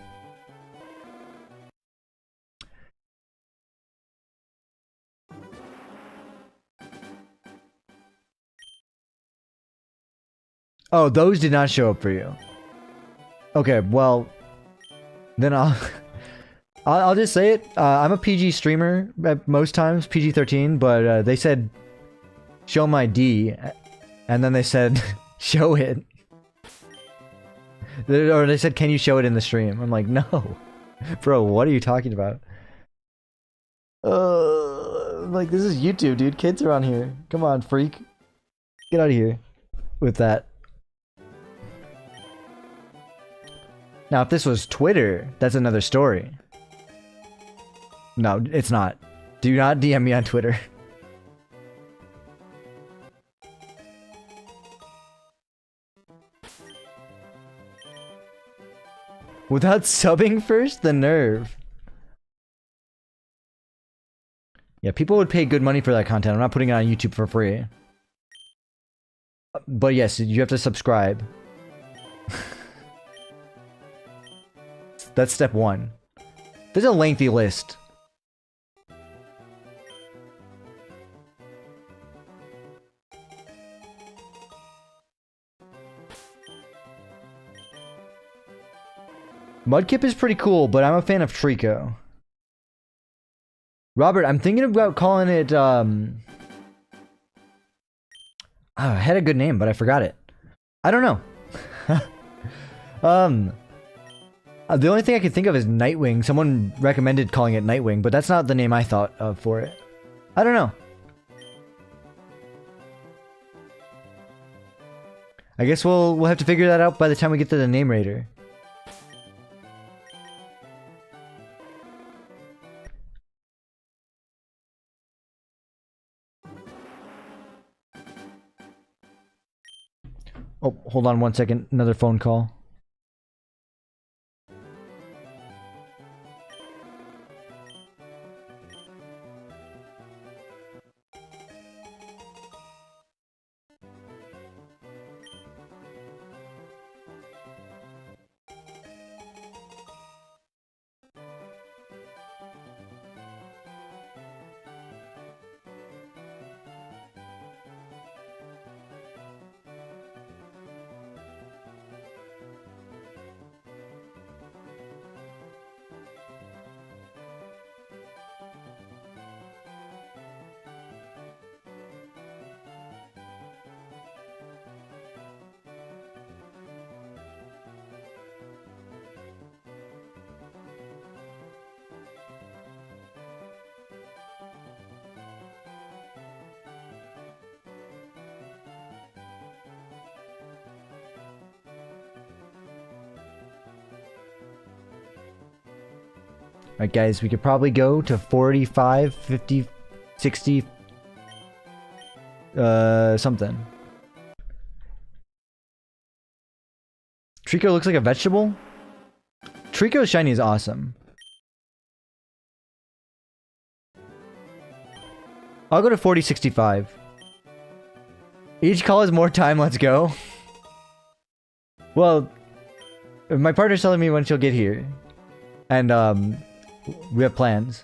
Oh, those did not show up for you. Okay, well, then I'll just say it. I'm a PG streamer at most times, PG-13, but they said show my D, and then they said show it. Or they said, can you show it in the stream? I'm like, no. Bro, what are you talking about? Like, this is YouTube, dude. Kids are on here. Come on, freak. Get out of here with that. Now, if this was Twitter, that's another story. No, it's not. Do not DM me on Twitter. Without subbing first? The nerve. Yeah, people would pay good money for that content. I'm not putting it on YouTube for free. But yes, you have to subscribe. That's step one. There's a lengthy list. Mudkip is pretty cool, but I'm a fan of Trico. Robert, I'm thinking about calling it, I had a good name, but I forgot it. I don't know. The only thing I could think of is Nightwing. Someone recommended calling it Nightwing, but that's not the name I thought of for it. I don't know. I guess we'll have to figure that out by the time we get to the name raider. Oh, hold on one second. Another phone call. Alright guys, we could probably go to 45, 50, 60, something. Trico looks like a vegetable? Trico's shiny is awesome. I'll go to 40-65. Each call is more time, let's go. Well, my partner's telling me when she'll get here. And, we have plans.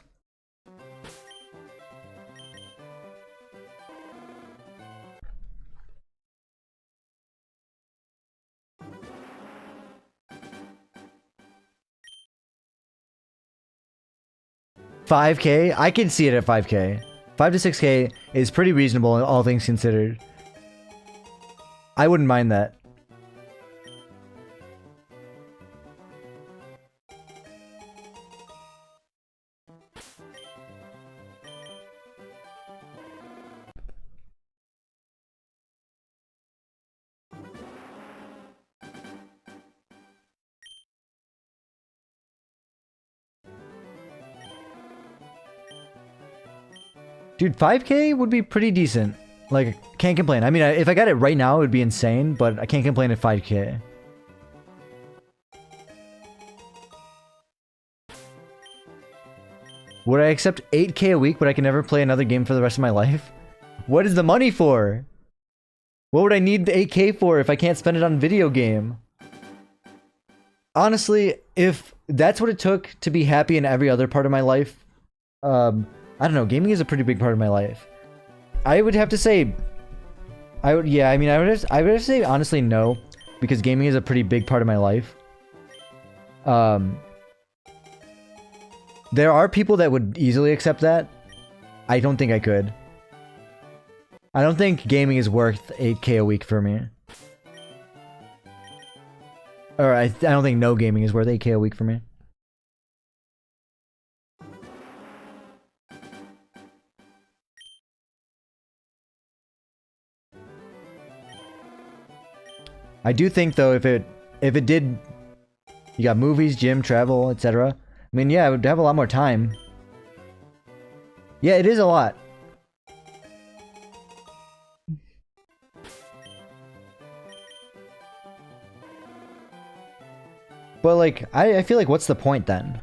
$5K? I can see it at 5K. 5 to 6K is pretty reasonable, all things considered. I wouldn't mind that. Dude, 5K would be pretty decent. Like, can't complain. I mean, if I got it right now, it would be insane, but I can't complain at 5K. Would I accept 8K a week, but I can never play another game for the rest of my life? What is the money for? What would I need the 8K for if I can't spend it on video game? Honestly, if that's what it took to be happy in every other part of my life, I don't know, gaming is a pretty big part of my life. I would have to say, I would have to say honestly no, because gaming is a pretty big part of my life. There are people that would easily accept that. I don't think I could. I don't think gaming is worth 8K a week for me. Or I don't think no gaming is worth 8K a week for me. I do think though, if it did, you got movies, gym, travel, etc. I mean, yeah, I would have a lot more time. Yeah, it is a lot. But like, I feel like what's the point then?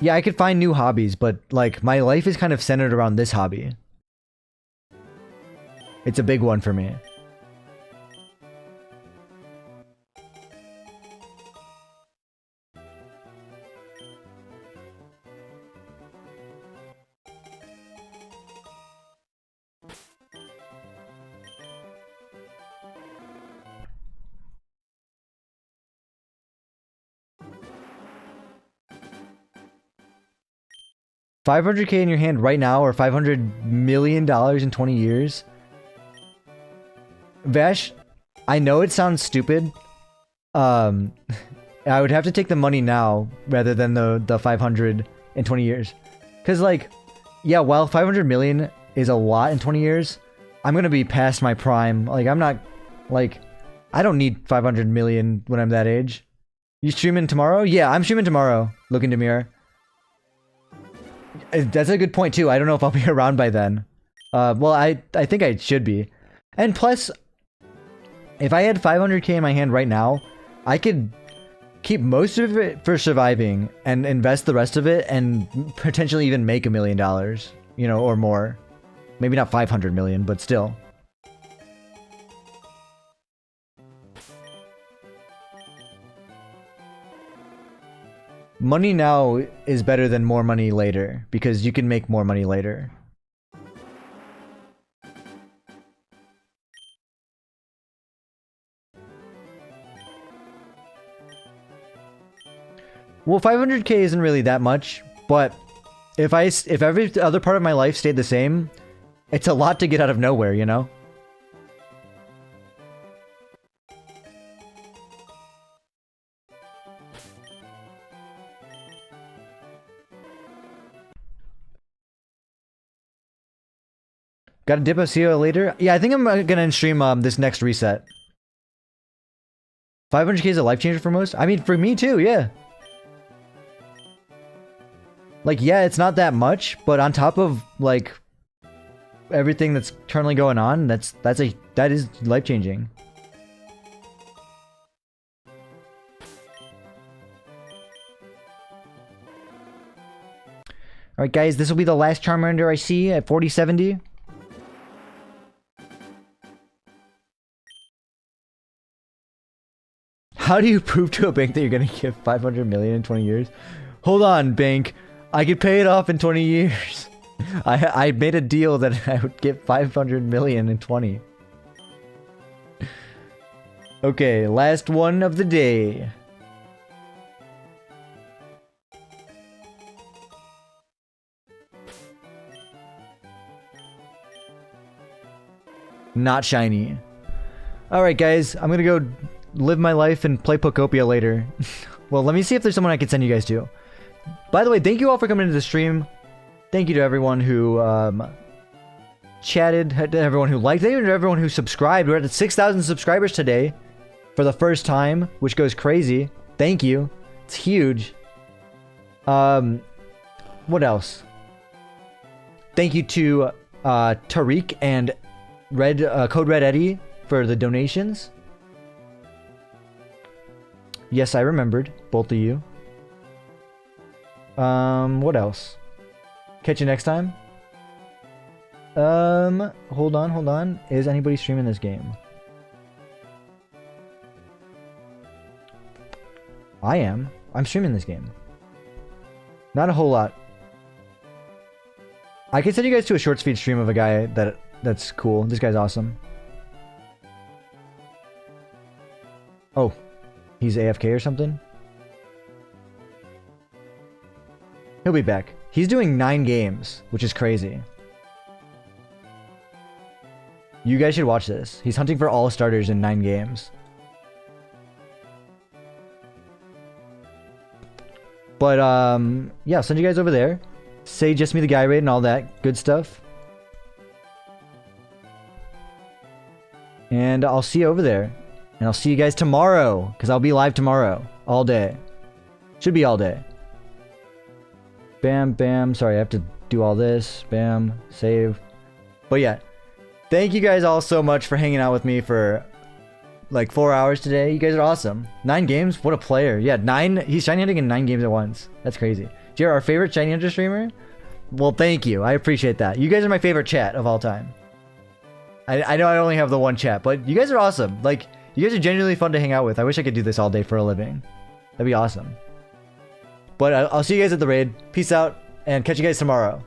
Yeah, I could find new hobbies, but like, my life is kind of centered around this hobby. It's a big one for me. $500K in your hand right now, or $500 million in 20 years? Vash, I know it sounds stupid. I would have to take the money now rather than the 500 in 20 years. Cause like, yeah, while 500 million is a lot in 20 years, I'm gonna be past my prime. Like, I'm not, like, I don't need 500 million when I'm that age. You streaming tomorrow? Yeah, I'm streaming tomorrow. Look into mirror. That's a good point too. I don't know if I'll be around by then. Well, I think I should be. And plus, if I had 500K in my hand right now, I could keep most of it for surviving and invest the rest of it and potentially even make $1 million, you know, or more. Maybe not 500 million, but still. Money now is better than more money later, because you can make more money later. Well, 500K isn't really that much, but if every other part of my life stayed the same, it's a lot to get out of nowhere, you know? Got a dip of CEO later? Yeah, I think I'm gonna stream this next reset. 500K is a life changer for most? I mean, for me too, yeah. Like, yeah, it's not that much, but on top of, like, everything that's currently going on, that is life-changing. Alright, guys, this will be the last Charmander I see at 4070. How do you prove to a bank that you're gonna give 500 million in 20 years? Hold on, bank. I could pay it off in 20 years. I made a deal that I would get 500 million in 20. Okay, last one of the day. Not shiny. Alright guys, I'm gonna go live my life and play Pokopia later. Well, let me see if there's someone I can send you guys to. By the way, thank you all for coming into the stream. Thank you to everyone who chatted, to everyone who liked, thank you to everyone who subscribed. We're at 6,000 subscribers today for the first time, which goes crazy. Thank you. It's huge. What else? Thank you to Tariq and Code Red Eddie for the donations. Yes, I remembered both of you. What else? Catch you next time. Hold on. Is anybody streaming this game? I am. I'm streaming this game. Not a whole lot. I can send you guys to a short speed stream of a guy that's cool. This guy's awesome. Oh, he's AFK or something? He'll be back. He's doing 9 games, which is crazy. You guys should watch this. He's hunting for all starters in 9 games. But, yeah, I'll send you guys over there. Say just me the guy raid and all that good stuff. And I'll see you over there. And I'll see you guys tomorrow, because I'll be live tomorrow. All day. Should be all day. Bam, bam. Sorry, I have to do all this. Bam, save. But yeah, thank you guys all so much for hanging out with me for like 4 hours today. You guys are awesome. 9 games? What a player. Yeah, 9. He's shiny hunting in 9 games at once. That's crazy. Jared, our favorite shiny hunter streamer? Well, thank you. I appreciate that. You guys are my favorite chat of all time. I know I only have the one chat, but you guys are awesome. Like, you guys are genuinely fun to hang out with. I wish I could do this all day for a living. That'd be awesome. But I'll see you guys at the raid. Peace out, and catch you guys tomorrow.